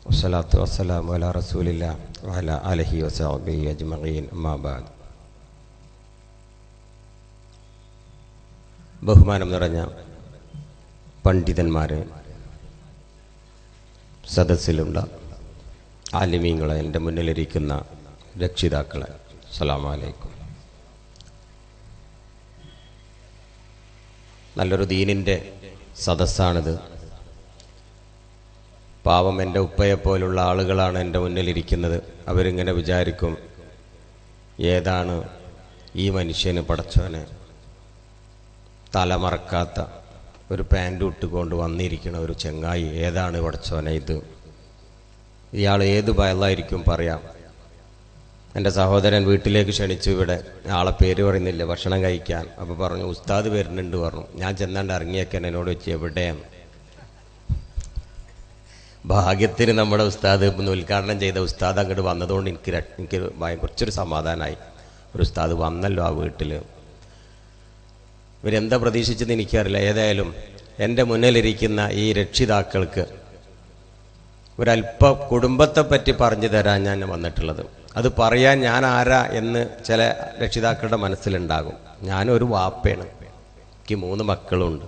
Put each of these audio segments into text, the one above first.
വസ്സലാത്തു വസ്സലാമു അലാ റസൂലില്ലാ വഅലാ ആലിഹി വസഹ്ബിഹി അജ്മഈൻ അമ്മാ ബഅദ്. ബഹുമാനം നിറഞ്ഞ പണ്ഡിതന്മാരെ, സദസ്സിലുള്ള ആലിമീങ്ങളെ, എൻ്റെ മുന്നിലിരിക്കുന്ന രക്ഷിതാക്കളെ, അസ്സലാമു അലൈക്കും. നല്ലൊരു ദീനിൻ്റെ സദസ്സാണിത്. പാവം എൻ്റെ ഉപ്പയെപ്പോലുള്ള ആളുകളാണ് എൻ്റെ മുന്നിലിരിക്കുന്നത്. അവരിങ്ങനെ വിചാരിക്കും, ഏതാണ് ഈ മനുഷ്യന് പടച്ചവനെ തലമറക്കാത്ത ഒരു പാൻറ് ഇട്ടുകൊണ്ട് വന്നിരിക്കുന്ന ഒരു ചെങ്ങായി, ഏതാണ് പടച്ചവനെ ഇത്? ഇയാൾ ഏത് ബയലായിരിക്കും പറയാം. എൻ്റെ സഹോദരൻ വീട്ടിലേക്ക് ക്ഷണിച്ചു. ഇവിടെ ആളെ പേര് പറയുന്നില്ല, ഭക്ഷണം കഴിക്കാൻ. അപ്പോൾ പറഞ്ഞു ഉസ്താദ് വരുന്നുണ്ട് പറഞ്ഞു. ഞാൻ ചെന്നാണ്ട് ഇറങ്ങിയേക്കാൻ എന്നോട് വെച്ച് എവിടെയാണ്? ഭാഗ്യത്തിന് നമ്മുടെ ഉസ്താദ് ഇന്ന് ഉദ്ഘാടനം ചെയ്ത ഉസ്താദ് അങ്ങോട്ട് വന്നതുകൊണ്ട് എനിക്ക് കുറച്ചൊരു സമാധാനമായി. ഒരു ഉസ്താദ് വന്നല്ലോ ആ വീട്ടിൽ. ഇവരെന്താ പ്രതീക്ഷിച്ചെന്ന് എനിക്കറിയില്ല. ഏതായാലും എൻ്റെ മുന്നിലിരിക്കുന്ന ഈ രക്ഷിതാക്കൾക്ക് ഒരല്പം കുടുംബത്തെ പറ്റി പറഞ്ഞു തരാൻ ഞാൻ വന്നിട്ടുള്ളത്. അത് പറയാൻ ഞാൻ ആരാ എന്ന് ചില രക്ഷിതാക്കളുടെ മനസ്സിലുണ്ടാകും. ഞാനൊരു വാപ്പയാണ്, എനിക്ക് 3 മക്കളുണ്ട്.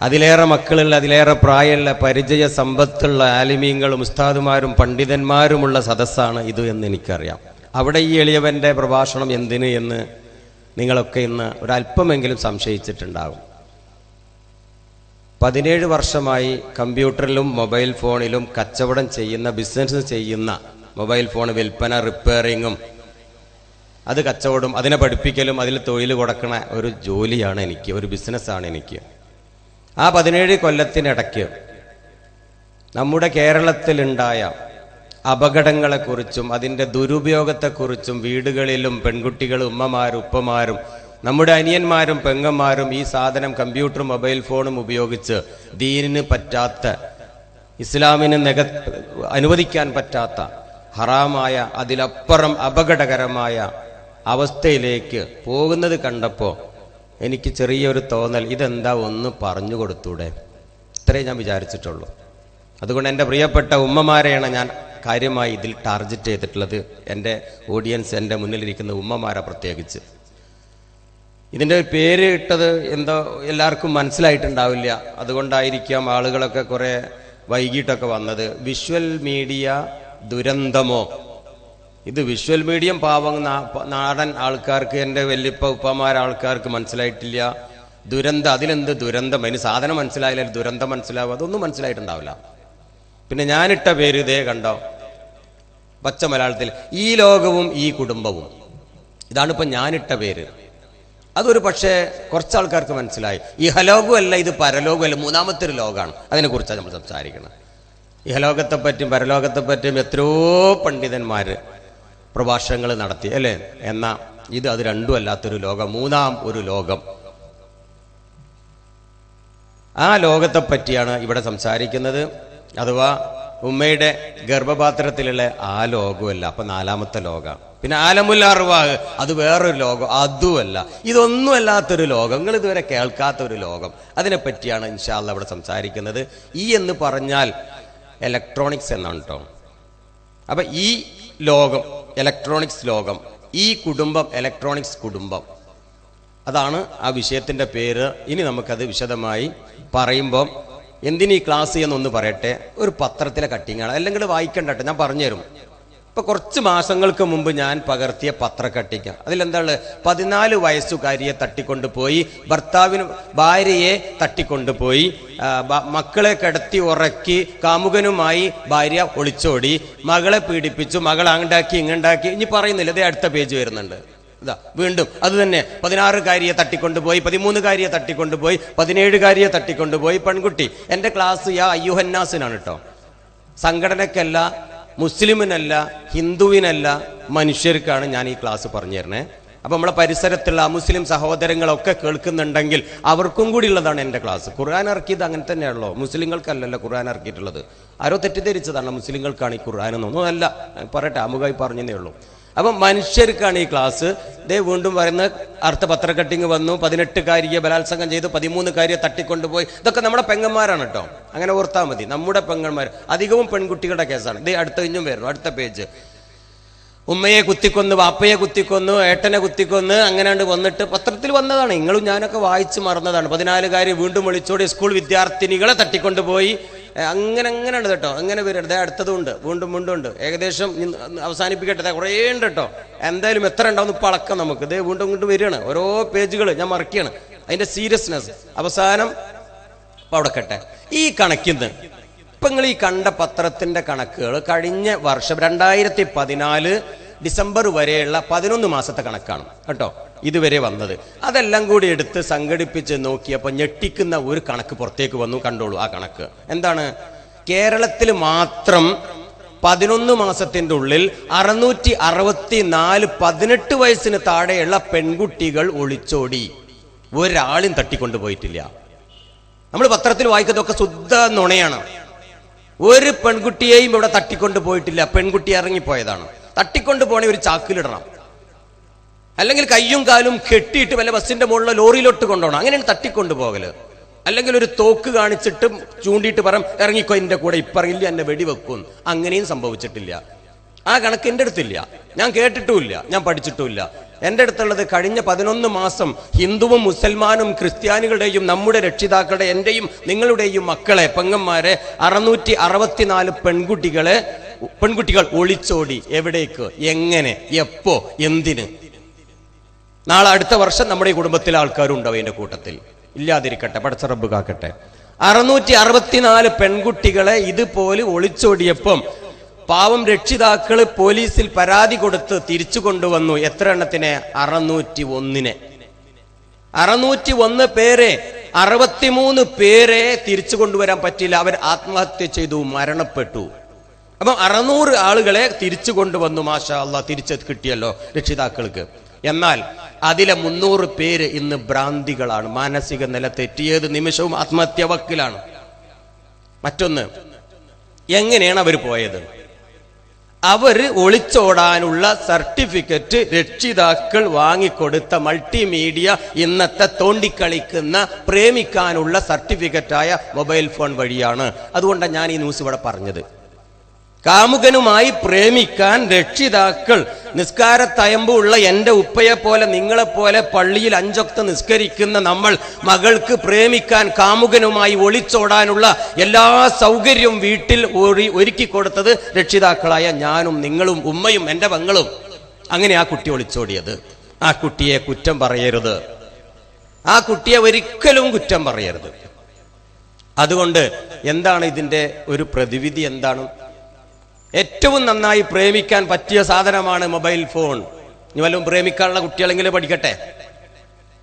അതിലേറെ മക്കളുള്ള, അതിലേറെ പ്രായമുള്ള, പരിചയ സമ്പത്തുള്ള ആലിമീങ്ങളും ഉസ്താദുമാരും പണ്ഡിതന്മാരുമുള്ള സദസ്സാണ് ഇത് എന്ന് എനിക്കറിയാം. അവിടെ ഈ എളിയവൻ്റെ പ്രഭാഷണം എന്തിന് എന്ന് നിങ്ങളൊക്കെ ഇന്ന് ഒരല്പമെങ്കിലും സംശയിച്ചിട്ടുണ്ടാകും. 17 വർഷമായി കമ്പ്യൂട്ടറിലും മൊബൈൽ ഫോണിലും കച്ചവടം ചെയ്യുന്ന, ബിസിനസ് ചെയ്യുന്ന, മൊബൈൽ ഫോൺ വിൽപ്പന, റിപ്പയറിങ്ങും, അത് കച്ചവടം, അതിനെ പഠിപ്പിക്കലും, അതിൽ തൊഴിൽ കൊടുക്കണ ഒരു ജോലിയാണ് എനിക്ക്, ഒരു ബിസിനസ്സാണ് എനിക്ക്. ആ 17 കൊല്ലത്തിനിടയ്ക്ക് നമ്മുടെ കേരളത്തിലുണ്ടായ അപകടങ്ങളെക്കുറിച്ചും അതിൻ്റെ ദുരുപയോഗത്തെക്കുറിച്ചും വീടുകളിലും പെൺകുട്ടികളും ഉമ്മമാരും ഉപ്പമാരും നമ്മുടെ അനിയന്മാരും പെങ്ങന്മാരും ഈ സാധനം കമ്പ്യൂട്ടറും മൊബൈൽ ഫോണും ഉപയോഗിച്ച് ദീനിന് പറ്റാത്ത, ഇസ്ലാമിന് അനുവദിക്കാൻ പറ്റാത്ത ഹറാമായ, അതിലപ്പുറം അപകടകരമായ അവസ്ഥയിലേക്ക് പോകുന്നത് കണ്ടപ്പോൾ എനിക്ക് ചെറിയൊരു തോന്നൽ, ഇതെന്താ ഒന്ന് പറഞ്ഞു കൊടുത്തൂടെ? ഇത്രേ ഞാൻ വിചാരിച്ചിട്ടുള്ളൂ. അതുകൊണ്ട് എൻ്റെ പ്രിയപ്പെട്ട ഉമ്മമാരെയാണ് ഞാൻ കാര്യമായി ഇതിൽ ടാർഗറ്റ് ചെയ്തിട്ടുള്ളത്. എൻ്റെ ഓഡിയൻസ്, എൻ്റെ മുന്നിലിരിക്കുന്ന ഉമ്മമാരെ പ്രത്യേകിച്ച്. ഇതിൻ്റെ പേര് ഇട്ടത് എന്തോ എല്ലാവർക്കും മനസ്സിലായിട്ടുണ്ടാവില്ല. അതുകൊണ്ടായിരിക്കാം ആളുകളൊക്കെ കുറേ വൈകിട്ടൊക്കെ വന്നത്. വിഷ്വൽ മീഡിയ ദുരന്തമോ? ഇത് വിഷ്വൽ മീഡിയം പാവം നാടൻ ആൾക്കാർക്ക്, എൻ്റെ വല്യപ്പ ഉപ്പമാരാൾക്കാർക്ക് മനസ്സിലായിട്ടില്ല. ദുരന്തം, അതിലെന്ത് ദുരന്തം? അതിന് സാധനം മനസ്സിലായില്ല, ദുരന്തം മനസ്സിലാവും, അതൊന്നും മനസ്സിലായിട്ടുണ്ടാവില്ല. പിന്നെ ഞാനിട്ട പേര് ഇതേ കണ്ടോ, പച്ച മലയാളത്തിൽ, ഈ ലോകവും ഈ കുടുംബവും. ഇതാണിപ്പോൾ ഞാനിട്ട പേര്. അതൊരു പക്ഷേ കുറച്ചാൾക്കാർക്ക് മനസ്സിലായി. ഇഹലോകമല്ല, ഇത് പരലോകമല്ല, മൂന്നാമത്തെ ഒരു ലോകമാണ്. അതിനെക്കുറിച്ചാണ് നമ്മൾ സംസാരിക്കുന്നത്. ഇഹലോകത്തെപ്പറ്റിയും പരലോകത്തെപ്പറ്റിയും എത്രയോ പണ്ഡിതന്മാർ പ്രഭാഷണങ്ങൾ നടത്തി, അല്ലേ? എന്നാൽ ഇത് അത് രണ്ടും അല്ലാത്തൊരു ലോകം, മൂന്നാം ഒരു ലോകം. ആ ലോകത്തെ പറ്റിയാണ് ഇവിടെ സംസാരിക്കുന്നത്. അഥവാ ഉമ്മയുടെ ഗർഭപാത്രത്തിലുള്ള ആ ലോകമല്ല, അപ്പൊ 4ാമത്തെ ലോകം. പിന്നെ ആലമുൽ അർവാഹ്, അത് വേറൊരു ലോകം, അതുമല്ല. ഇതൊന്നും അല്ലാത്തൊരു ലോകം, നിങ്ങൾ ഇതുവരെ കേൾക്കാത്തൊരു ലോകം. അതിനെപ്പറ്റിയാണ് ഇൻഷാ അല്ലാഹ് ഇവിടെ സംസാരിക്കുന്നത്. ഈ എന്ന് പറഞ്ഞാൽ ഇലക്ട്രോണിക്സ് എന്നാണ് കേട്ടോ. അപ്പൊ ഈ ലോകം ഇലക്ട്രോണിക്സ് ലോകം, ഈ കുടുംബം ഇലക്ട്രോണിക്സ് കുടുംബം, അതാണ് ആ വിഷയത്തിന്റെ പേര്. ഇനി നമുക്കത് വിശദമായി പറയുമ്പോൾ എന്തിനീ ക്ലാസ് എന്നൊന്ന് പറയട്ടെ. ഒരു പത്രത്തിലെ കട്ടിങ്ങാണ്, അല്ലെങ്കിൽ വായിക്കണ്ടട്ടെ, ഞാൻ പറഞ്ഞുതരും. ഇപ്പൊ കുറച്ച് മാസങ്ങൾക്ക് മുമ്പ് ഞാൻ പകർത്തിയ പത്രക്കട്ടിക്ക, അതിലെന്താണ്, 14 വയസ്സുകാരിയെ തട്ടിക്കൊണ്ടുപോയി, ഭാര്യയെ തട്ടിക്കൊണ്ടുപോയി, മക്കളെ കിടത്തി ഉറക്കി, കാമുകനുമായി ഭാര്യ ഒളിച്ചോടി, മകളെ പീഡിപ്പിച്ചു, മകൾ അങ്ങണ്ടാക്കി ഇങ്ങണ്ടാക്കി. ഇനി പറയുന്നില്ല, അതേ അടുത്ത പേജ് വരുന്നുണ്ട്. ഇതാ വീണ്ടും അത് തന്നെ, 16കാരിയെ തട്ടിക്കൊണ്ടുപോയി, 13കാരിയെ തട്ടിക്കൊണ്ടുപോയി, 17കാരിയെ തട്ടിക്കൊണ്ടുപോയി. പെൺകുട്ടി. എൻ്റെ ക്ലാസ് യാ അയ്യുഹന്നാസിനാണ് കേട്ടോ, സംഘടനക്കല്ല, മുസ്ലിമിനല്ല, ഹിന്ദുവിനല്ല, മനുഷ്യർക്കാണ് ഞാൻ ഈ ക്ലാസ് പറഞ്ഞു തരണേ. അപ്പൊ നമ്മളെ പരിസരത്തുള്ള മുസ്ലിം സഹോദരങ്ങളൊക്കെ കേൾക്കുന്നുണ്ടെങ്കിൽ അവർക്കും കൂടി ഉള്ളതാണ് എൻ്റെ ക്ലാസ്. ഖുർആൻ ഇറക്കിയത് അങ്ങനെ തന്നെയാണല്ലോ, മുസ്ലിങ്ങൾക്കല്ലല്ലോ ഖുർആൻ ഇറക്കിയിട്ടുള്ളത്. ആരോ തെറ്റിദ്ധരിച്ചതാണ് മുസ്ലിങ്ങൾക്കാണ് ഈ ഖുർആൻ എന്നൊന്നും അല്ല, പറയട്ടെ, അമുഖമായി പറഞ്ഞതേ ഉള്ളൂ. അപ്പം മനുഷ്യർക്കാണ് ഈ ക്ലാസ്. ഇതേ വീണ്ടും പറയുന്ന അർത്ഥ പത്രക്കട്ടിങ് വന്നു, 18-കാരിയെ ബലാത്സംഗം ചെയ്തു, 13-കാരിയെ തട്ടിക്കൊണ്ടുപോയി. ഇതൊക്കെ നമ്മുടെ പെങ്ങന്മാരാണ് കേട്ടോ, അങ്ങനെ ഓർത്താൽ മതി. നമ്മുടെ പെങ്ങന്മാർ അധികവും പെൺകുട്ടികളുടെ കേസാണ്. ഇതേ അടുത്ത കഴിഞ്ഞും വരുന്നു, അടുത്ത പേജ്. ഉമ്മയെ കുത്തിക്കൊന്ന്, വാപ്പയെ കുത്തിക്കൊന്നു, ഏട്ടനെ കുത്തിക്കൊന്ന്, അങ്ങനെയാണ്ട് വന്നിട്ട് പത്രത്തിൽ വന്നതാണ്. നിങ്ങളും ഞാനൊക്കെ വായിച്ച് മറന്നതാണ്. 14-കാരി വീണ്ടും വിളിച്ചോടി സ്കൂൾ വിദ്യാർത്ഥിനികളെ തട്ടിക്കൊണ്ടുപോയി. അങ്ങനെയാണ് കേട്ടോ, അങ്ങനെ വരരുത്. അടുത്തതുണ്ട്, വീണ്ടും ഉണ്ട്. ഏകദേശം അവസാനിപ്പിക്കട്ടെ, കുറേ ഉണ്ട് കേട്ടോ. എന്തായാലും എത്ര ഉണ്ടാവും ഇപ്പം അളക്കാം നമുക്ക്. ഇതേ വീണ്ടും വരികയാണ്, ഓരോ പേജുകൾ ഞാൻ മറക്കുകയാണ്, അതിന്റെ സീരിയസ്നെസ്. അവസാനം അവിടെ കട്ടെ. ഈ കണക്കിന്ന് ഇപ്പം നിങ്ങൾ ഈ കണ്ട പത്രത്തിന്റെ കണക്കുകൾ കഴിഞ്ഞ വർഷം 2014 ഡിസംബർ വരെയുള്ള 11 മാസത്തെ കണക്കാണ് കേട്ടോ ഇതുവരെ വന്നത്. അതെല്ലാം കൂടി എടുത്ത് സംഘടിപ്പിച്ച് നോക്കിയപ്പോൾ ഞെട്ടിക്കുന്ന ഒരു കണക്ക് പുറത്തേക്ക് വന്നു. കണ്ടോളൂ ആ കണക്ക് എന്താണ്. കേരളത്തിൽ മാത്രം 11 മാസത്തിന്റെ ഉള്ളിൽ 664 18 വയസ്സിന് താഴെയുള്ള പെൺകുട്ടികൾ ഒളിച്ചോടി. ഒരാളും തട്ടിക്കൊണ്ടുപോയിട്ടില്ല. നമ്മൾ പത്രത്തിൽ വായിക്കുന്നതൊക്കെ ശുദ്ധ നുണയാണ്. ഒരു പെൺകുട്ടിയെയും ഇവിടെ തട്ടിക്കൊണ്ടു പോയിട്ടില്ല. പെൺകുട്ടി ഇറങ്ങിപ്പോയതാണ്. തട്ടിക്കൊണ്ടു പോണേ ഒരു ചാക്കിലിടണം, അല്ലെങ്കിൽ കയ്യും കാലും കെട്ടിയിട്ട് വല്ല ബസ്സിന്റെ മുകളിൽ ലോറിയിലോട്ട് കൊണ്ടുപോകണം. അങ്ങനെയാണ് തട്ടിക്കൊണ്ടുപോകല്. അല്ലെങ്കിൽ ഒരു തോക്ക് കാണിച്ചിട്ട് ചൂണ്ടിയിട്ട് പറയും ഇറങ്ങിക്കോ എന്റെ കൂടെ, ഇപ്പറയില്ല എന്നെ വെടിവെക്കും. അങ്ങനെയും സംഭവിച്ചിട്ടില്ല. ആ കണക്ക് എൻ്റെ അടുത്തില്ല, ഞാൻ കേട്ടിട്ടുമില്ല, ഞാൻ പഠിച്ചിട്ടുമില്ല. എൻ്റെ അടുത്തുള്ളത് കഴിഞ്ഞ 11 മാസം ഹിന്ദുവും മുസൽമാനും ക്രിസ്ത്യാനികളുടെയും നമ്മുടെ രക്ഷിതാക്കളുടെ എൻ്റെയും നിങ്ങളുടെയും മക്കളെ പെങ്ങന്മാരെ 664 പെൺകുട്ടികൾ ഒളിച്ചോടി. എവിടേക്ക്, എങ്ങനെ, എപ്പോ, എന്തിന്? നാളെ അടുത്ത വർഷം നമ്മുടെ ഈ കുടുംബത്തിലെ ആൾക്കാരുണ്ടാവും അതിന്റെ കൂട്ടത്തിൽ. ഇല്ലാതിരിക്കട്ടെ, പടച്ച റബ്ബ് കാക്കട്ടെ. 664 പെൺകുട്ടികളെ ഇതുപോലെ ഒളിച്ചോടിയപ്പം പാവം രക്ഷിതാക്കള് പോലീസിൽ പരാതി കൊടുത്ത് തിരിച്ചു കൊണ്ടുവന്നു. എത്ര എണ്ണത്തിനെ? 601. 601 പേരെ, 63 പേരെ തിരിച്ചു കൊണ്ടുവരാൻ പറ്റില്ല. അവർ ആത്മഹത്യ ചെയ്തു, മരണപ്പെട്ടു. അപ്പം 600 ആളുകളെ തിരിച്ചു കൊണ്ടുവന്നു. മാഷാ അല്ലാഹ്, തിരിച്ചു കിട്ടിയല്ലോ രക്ഷിതാക്കൾക്ക്. എന്നാൽ അതിലെ 300 പേര് ഇന്ന് ഭ്രാന്തികളാണ്, മാനസിക നില തെറ്റിയത് നിമിഷവും ആത്മഹത്യ വക്കിലാണ്. മറ്റൊന്ന്, എങ്ങനെയാണ് അവർ പോയത്? അവർ ഒളിച്ചോടാനുള്ള സർട്ടിഫിക്കറ്റ് രക്ഷിതാക്കൾ വാങ്ങിക്കൊടുത്ത മൾട്ടിമീഡിയ ഇന്നത്തെ തോണ്ടിക്കളിക്കുന്ന പ്രേമിക്കാനുള്ള സർട്ടിഫിക്കറ്റായ മൊബൈൽ ഫോൺ വഴിയാണ്. അതുകൊണ്ടാണ് ഞാൻ ഈ ന്യൂസ് ഇവിടെ പറഞ്ഞത്. കാമുകനുമായി പ്രേമിക്കാൻ രക്ഷിതാക്കൾ, നിസ്കാരത്തയമ്പുള്ള എൻ്റെ ഉപ്പയെ പോലെ നിങ്ങളെപ്പോലെ പള്ളിയിൽ 5 വക്ത് നിസ്കരിക്കുന്ന നമ്മൾ മകൾക്ക് പ്രേമിക്കാൻ കാമുകനുമായി ഒളിച്ചോടാനുള്ള എല്ലാ സൗകര്യവും വീട്ടിൽ ഒരുക്കി കൊടുത്തത് രക്ഷിതാക്കളായ ഞാനും നിങ്ങളും ഉമ്മയും എൻ്റെ പെങ്ങളും. അങ്ങനെ ആ കുട്ടി ഒളിച്ചോടിയത്. ആ കുട്ടിയെ കുറ്റം പറയരുത്, ആ കുട്ടിയെ ഒരിക്കലും കുറ്റം പറയരുത്. അതുകൊണ്ട് എന്താണ് ഇതിൻ്റെ ഒരു പ്രതിവിധി? എന്താണ്? ഏറ്റവും നന്നായി പ്രേമിക്കാൻ പറ്റിയ സാധനമാണ് മൊബൈൽ ഫോൺ. ഇനി വല്ലതും പ്രേമിക്കാനുള്ള കുട്ടികളെങ്കിലും പഠിക്കട്ടെ.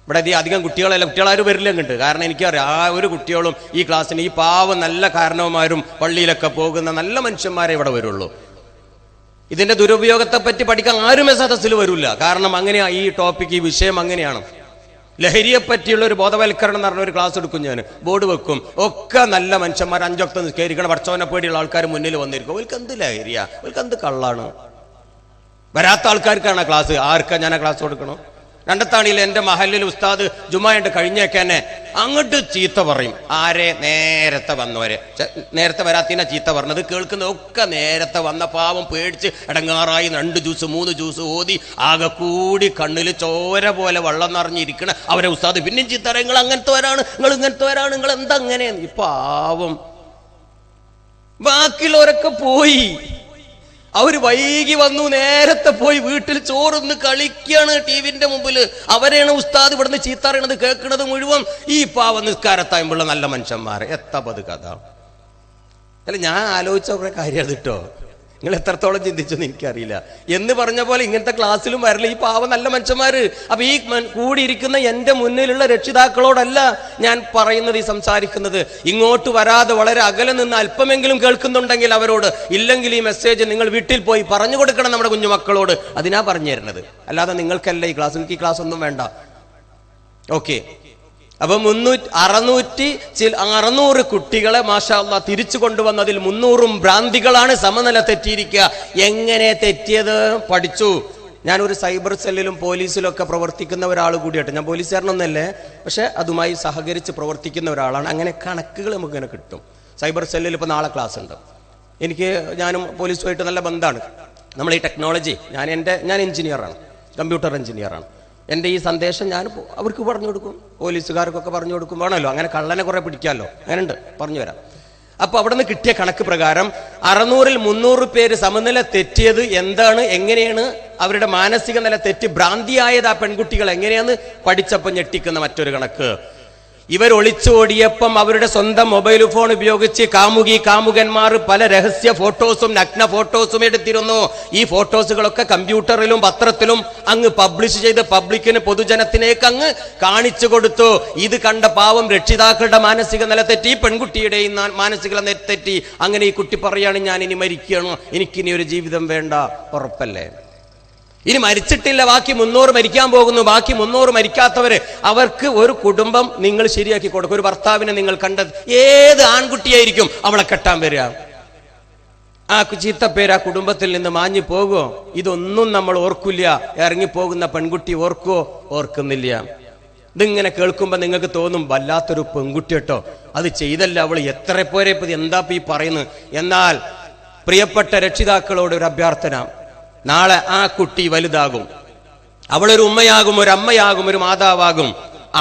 ഇവിടെ അധികം കുട്ടികളാരും വരില്ല ഇങ്ങോട്ട്. കാരണം എനിക്കറിയാം, ആ ഒരു കുട്ടികളും ഈ ക്ലാസ്സിന്, ഈ പാവം നല്ല കാരണവന്മാരും പള്ളിയിലൊക്കെ പോകുന്ന നല്ല മനുഷ്യന്മാരെ ഇവിടെ വരുള്ളൂ. ഇതിന്റെ ദുരുപയോഗത്തെ പറ്റി പഠിക്കാൻ ആരുമേ സദസ്സിൽ വരില്ല. കാരണം അങ്ങനെയാ ഈ ടോപ്പിക്, ഈ വിഷയം അങ്ങനെയാണ്. ലഹരിയെ പറ്റിയുള്ള ഒരു ബോധവൽക്കരണം എന്ന് പറഞ്ഞ ഒരു ക്ലാസ് എടുക്കും, ഞാൻ ബോർഡ് വെക്കും. ഒക്കെ നല്ല മനുഷ്യന്മാർ 5 വക്ത് നിസ്കരിക്കണം, പഠിച്ചവനെ പേടിയുള്ള ആൾക്കാർ മുന്നിൽ വന്നിരിക്കും. അവർക്ക് എന്ത് ലഹരിയാ, അവർക്ക് എന്ത് കള്ളാണ്? വരാത്ത ആൾക്കാർക്കാണ് ക്ലാസ്. ആർക്കാ ഞാൻ ആ ക്ലാസ് കൊടുക്കണം? രണ്ടത്താണിയിൽ എൻ്റെ മഹലിൽ ഉസ്താദ് ജുമായിട്ട് കഴിഞ്ഞേക്കന്നെ അങ്ങോട്ട് ചീത്ത പറയും. ആരെ? നേരത്തെ വന്നവരെ. നേരത്തെ വരാത്തതിനാ ചീത്ത പറഞ്ഞത്. കേൾക്കുന്നതൊക്കെ നേരത്തെ വന്ന പാവം പേടിച്ച് ഇടങ്ങാറായി 2 ജ്യൂസ് 3 ജ്യൂസ് ഓതി ആകെ കൂടി കണ്ണിൽ ചോര പോലെ വെള്ളം നിറഞ്ഞിരിക്കണ അവരെ ഉസ്താദ് പിന്നെയും ചീത്ത പറയും. നിങ്ങൾ അങ്ങനത്തെവരാണ്, നിങ്ങൾ ഇങ്ങനത്തെവരാണ്, നിങ്ങൾ എന്താ അങ്ങനെ? ഈ പാവം ബാക്കിയുള്ളവരൊക്കെ പോയി, അവര് വൈകി വന്നു, നേരത്തെ പോയി വീട്ടിൽ ചോറൊന്ന് കളിക്കാണ് ടിവിന്റെ മുമ്പിൽ. അവരെയാണ് ഉസ്താദ് ഇവിടുന്ന് ചീത്തറിയണത്, കേൾക്കുന്നത് മുഴുവൻ ഈ പാവ നിസ്കാരത്തായുമ്പുള്ള നല്ല മനുഷ്യന്മാരെ. എത്തപ്പത് കഥ അല്ല, ഞാൻ ആലോചിച്ച കുറെ കാര്യം കേട്ടോ. നിങ്ങൾ എത്രത്തോളം ചിന്തിച്ചെന്ന് എനിക്കറിയില്ല. എന്ന് പറഞ്ഞ പോലെ ഇങ്ങനത്തെ ക്ലാസ്സിലും വരല ഈ പാവം നല്ല മനുഷ്യന്മാര്. അപ്പൊ ഈ കൂടിയിരിക്കുന്ന എൻ്റെ മുന്നിലുള്ള രക്ഷിതാക്കളോടല്ല ഞാൻ പറയുന്നത്, ഈ സംസാരിക്കുന്നത്. ഇങ്ങോട്ട് വരാതെ വളരെ അകലെ നിന്ന് അല്പമെങ്കിലും കേൾക്കുന്നുണ്ടെങ്കിൽ അവരോട്, ഇല്ലെങ്കിൽ ഈ മെസ്സേജ് നിങ്ങൾ വീട്ടിൽ പോയി പറഞ്ഞു കൊടുക്കണം നമ്മുടെ കുഞ്ഞുമക്കളോട്. അതിനാ പറഞ്ഞു തരുന്നത്, അല്ലാതെ നിങ്ങൾക്കല്ല ഈ ക്ലാസ്. എനിക്ക് ഈ ക്ലാസ് ഒന്നും വേണ്ട. ഓക്കെ. അപ്പൊ 600 കുട്ടികളെ മാഷാ അല്ലാഹ് തിരിച്ചു കൊണ്ടുവന്നതിൽ 300 ഭ്രാന്തികളാണ് സമനില തെറ്റിയിരിക്കുക. എങ്ങനെ തെറ്റിയത്? പഠിച്ചു. ഞാനൊരു സൈബർ സെല്ലിലും പോലീസിലും ഒക്കെ പ്രവർത്തിക്കുന്ന ഒരാൾ കൂടിയായിട്ട്, ഞാൻ പോലീസുകാരനൊന്നല്ലേ, പക്ഷെ അതുമായി സഹകരിച്ച് പ്രവർത്തിക്കുന്ന ഒരാളാണ്. അങ്ങനെ കണക്കുകൾ നമുക്കിങ്ങനെ കിട്ടും. സൈബർ സെല്ലിൽ ഇപ്പോൾ നാളെ ക്ലാസ് ഉണ്ട്. ഞാനും പോലീസുമായിട്ട് നല്ല ബന്ധമാണ്. നമ്മൾ ഈ ടെക്നോളജി, ഞാൻ എഞ്ചിനീയറാണ്, കമ്പ്യൂട്ടർ എഞ്ചിനീയറാണ്. എൻ്റെ ഈ സന്ദേശം ഞാൻ അവർക്ക് പറഞ്ഞു കൊടുക്കും, പോലീസുകാർക്കൊക്കെ പറഞ്ഞു കൊടുക്കും. വേണമല്ലോ, അങ്ങനെ കള്ളനെ കുറെ പിടിക്കാമല്ലോ, അങ്ങനെ ഉണ്ട്, പറഞ്ഞു തരാം. അപ്പൊ അവിടെ നിന്ന് കിട്ടിയ കണക്ക് പ്രകാരം 600-ൽ 300 പേര് സമനില തെറ്റിയത് എന്താണ്, എങ്ങനെയാണ് അവരുടെ മാനസിക നില തെറ്റി ഭ്രാന്തിയായത് ആ പെൺകുട്ടികൾ എങ്ങനെയാന്ന് പഠിച്ചപ്പോൾ ഞെട്ടിക്കുന്ന മറ്റൊരു കണക്ക്. ഇവർ ഒളിച്ചോടിയപ്പം അവരുടെ സ്വന്തം മൊബൈൽ ഫോൺ ഉപയോഗിച്ച് കാമുകന്മാർ പല രഹസ്യ ഫോട്ടോസും നഗ്ന ഫോട്ടോസും എടുത്തിരുന്നു. ഈ ഫോട്ടോസുകളൊക്കെ കമ്പ്യൂട്ടറിലും പത്രത്തിലും അങ്ങ് പബ്ലിഷ് ചെയ്ത് പബ്ലിക്കിന്, പൊതുജനത്തിനേക്ക് അങ്ങ് കാണിച്ചു കൊടുത്തു. ഇത് കണ്ട പാവം രക്ഷിതാക്കളുടെ മാനസിക നില തെറ്റി, പെൺകുട്ടിയുടെയും മാനസിക നില തെറ്റി. അങ്ങനെ ഈ കുട്ടി പറയാണ്, ഞാൻ ഇനി മരിക്കണം, എനിക്കിനി ഒരു ജീവിതം വേണ്ട. ഉറപ്പല്ലേ? ഇനി മരിച്ചിട്ടില്ല, ബാക്കി 300 മരിക്കാൻ പോകുന്നു. ബാക്കി 300 മരിക്കാത്തവര്, അവർക്ക് ഒരു കുടുംബം നിങ്ങൾ ശരിയാക്കി കൊടുക്കും. ഒരു ഭർത്താവിനെ നിങ്ങൾ കണ്ടത് ഏത് ആൺകുട്ടിയായിരിക്കും അവളെ കെട്ടാൻ വരിക? ആ ചീത്തപ്പേര് ആ കുടുംബത്തിൽ നിന്ന് മാഞ്ഞു പോകുമോ? ഇതൊന്നും നമ്മൾ ഓർക്കില്ല. ഇറങ്ങിപ്പോകുന്ന പെൺകുട്ടി ഓർക്കുവോ? ഓർക്കുന്നില്ല. ഇതിങ്ങനെ കേൾക്കുമ്പോ നിങ്ങൾക്ക് തോന്നും, വല്ലാത്തൊരു പെൺകുട്ടി കേട്ടോ, അത് ചെയ്തല്ല അവള്, എത്ര പോരെ എന്താ ഈ പറയുന്നത്. എന്നാൽ പ്രിയപ്പെട്ട രക്ഷിതാക്കളോട് ഒരു അഭ്യർത്ഥന, നാളെ ആ കുട്ടി വലുതാകും, അവളൊരു ഉമ്മയാകും, ഒരു അമ്മയാകും, ഒരു മാതാവാകും.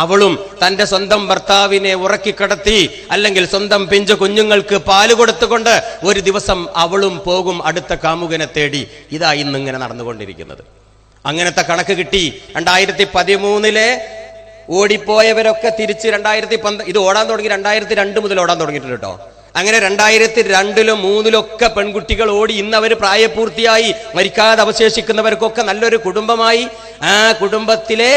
അവളും തന്റെ സ്വന്തം ഭർത്താവിനെ ഉറക്കിക്കിടത്തി, അല്ലെങ്കിൽ സ്വന്തം പിഞ്ചു കുഞ്ഞുങ്ങൾക്ക് പാല് കൊടുത്തുകൊണ്ട് ഒരു ദിവസം അവളും പോകും അടുത്ത കാമുകനെ തേടി. ഇതാ ഇന്നിങ്ങനെ നടന്നുകൊണ്ടിരിക്കുന്നത്. അങ്ങനത്തെ കണക്ക് കിട്ടി. 2013 ഓടിപ്പോയവരൊക്കെ തിരിച്ച് 2010, ഇത് ഓടാൻ തുടങ്ങി 2002 മുതൽ ഓടാൻ തുടങ്ങിയിട്ടുണ്ട് കേട്ടോ. അങ്ങനെ 2002-ലും 2003-ലൊക്കെ പെൺകുട്ടികൾ ഓടി. ഇന്ന് അവർ പ്രായപൂർത്തിയായി. മരിക്കാതെ അവശേഷിക്കുന്നവർക്കൊക്കെ നല്ലൊരു കുടുംബമായി. ആ കുടുംബത്തിലെ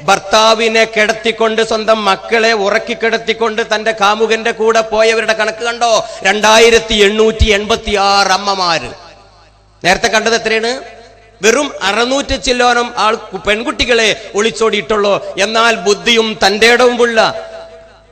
ഭർത്താവിനെ കിടത്തിക്കൊണ്ട്, സ്വന്തം മക്കളെ ഉറക്കിക്കിടത്തിക്കൊണ്ട് തന്റെ കാമുകന്റെ കൂടെ പോയവരുടെ കണക്ക് കണ്ടോ? 2886 അമ്മമാര്. നേരത്തെ കണ്ടത് എത്രയാണ്? വെറും 600 ചില്ലോനം പെൺകുട്ടികളെ ഒളിച്ചോടിയിട്ടുള്ളൂ. എന്നാൽ ബുദ്ധിയും തന്റെ ഇടവുമുള്ള,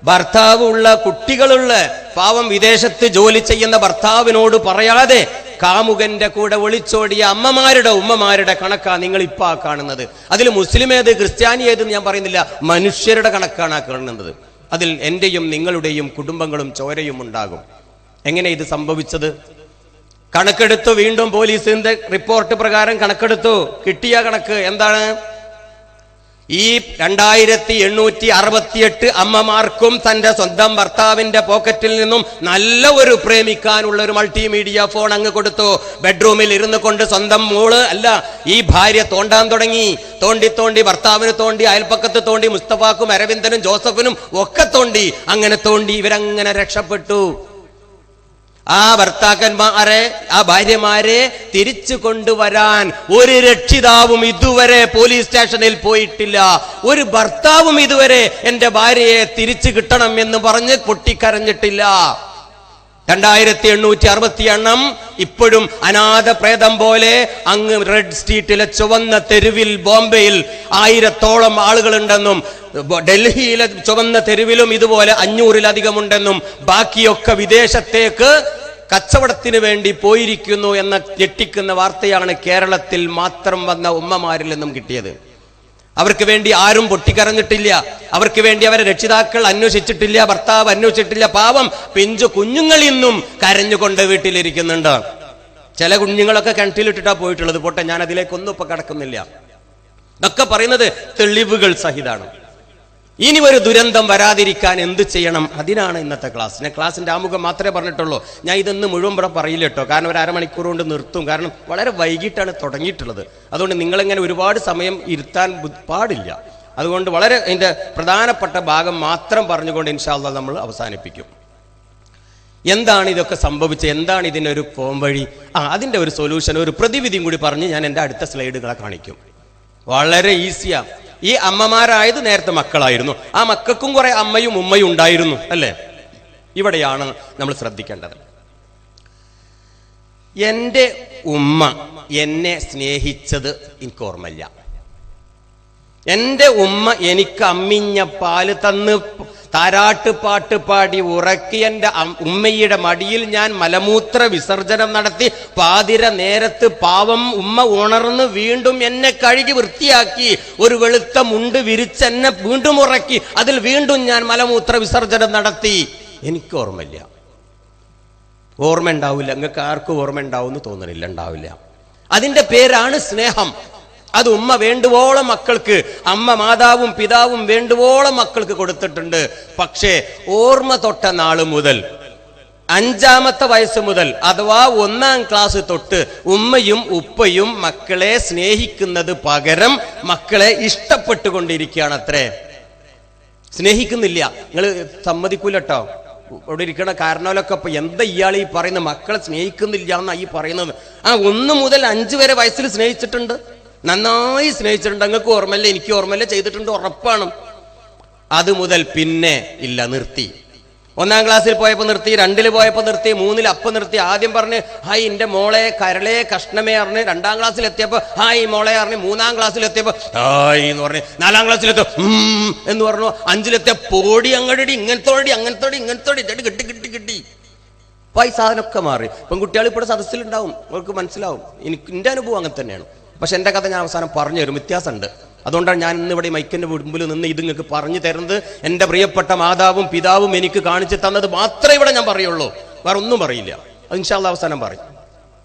ഭർത്താവ് ഉള്ള, കുട്ടികളുള്ള, പാവം വിദേശത്ത് ജോലി ചെയ്യുന്ന ഭർത്താവിനോട് പറയാതെ കാമുകന്റെ കൂടെ ഒളിച്ചോടിയ അമ്മമാരുടെ, ഉമ്മമാരുടെ കണക്കാ നിങ്ങൾ ഇപ്പാ കാണുന്നത്. അതിൽ മുസ്ലിം ഏത് ക്രിസ്ത്യാനി ഏതെന്ന് ഞാൻ പറയുന്നില്ല, മനുഷ്യരുടെ കണക്കാണ് ആ കാണുന്നത്. അതിൽ എന്റെയും നിങ്ങളുടെയും കുടുംബങ്ങളും ചോരയും ഉണ്ടാകും. എങ്ങനെ ഇത് സംഭവിച്ചത്? കണക്കെടുത്തു. വീണ്ടും പോലീസിന്റെ റിപ്പോർട്ട് പ്രകാരം കണക്കെടുത്തു. കിട്ടിയ കണക്ക് എന്താണ്? ഈ 2868 അമ്മമാർക്കും തന്റെ സ്വന്തം ഭർത്താവിന്റെ പോക്കറ്റിൽ നിന്നും നല്ല ഒരു പ്രേമിക്കാനുള്ള ഒരു മൾട്ടിമീഡിയ ഫോൺ അങ്ങ് കൊടുത്തു. ബെഡ്റൂമിൽ ഇരുന്നു കൊണ്ട് സ്വന്തം മോള് അല്ല, ഈ ഭാര്യ തോണ്ടാൻ തുടങ്ങി. തോണ്ടി ഭർത്താവിന് തോണ്ടി, അയൽപ്പക്കത്ത് തോണ്ടി, മുസ്തഫാക്കും അരവിന്ദനും ജോസഫിനും ഒക്കെ തോണ്ടി. അങ്ങനെ തോണ്ടി ഇവരങ്ങനെ രക്ഷപ്പെട്ടു. ആ ഭർത്താക്കന്മാരെ, ആ ഭാര്യമാരെ തിരിച്ചു കൊണ്ടുവരാൻ ഒരു രക്ഷിതാവും ഇതുവരെ പോലീസ് സ്റ്റേഷനിൽ പോയിട്ടില്ല. ഒരു ഭർത്താവും ഇതുവരെ എന്റെ ഭാര്യയെ തിരിച്ചു കിട്ടണം എന്ന് പറഞ്ഞ് പൊട്ടിക്കരഞ്ഞിട്ടില്ല. 2860 ഇപ്പോഴും അനാഥ പ്രേതം പോലെ അങ്ങ് റെഡ് സ്ട്രീറ്റിലെ ചുവന്ന തെരുവിൽ ബോംബെയിൽ 1000-ഓളം ആളുകളുണ്ടെന്നും, ഡൽഹിയിലെ ചുവന്ന തെരുവിലും ഇതുപോലെ 500-ലധികമുണ്ടെന്നും, ബാക്കിയൊക്കെ വിദേശത്തേക്ക് കച്ചവടത്തിന് വേണ്ടി പോയിരിക്കുന്നു എന്ന ഞെട്ടിക്കുന്ന വാർത്തയാണ് കേരളത്തിൽ മാത്രം വന്ന ഉമ്മമാരിൽ നിന്നും കിട്ടിയത്. അവർക്ക് വേണ്ടി ആരും പൊട്ടിക്കരഞ്ഞിട്ടില്ല. അവർക്ക് വേണ്ടി അവരെ രക്ഷിതാക്കൾ അന്വേഷിച്ചിട്ടില്ല, ഭർത്താവ് അന്വേഷിച്ചിട്ടില്ല. പാവം പിഞ്ചു കുഞ്ഞുങ്ങൾ ഇന്നും കരഞ്ഞുകൊണ്ട് വീട്ടിലിരിക്കുന്നുണ്ട്. ചില കുഞ്ഞുങ്ങളൊക്കെ കിണറ്റിലിട്ടിട്ടാ പോയിട്ടുള്ളത്. പോട്ടെ, ഞാൻ അതിലേക്കൊന്നും ഇപ്പൊ കടക്കുന്നില്ല. ഇതൊക്കെ പറയുന്നത് തെളിവുകൾ സഹിതാണ്. ഇനി ഒരു ദുരന്തം വരാതിരിക്കാൻ എന്ത് ചെയ്യണം? അതിനാണ് ഇന്നത്തെ ക്ലാസ്. ഞാൻ ക്ലാസിന്റെ ആമുഖം മാത്രമേ പറഞ്ഞിട്ടുള്ളൂ. ഞാൻ ഇതൊന്ന് മുഴുവൻ ഇവിടെ പറയില്ല കേട്ടോ. കാരണം ഒരു അരമണിക്കൂർ കൊണ്ട് നിർത്തും. കാരണം വളരെ വൈകിട്ടാണ് തുടങ്ങിയിട്ടുള്ളത്. അതുകൊണ്ട് നിങ്ങളിങ്ങനെ ഒരുപാട് സമയം ഇരുത്താൻ പാടില്ല. അതുകൊണ്ട് വളരെ അതിന്റെ പ്രധാനപ്പെട്ട ഭാഗം മാത്രം പറഞ്ഞുകൊണ്ട് ഇൻഷാ അല്ലാഹ് നമ്മൾ അവസാനിപ്പിക്കും. എന്താണ് ഇതൊക്കെ സംഭവിച്ചത്? എന്താണ് ഇതിനൊരു പോംവഴി? അതിന്റെ ഒരു സൊല്യൂഷൻ, ഒരു പ്രതിവിധിയും കൂടി പറഞ്ഞ് ഞാൻ എൻ്റെ അടുത്ത സ്ലൈഡുകളെ കാണിക്കും. വളരെ ഈസിയാ. ഈ അമ്മമാരായത് നേരത്തെ മക്കളായിരുന്നു. ആ മക്കൾക്കും കുറെ അമ്മയും ഉമ്മയും ഉണ്ടായിരുന്നു അല്ലേ? ഇവിടെയാണ് നമ്മൾ ശ്രദ്ധിക്കേണ്ടത്. എൻ്റെ ഉമ്മ എന്നെ സ്നേഹിച്ചത് എനിക്ക് ഓർമ്മയില്ല. എൻ്റെ ഉമ്മ എനിക്ക് അമ്മിഞ്ഞ പാല് താരാട്ട് പാട്ട് പാടി ഉറക്കി എൻ്റെ ഉമ്മയുടെ മടിയിൽ ഞാൻ മലമൂത്ര വിസർജനം നടത്തി പാതിര നേരത്ത് പാവം ഉമ്മ ഉണർന്ന് വീണ്ടും എന്നെ കഴുകി വൃത്തിയാക്കി ഒരു വെളുത്ത മുണ്ട് വിരിച്ചെന്നെ വീണ്ടും ഉറക്കി അതിൽ വീണ്ടും ഞാൻ മലമൂത്ര വിസർജനം നടത്തി. എനിക്ക് ഓർമ്മയില്ല, ഓർമ്മ ഉണ്ടാവില്ല. നിങ്ങൾക്ക് ആർക്കും ഓർമ്മ ഉണ്ടാവുമെന്ന് തോന്നണില്ല, ഉണ്ടാവില്ല. അതിന്റെ പേരാണ് സ്നേഹം. അത് ഉമ്മ വേണ്ടുവോളം മക്കൾക്ക്, അമ്മ മാതാവും പിതാവും വേണ്ടുവോളം മക്കൾക്ക് കൊടുത്തിട്ടുണ്ട്. പക്ഷേ ഓർമ്മ തൊട്ട നാള് മുതൽ 5ാമത്തെ വയസ്സ് മുതൽ അഥവാ 1ാം ക്ലാസ് തൊട്ട് ഉമ്മയും ഉപ്പയും മക്കളെ സ്നേഹിക്കുന്നത് പകരം മക്കളെ ഇഷ്ടപ്പെട്ടുകൊണ്ടിരിക്കുകയാണ്. അത്രേ, സ്നേഹിക്കുന്നില്ല. നിങ്ങൾ സമ്മതിക്കൂലട്ടോ. ഇവിടെ ഇരിക്കണ കാരണവരൊക്കെ ഇപ്പൊ എന്താ ഇയാൾ ഈ പറയുന്നത്, മക്കളെ സ്നേഹിക്കുന്നില്ല എന്നാ ഈ പറയുന്നത്. 1 മുതൽ 5 വരെ വയസ്സിൽ സ്നേഹിച്ചിട്ടുണ്ട്, നന്നായി സ്നേഹിച്ചിട്ടുണ്ട്. നിങ്ങൾക്ക് ഓർമ്മയില്ല, എനിക്ക് ഓർമ്മയില്ല, ചെയ്തിട്ടുണ്ട്, ഉറപ്പാണ്. അത് മുതൽ പിന്നെ ഇല്ല, നിർത്തി. 1ാം ക്ലാസ്സിൽ പോയപ്പോ നിർത്തി, 2ൽ പോയപ്പോ നിർത്തി, 3ൽ അപ്പം നിർത്തി. ആദ്യം പറഞ്ഞ് ഹായ് എന്റെ മോളെ കരളെ കഷ്ണമേ അറിഞ്ഞ്, 2ാം ക്ലാസ്സിൽ എത്തിയപ്പോ ഹായ് മോളെ അറിഞ്ഞ്, 3ാം ക്ലാസ്സിൽ എത്തിയപ്പോ ഹായ് എന്ന് പറഞ്ഞ്, 4ാം ക്ലാസ്സിലെത്തിയ എന്ന് പറഞ്ഞു, 5ലെത്തിയ പോടി അങ്ങടി ഇങ്ങനത്തോടി അങ്ങനത്തോടി ഇങ്ങനത്തോടി കിട്ടി കിട്ടി കിട്ടി. അപ്പൊ ഈ സാധനമൊക്കെ മാറി. പെൺകുട്ടികൾ ഇപ്പോൾ സദസ്സിലുണ്ടാവും, അവർക്ക് മനസ്സിലാവും. എന്റെ അനുഭവം അങ്ങനെ തന്നെയാണ്. പക്ഷെ എന്റെ കഥ ഞാൻ അവസാനം പറഞ്ഞു തരും, വ്യത്യാസമുണ്ട്. അതുകൊണ്ടാണ് ഞാൻ ഇന്ന് ഇവിടെ മൈക്കിന്റെ മുമ്പിൽ നിന്ന് ഇത് നിങ്ങൾക്ക് പറഞ്ഞു തരുന്നത്. എന്റെ പ്രിയപ്പെട്ട മാതാവും പിതാവും എനിക്ക് കാണിച്ചു തന്നത് മാത്രമേ ഇവിടെ ഞാൻ പറയുള്ളൂ, വേറെ ഒന്നും പറയില്ല. അത് ഇൻഷാ അല്ലാഹ് അവസാനം പറയും.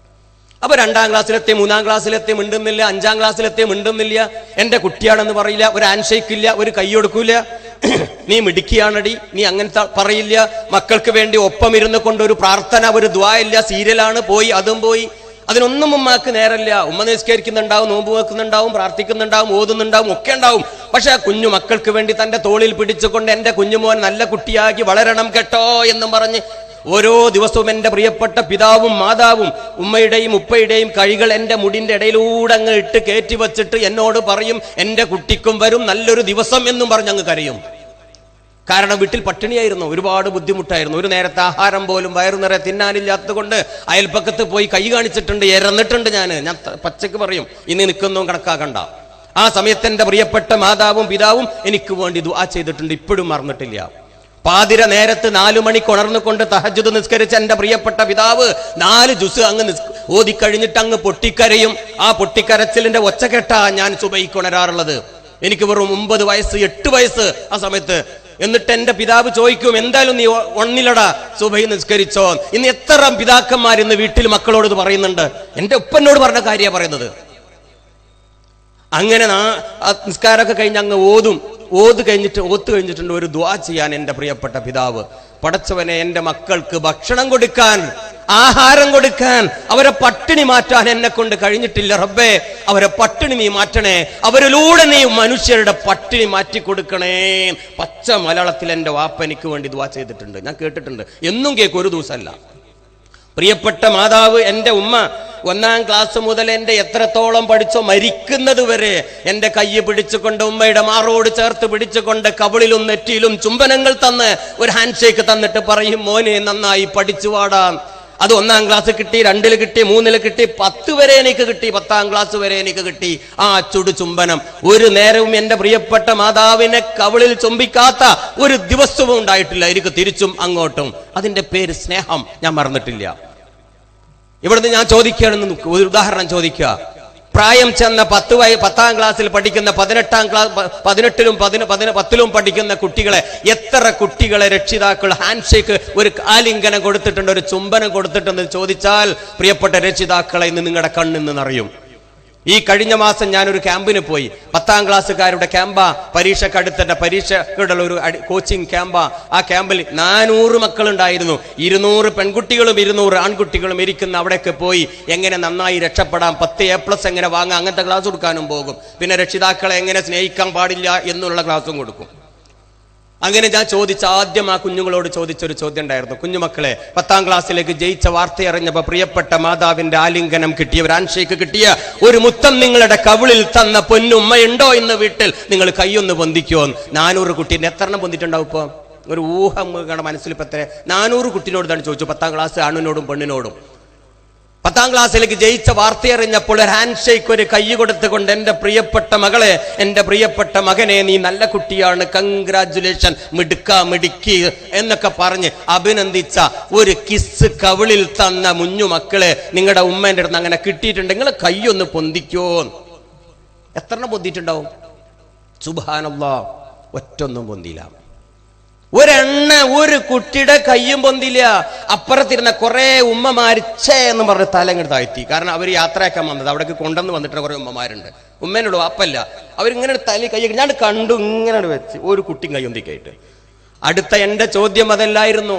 അപ്പൊ 2ാം ക്ലാസ്സിലെത്തി, 3ാം ക്ലാസ്സിലെത്തി മിണ്ടുന്നില്ല, 5ാം ക്ലാസ്സിലെത്തി മിണ്ടുന്നില്ല, എന്റെ കുട്ടിയാണെന്ന് പറയില്ല, ഒരു ഹാൻഡ് ഷേക്ക് ഇല്ല, ഒരു കൈ കൊടുക്കൂല, നീ മിടുക്കിയാണടി, നീ അങ്ങനത്തെ പറയില്ല. മക്കൾക്ക് വേണ്ടി ഒപ്പം ഇരുന്ന് കൊണ്ട് ഒരു പ്രാർത്ഥന, ഒരു ദ്വാ ഇല്ല, സീരിയലാണ്, പോയി അതും പോയി. അതിനൊന്നും ഉമ്മക്ക് നേരമില്ല. ഉമ്മ നിസ്കരിക്കുന്നുണ്ടാവും, നോമ്പ് വെക്കുന്നുണ്ടാവും, പ്രാർത്ഥിക്കുന്നുണ്ടാവും, ഓതുന്നുണ്ടാവും, ഒക്കെ ഉണ്ടാവും. പക്ഷെ ആ കുഞ്ഞു മക്കൾക്ക് വേണ്ടി തന്റെ തോളിൽ പിടിച്ചുകൊണ്ട് എന്റെ കുഞ്ഞുമോൻ നല്ല കുട്ടിയാക്കി വളരണം കേട്ടോ എന്നും പറഞ്ഞ് ഓരോ ദിവസവും എന്റെ പ്രിയപ്പെട്ട പിതാവും മാതാവും ഉമ്മയുടെയും ഉപ്പയുടെയും കൈകൾ എന്റെ മുടിന്റെ ഇടയിലൂടെ അങ്ങ് ഇട്ട് കയറ്റി വച്ചിട്ട് എന്നോട് പറയും എന്റെ കുട്ടിക്കും വരും നല്ലൊരു ദിവസം എന്നും പറഞ്ഞ് അങ്ങ് കരയും. കാരണം വീട്ടിൽ പട്ടിണിയായിരുന്നു, ഒരുപാട് ബുദ്ധിമുട്ടായിരുന്നു. ഒരു നേരത്തെ ആഹാരം പോലും വയറു നിറയെ തിന്നാനില്ലാത്തത് കൊണ്ട് അയൽപ്പക്കത്ത് പോയി കൈ കാണിച്ചിട്ടുണ്ട്, ഇറന്നിട്ടുണ്ട്. ഞാൻ പച്ചക്ക് പറയും, ഇനി നിൽക്കുന്നതും കണക്കാക്കണ്ട. ആ സമയത്ത് എന്റെ പ്രിയപ്പെട്ട മാതാവും പിതാവും എനിക്ക് വേണ്ടി ദുആ ചെയ്തിട്ടുണ്ട്, ഇപ്പോഴും മറന്നിട്ടില്ല. പാതിര നേരത്ത് 4 മണിക്ക് ഉണർന്നുകൊണ്ട് തഹജ്ജുദ് നിസ്കരിച്ച എന്റെ പ്രിയപ്പെട്ട പിതാവ് 4 ജുസ് അങ്ങ് ഓതിക്കഴിഞ്ഞിട്ട് അങ്ങ് പൊട്ടിക്കരയും. ആ പൊട്ടിക്കരച്ചിലിന്റെ ഒച്ച കേട്ടാ ഞാൻ സുബഹിക്ക് ഉണരാറുള്ളത്. എനിക്ക് വെറും 9 വയസ്സ് 8 വയസ്സ് ആ സമയത്ത്. എന്നിട്ട് എന്റെ പിതാവ് ചോദിക്കും, എന്തായാലും നീ ഒന്നിലടാ സുബഹി നിസ്കരിച്ചോ. ഇന്ന് എത്ര പിതാക്കന്മാർ ഇന്ന് വീട്ടിൽ മക്കളോട് ഇത് പറയുന്നുണ്ട്. എന്റെ ഉപ്പനോട് പറഞ്ഞ കാര്യമാണ് പറയുന്നത്. അങ്ങനെ നിസ്കാരമൊക്കെ കഴിഞ്ഞ് അങ്ങ് ഓത്ത് കഴിഞ്ഞിട്ടുണ്ട് ഒരു ദുആ ചെയ്യാൻ എന്റെ പ്രിയപ്പെട്ട പിതാവ്. പടച്ചവനെ, എന്റെ മക്കൾക്ക് ഭക്ഷണം കൊടുക്കാൻ, ആഹാരം കൊടുക്കാൻ, അവരെ പട്ടിണി മാറ്റാൻ എന്നെ കൊണ്ട് കഴിഞ്ഞിട്ടില്ല റബ്ബേ. അവരെ പട്ടിണി നീ മാറ്റണേ, അവരിലൂടെ നീ മനുഷ്യരുടെ പട്ടിണി മാറ്റി കൊടുക്കണേ. പച്ച മലയാളത്തിൽ എന്റെ വാപ്പ എനിക്ക് വേണ്ടി ദുആ ചെയ്തിട്ടുണ്ട്, ഞാൻ കേട്ടിട്ടുണ്ട്. എന്നും കേൾക്കും, ഒരു ദിവസമല്ല. പ്രിയപ്പെട്ട മാതാവ് എന്റെ ഉമ്മ 1ാം ക്ലാസ് മുതൽ എന്റെ എത്രത്തോളം പഠിച്ചോ മരിക്കുന്നത് വരെ എന്റെ കൈ പിടിച്ചുകൊണ്ട് ഉമ്മയുടെ മാറോട് ചേർത്ത് പിടിച്ചുകൊണ്ട് കവിളിലും നെറ്റിയിലും ചുംബനങ്ങൾ തന്ന് ഒരു ഹാൻഡ് ഷേക്ക് തന്നിട്ട് പറയും, മോനെ നന്നായി പഠിച്ചു വാടാം. അത് 1ാം ക്ലാസ് കിട്ടി, 2ൽ കിട്ടി, 3ൽ കിട്ടി, 10 വരെ എനിക്ക് കിട്ടി, 10ാം ക്ലാസ് വരെ എനിക്ക് കിട്ടി. ആ ചുടു ചുംബനം ഒരു നേരവും എന്റെ പ്രിയപ്പെട്ട മാതാവിനെ കവിളിൽ ചുംബിക്കാത്ത ഒരു ദിവസവും ഉണ്ടായിട്ടില്ല, എനിക്ക് തിരിച്ചും അങ്ങോട്ടും. അതിന്റെ പേര് സ്നേഹം, ഞാൻ മറന്നിട്ടില്ല. ഇവിടുന്ന് ഞാൻ ചോദിക്കുകയാണെന്ന് ഒരു ഉദാഹരണം ചോദിക്കുക. പ്രായം ചെന്ന 10ാം ക്ലാസ്സിൽ പഠിക്കുന്ന 18ലും 10ലും പഠിക്കുന്ന കുട്ടികളെ, എത്ര കുട്ടികളെ രക്ഷിതാക്കൾ ഹാൻഡ് ഷേക്ക്, ഒരു ആലിംഗനം കൊടുത്തിട്ടുണ്ട്, ഒരു ചുംബനം കൊടുത്തിട്ടുണ്ടെന്ന് ചോദിച്ചാൽ പ്രിയപ്പെട്ട രക്ഷിതാക്കളെ ഇന്ന് നിങ്ങളുടെ കണ്ണിന്ന് നിറയും. ഈ കഴിഞ്ഞ മാസം ഞാനൊരു ക്യാമ്പിന് പോയി. 10ാം ക്ലാസ്സുകാരുടെ ക്യാമ്പാ, പരീക്ഷക്കടുത്തിട്ട് പരീക്ഷകളുടെ ഒരു കോച്ചിങ് ക്യാമ്പാ. ആ ക്യാമ്പിൽ 400 മക്കളുണ്ടായിരുന്നു. 200 പെൺകുട്ടികളും 200 ആൺകുട്ടികളും ഇരിക്കുന്ന അവിടേക്ക് പോയി എങ്ങനെ നന്നായി രക്ഷപ്പെടാം, 10 A+ എങ്ങനെ വാങ്ങാം, അങ്ങനത്തെ ക്ലാസ് കൊടുക്കാനും പോകും. പിന്നെ രക്ഷിതാക്കളെ എങ്ങനെ സ്നേഹിക്കാൻ പാടില്ല എന്നുള്ള ക്ലാസ്സും കൊടുക്കും. അങ്ങനെ ഞാൻ ആദ്യം ആ കുഞ്ഞുങ്ങളോട് ചോദിച്ചൊരു ചോദ്യം ഉണ്ടായിരുന്നു. കുഞ്ഞുമക്കളെ, 10ാം ക്ലാസ്സിലേക്ക് ജയിച്ച വാർത്തയറിഞ്ഞപ്പോ പ്രിയപ്പെട്ട മാതാവിന്റെ ആലിംഗനം കിട്ടിയ, ഒരു ഹാൻഡ് ഷേക്ക് കിട്ടിയ, ഒരു മുത്തം നിങ്ങളുടെ കവിളിൽ തന്ന പൊന്നുമ്മയുണ്ടോ ഇന്ന് വീട്ടിൽ? നിങ്ങൾ കൈയൊന്ന് പൊന്തിക്കോ. 400 കുട്ടീനെ എത്ര എണ്ണം പൊന്തിട്ടുണ്ടാവും? ഇപ്പൊ ഒരു ഊഹം മനസ്സിൽ ഇപ്പൊ 400 കുട്ടീനോട് തന്നെ ചോദിച്ചു, 10ാം ക്ലാസ് ആണിനോടും പെണ്ണിനോടും. 10ാം ക്ലാസ്സിലേക്ക് ജയിച്ച വാർത്തയറിഞ്ഞപ്പോൾ ഒരു ഹാൻഡ് ഷേക്ക്, ഒരു കൈ കൊടുത്തുകൊണ്ട് എൻ്റെ പ്രിയപ്പെട്ട മകളെ, എൻ്റെ പ്രിയപ്പെട്ട മകനെ, നീ നല്ല കുട്ടിയാണ്, കൺഗ്രാജുലേഷൻ, മിടുക്കി എന്നൊക്കെ പറഞ്ഞ് അഭിനന്ദിച്ച ഒരു കിസ് കവിളിൽ തന്ന മുഞ്ഞു മക്കളെ നിങ്ങളുടെ ഉമ്മേൻ്റെ അടുത്ത് അങ്ങനെ കിട്ടിയിട്ടുണ്ട്, നിങ്ങൾ കൈയൊന്ന് പൊന്തിക്കോ? എത്ര പൊന്തിയിട്ടുണ്ടാവും? സുബ്ഹാനല്ലാഹ്, ഒറ്റൊന്നും പൊന്തിയില്ല. ഒരു കുട്ടിയുടെ കയ്യും പൊന്തില്ല. അപ്പുറത്തിരുന്ന കുറെ ഉമ്മമാര് ഛേ എന്ന് പറഞ്ഞ് തലങ്ങട് താഴ്ത്തി. കാരണം അവർ യാത്രയാക്കാൻ വന്നത്, അവിടേക്ക് കൊണ്ടുവന്ന് വന്നിട്ടുള്ള കുറെ ഉമ്മമാരുണ്ട്. ഉമ്മേനോട് വാപ്പല്ല, അവരിങ്ങനെ തലി കൈ ഞാൻ കണ്ടു, ഇങ്ങനെ വെച്ച് ഒരു കുട്ടിയും കയ്യൊന്തിക്കായിട്ട്. അടുത്ത എന്റെ ചോദ്യം അതല്ലായിരുന്നു.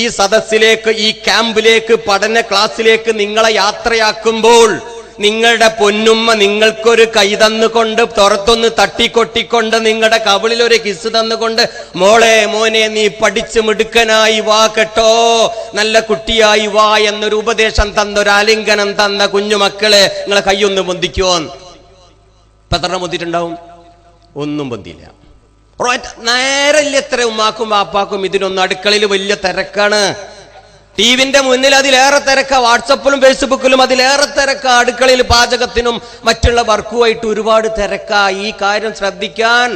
ഈ സദസ്സിലേക്ക്, ഈ ക്യാമ്പിലേക്ക്, പഠന ക്ലാസ്സിലേക്ക് നിങ്ങളെ യാത്രയാക്കുമ്പോൾ നിങ്ങളുടെ പൊന്നുമ്മ നിങ്ങൾക്കൊരു കൈ തന്നുകൊണ്ട്, പുറത്തൊന്ന് തട്ടിക്കൊട്ടിക്കൊണ്ട്, നിങ്ങളുടെ കവിളിൽ ഒരു കിസ് തന്നുകൊണ്ട്, മോളെ മോനെ നീ പഠിച്ച് മിടുക്കനായി വാ കേട്ടോ, നല്ല കുട്ടിയായി വാ എന്നൊരു ഉപദേശം തന്ന, ഒരു ആലിംഗനം തന്ന കുഞ്ഞുമക്കളെ നിങ്ങളെ കൈയൊന്ന് പൊന്തിക്കോ? ഇപ്പൊ എത്ര പൊന്തിട്ടുണ്ടാവും? ഒന്നും പൊന്തിയില്ല. നേരല്ല എത്ര ഉമ്മാക്കും വാപ്പാക്കും ഇതിനൊന്നും. അടുക്കളയിൽ വലിയ തിരക്കാണ്, ടിവിന്റെ മുന്നിൽ അതിലേറെ തിരക്ക, വാട്സപ്പിലും ഫേസ്ബുക്കിലും അതിലേറെ തിരക്ക, അടുക്കളയിൽ പാചകത്തിനും മറ്റുള്ള വർക്കുമായിട്ട് ഒരുപാട് തിരക്ക. ഈ കാര്യം ശ്രദ്ധിക്കാൻ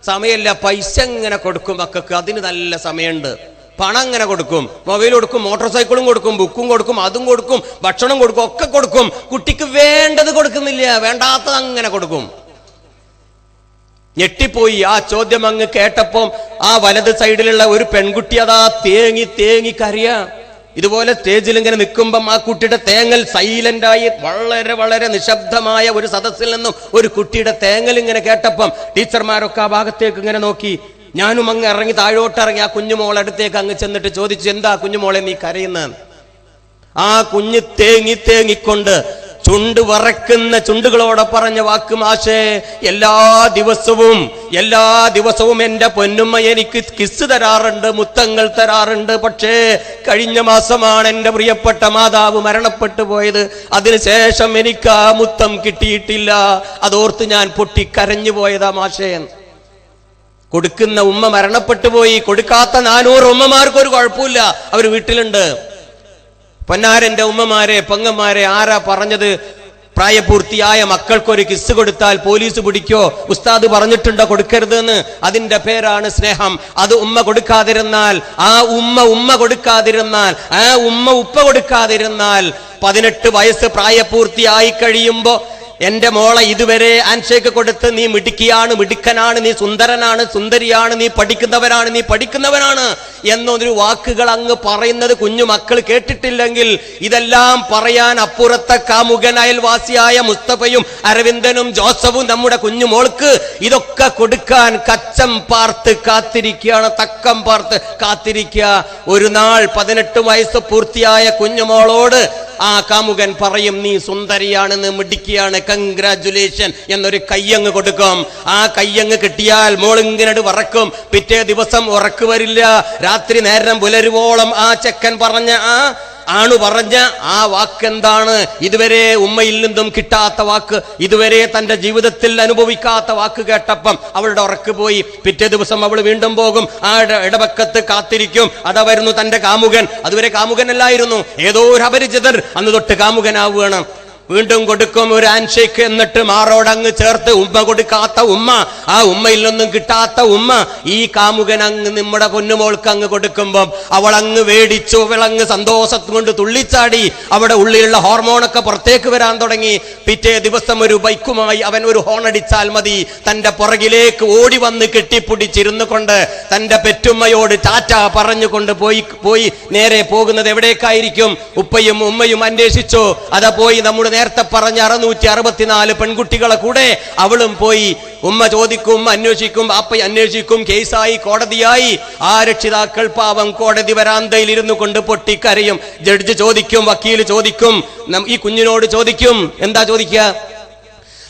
സമയമില്ല. പൈസ ഇങ്ങനെ കൊടുക്കും മക്കൾക്ക്, അതിന് നല്ല സമയമുണ്ട്. പണം ഇങ്ങനെ കൊടുക്കും, മൊബൈൽ കൊടുക്കും, മോട്ടോർ സൈക്കിളും കൊടുക്കും, ബുക്കും കൊടുക്കും, അതും കൊടുക്കും, ഭക്ഷണം കൊടുക്കും, ഒക്കെ കൊടുക്കും. കുട്ടിക്ക് വേണ്ടത് കൊടുക്കുന്നില്ല, വേണ്ടാത്തത് അങ്ങനെ കൊടുക്കും. ഞെട്ടിപ്പോയി ആ ചോദ്യം അങ്ങ് കേട്ടപ്പം. ആ വലത് സൈഡിലുള്ള ഒരു പെൺകുട്ടി അതാ തേങ്ങി തേങ്ങി കരയാ. ഇതുപോലെ സ്റ്റേജിൽ ഇങ്ങനെ നിൽക്കുമ്പം ആ കുട്ടിയുടെ തേങ്ങൽ സൈലന്റായി, വളരെ വളരെ നിശബ്ദമായ ഒരു സദസ്സിൽ നിന്നും ഒരു കുട്ടിയുടെ തേങ്ങൽ ഇങ്ങനെ കേട്ടപ്പം ടീച്ചർമാരൊക്കെ ആ ഭാഗത്തേക്ക് ഇങ്ങനെ നോക്കി. ഞാനും അങ്ങ് ഇറങ്ങി, താഴോട്ടിറങ്ങി ആ കുഞ്ഞുമോളടുത്തേക്ക് അങ്ങ് ചെന്നിട്ട് ചോദിച്ചു, എന്താ കുഞ്ഞുമോളെ നീ കരയുന്നത്? ആ കുഞ്ഞ് തേങ്ങി തേങ്ങിക്കൊണ്ട് ചുണ്ട് വറക്കുന്ന ചുണ്ടുകളോടെ പറഞ്ഞ വാക്ക്, മാഷേ എല്ലാ ദിവസവും എന്റെ പൊന്നുമ്മ എനിക്ക് കിസ് തരാറുണ്ട്, മുത്തങ്ങൾ തരാറുണ്ട്. പക്ഷേ കഴിഞ്ഞ മാസമാണ് എന്റെ പ്രിയപ്പെട്ട മാതാവ് മരണപ്പെട്ടു പോയത്. അതിനുശേഷം എനിക്ക് ആ മുത്തം കിട്ടിയിട്ടില്ല. അതോർത്ത് ഞാൻ പൊട്ടിക്കരഞ്ഞു പോയതാ മാഷേ. കൊടുക്കുന്ന ഉമ്മ മരണപ്പെട്ടു പോയി. കൊടുക്കാത്ത 400 ഉമ്മമാർക്ക് ഒരു കുഴപ്പമില്ല, അവർ വീട്ടിലുണ്ട്. പൊന്നാരന്റെ ഉമ്മമാരെ, പെങ്ങന്മാരെ, ആരാ പറഞ്ഞത് പ്രായപൂർത്തിയായ മക്കൾക്കൊരു കിസ് കൊടുത്താൽ പോലീസ് പിടിക്കോ? ഉസ്താദ് പറഞ്ഞിട്ടുണ്ടോ കൊടുക്കരുത് എന്ന്? അതിന്റെ പേരാണ് സ്നേഹം. അത് ഉമ്മ കൊടുക്കാതിരുന്നാൽ, ആ ഉമ്മ കൊടുക്കാതിരുന്നാൽ, ആ ഉപ്പ കൊടുക്കാതിരുന്നാൽ, 18 വയസ്സ് പ്രായപൂർത്തിയായി കഴിയുമ്പോ എന്റെ മോളെ ഇതുവരെ ഹാൻഡ്ഷേക്ക് കൊടുത്ത് നീ മിടുക്കിയാണ്, മിടുക്കനാണ്, നീ സുന്ദരനാണ്, സുന്ദരിയാണ്, നീ പഠിക്കുന്നവനാണ് എന്നൊരു വാക്കുകൾ അങ്ങ് പറയുന്നത് കുഞ്ഞു മക്കൾ കേട്ടിട്ടില്ലെങ്കിൽ, ഇതെല്ലാം പറയാൻ അപ്പുറത്തെ കാമുകൻ അയൽവാസിയായ മുസ്തഫയും അരവിന്ദനും ജോസഫും നമ്മുടെ കുഞ്ഞുമോൾക്ക് ഇതൊക്കെ കൊടുക്കാൻ കച്ചം പാർത്ത് കാത്തിരിക്കുകയാണ്, തക്കം പാർത്ത് കാത്തിരിക്കുക. ഒരു നാൾ 18 വയസ്സ് പൂർത്തിയായ കുഞ്ഞുമോളോട് ആ കാമുകൻ പറയും, നീ സുന്ദരിയാണെന്ന്, മിടുക്കിയാണ്, കൺഗ്രാജുലേഷൻ എന്നൊരു കയ്യങ്ങ് കൊടുക്കും. ആ കയ്യങ്ങ് കിട്ടിയാൽ മോളിങ്ങനെ വറക്കും. പിറ്റേ ദിവസം ഉറക്ക് വരില്ല. രാത്രി നേരം പുലരുവോളം ആ ചെക്കൻ പറഞ്ഞ ആ വാക്കെന്താണ്? ഇതുവരെ ഉമ്മയിൽ നിന്നും കിട്ടാത്ത വാക്ക്, ഇതുവരെ തന്റെ ജീവിതത്തിൽ അനുഭവിക്കാത്ത വാക്ക് കേട്ടപ്പം അവളുടെ ഉറക്ക് പോയി. പിറ്റേ ദിവസം അവൾ വീണ്ടും പോകും. ആ ഇടവക്കത്ത് കാത്തിരിക്കും. അതാ വരുന്നു തന്റെ കാമുകൻ. അതുവരെ കാമുകനല്ലായിരുന്നു, ഏതോ ഒരു അപരിചിതർ. അന്ന് തൊട്ട് കാമുകനാവുകയാണ്. വീണ്ടും കൊടുക്കും ഒരു ഹാൻഡ്ഷേക്ക്. എന്നിട്ട് മാറോടങ്ങ് ചേർത്ത് ഉമ്മ കൊടുക്കാത്ത ഉമ്മ, ആ ഉമ്മയിൽ നിന്നും കിട്ടാത്ത ഉമ്മ ഈ കാമുകൻ അങ്ങ് നമ്മുടെ പൊന്നുമോൾക്ക് അങ്ങ് കൊടുക്കുമ്പം അവൾ അങ്ങ് വേടിച്ചു, അവളങ്ങ് സന്തോഷത്ത് കൊണ്ട് തുള്ളിച്ചാടി. അവിടെ ഉള്ളിലുള്ള ഹോർമോണൊക്കെ പുറത്തേക്ക് വരാൻ തുടങ്ങി. പിറ്റേ ദിവസം ഒരു ബൈക്കുമായി അവൻ ഒരു ഹോണടിച്ചാൽ മതി, തന്റെ പുറകിലേക്ക് ഓടി വന്ന് കെട്ടിപ്പിടിച്ചിരുന്നു കൊണ്ട് തന്റെ പെറ്റുമ്മയോട് ടാറ്റ പറഞ്ഞുകൊണ്ട് പോയി നേരെ പോകുന്നത് എവിടേക്കായിരിക്കും? ഉപ്പയും ഉമ്മയും അന്വേഷിച്ചു. അതാ പോയി നമ്മുടെ നേരത്തെ പറഞ്ഞ 664 പെൺകുട്ടികളെ കൂടെ അവളും പോയി. ഉമ്മ ചോദിക്കും, ഉമ്മ അന്വേഷിക്കും, അപ്പ അന്വേഷിക്കും. കേസായി, കോടതിയായി. ആ രക്ഷിതാക്കൾ പാവം കോടതി വരാന്തയിൽ ഇരുന്നു കൊണ്ട് പൊട്ടിക്കരയും. ജഡ്ജ് ചോദിക്കും, വക്കീൽ ചോദിക്കും, ഈ കുഞ്ഞിനോട് ചോദിക്കും, എന്താ ചോദിക്കുക?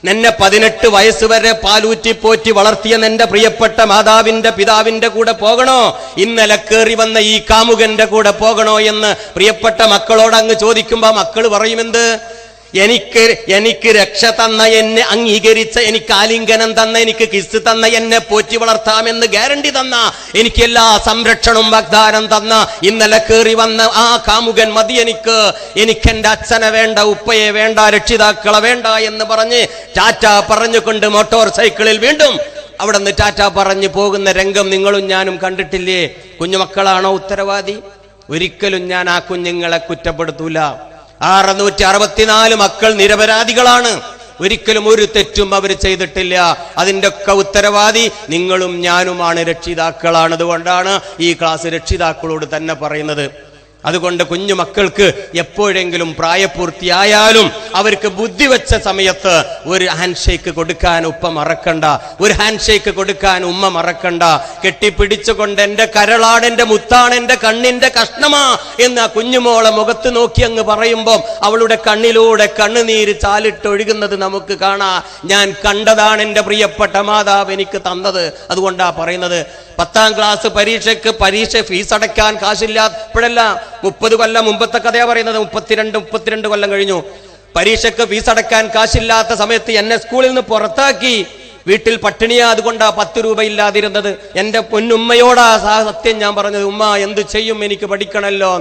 നിന്നെ 18 വയസ്സ് വരെ പാലൂറ്റി പോറ്റി വളർത്തിയ നിന്റെ പ്രിയപ്പെട്ട മാതാവിന്റെ പിതാവിന്റെ കൂടെ പോകണോ? ഇന്നലെ കേറി വന്ന ഈ കാമുകന്റെ കൂടെ പോകണോ എന്ന് പ്രിയപ്പെട്ട മക്കളോട് അങ്ങ് ചോദിക്കുമ്പോ മക്കള് പറയുമെന്ത്? എനിക്ക് രക്ഷ തന്ന, എന്നെ അംഗീകരിച്ച, എനിക്ക് ആലിംഗനം തന്ന, എനിക്ക് കിസ് തന്ന, എന്നെ പോറ്റി വളർത്താമെന്ന് ഗ്യാരണ്ടി തന്ന, എനിക്ക് എല്ലാ സംരക്ഷണവും വാഗ്ദാനം തന്ന, ഇന്നലെ കയറി വന്ന ആ കാമുകൻ മതി എനിക്ക് എന്റെ അച്ഛനെ വേണ്ട, ഉപ്പയെ വേണ്ട, രക്ഷിതാക്കളെ വേണ്ട എന്ന് പറഞ്ഞ് ടാറ്റ പറഞ്ഞുകൊണ്ട് മോട്ടോർ സൈക്കിളിൽ വീണ്ടും അവിടെ നിന്ന് ടാറ്റ പറഞ്ഞു പോകുന്ന രംഗം നിങ്ങളും ഞാനും കണ്ടിട്ടില്ലേ? കുഞ്ഞുമക്കളാണോ ഉത്തരവാദി? ഒരിക്കലും ഞാൻ ആ കുഞ്ഞുങ്ങളെ കുറ്റപ്പെടുത്തൂല. 664 മക്കൾ നിരപരാധികളാണ്. ഒരിക്കലും ഒരു തെറ്റും അവർ ചെയ്തിട്ടില്ല. അതിൻ്റെ ഒക്കെ ഉത്തരവാദി നിങ്ങളും ഞാനുമാണ്, രക്ഷിതാക്കളാണ്. അതുകൊണ്ടാണ് ഈ ക്ലാസ് രക്ഷിതാക്കളോട് തന്നെ പറയുന്നത്. അതുകൊണ്ട് കുഞ്ഞുമക്കൾക്ക് എപ്പോഴെങ്കിലും പ്രായപൂർത്തിയായാലും അവർക്ക് ബുദ്ധി വെച്ച സമയത്ത് ഒരു ഹാൻഡ് ഷേക്ക് കൊടുക്കാൻ ഉപ്പ മറക്കണ്ട, ഒരു ഹാൻഡ് ഷേക്ക് കൊടുക്കാൻ ഉമ്മ മറക്കണ്ട. കെട്ടിപ്പിടിച്ചുകൊണ്ട് എന്റെ കരളാണ്, എന്റെ മുത്താണ്, എന്റെ കണ്ണിന്റെ കഷ്ണമാ എന്ന് ആ കുഞ്ഞുമോളെ മുഖത്ത് നോക്കി അങ്ങ് പറയുമ്പോൾ അവളുടെ കണ്ണിലൂടെ കണ്ണുനീര് ചാലിട്ടൊഴുകുന്നത് നമുക്ക് കാണാം. ഞാൻ കണ്ടതാണ് എന്റെ പ്രിയപ്പെട്ട മാതാവ് എനിക്ക് തന്നത്. അതുകൊണ്ടാ പറയുന്നത്, 10ാം ക്ലാസ് പരീക്ഷ ഫീസ് അടയ്ക്കാൻ കാശില്ലാത്തപ്പോഴല്ല, 30 കൊല്ലം മുമ്പത്തെ കഥയാ പറയുന്നത്. 32 കൊല്ലം കഴിഞ്ഞു. പരീക്ഷയ്ക്ക് ഫീസ് അടയ്ക്കാൻ കാശില്ലാത്ത സമയത്ത് എന്നെ സ്കൂളിൽ നിന്ന് പുറത്താക്കി. വീട്ടിൽ പട്ടിണിയാ, അതുകൊണ്ടാ 10 രൂപ ഇല്ലാതിരുന്നത്. എന്റെ പൊന്നുമ്മയോടാ സത്യം ഞാൻ പറഞ്ഞത്, ഉമ്മ എന്ത് ചെയ്യും, എനിക്ക് പഠിക്കണല്ലോ.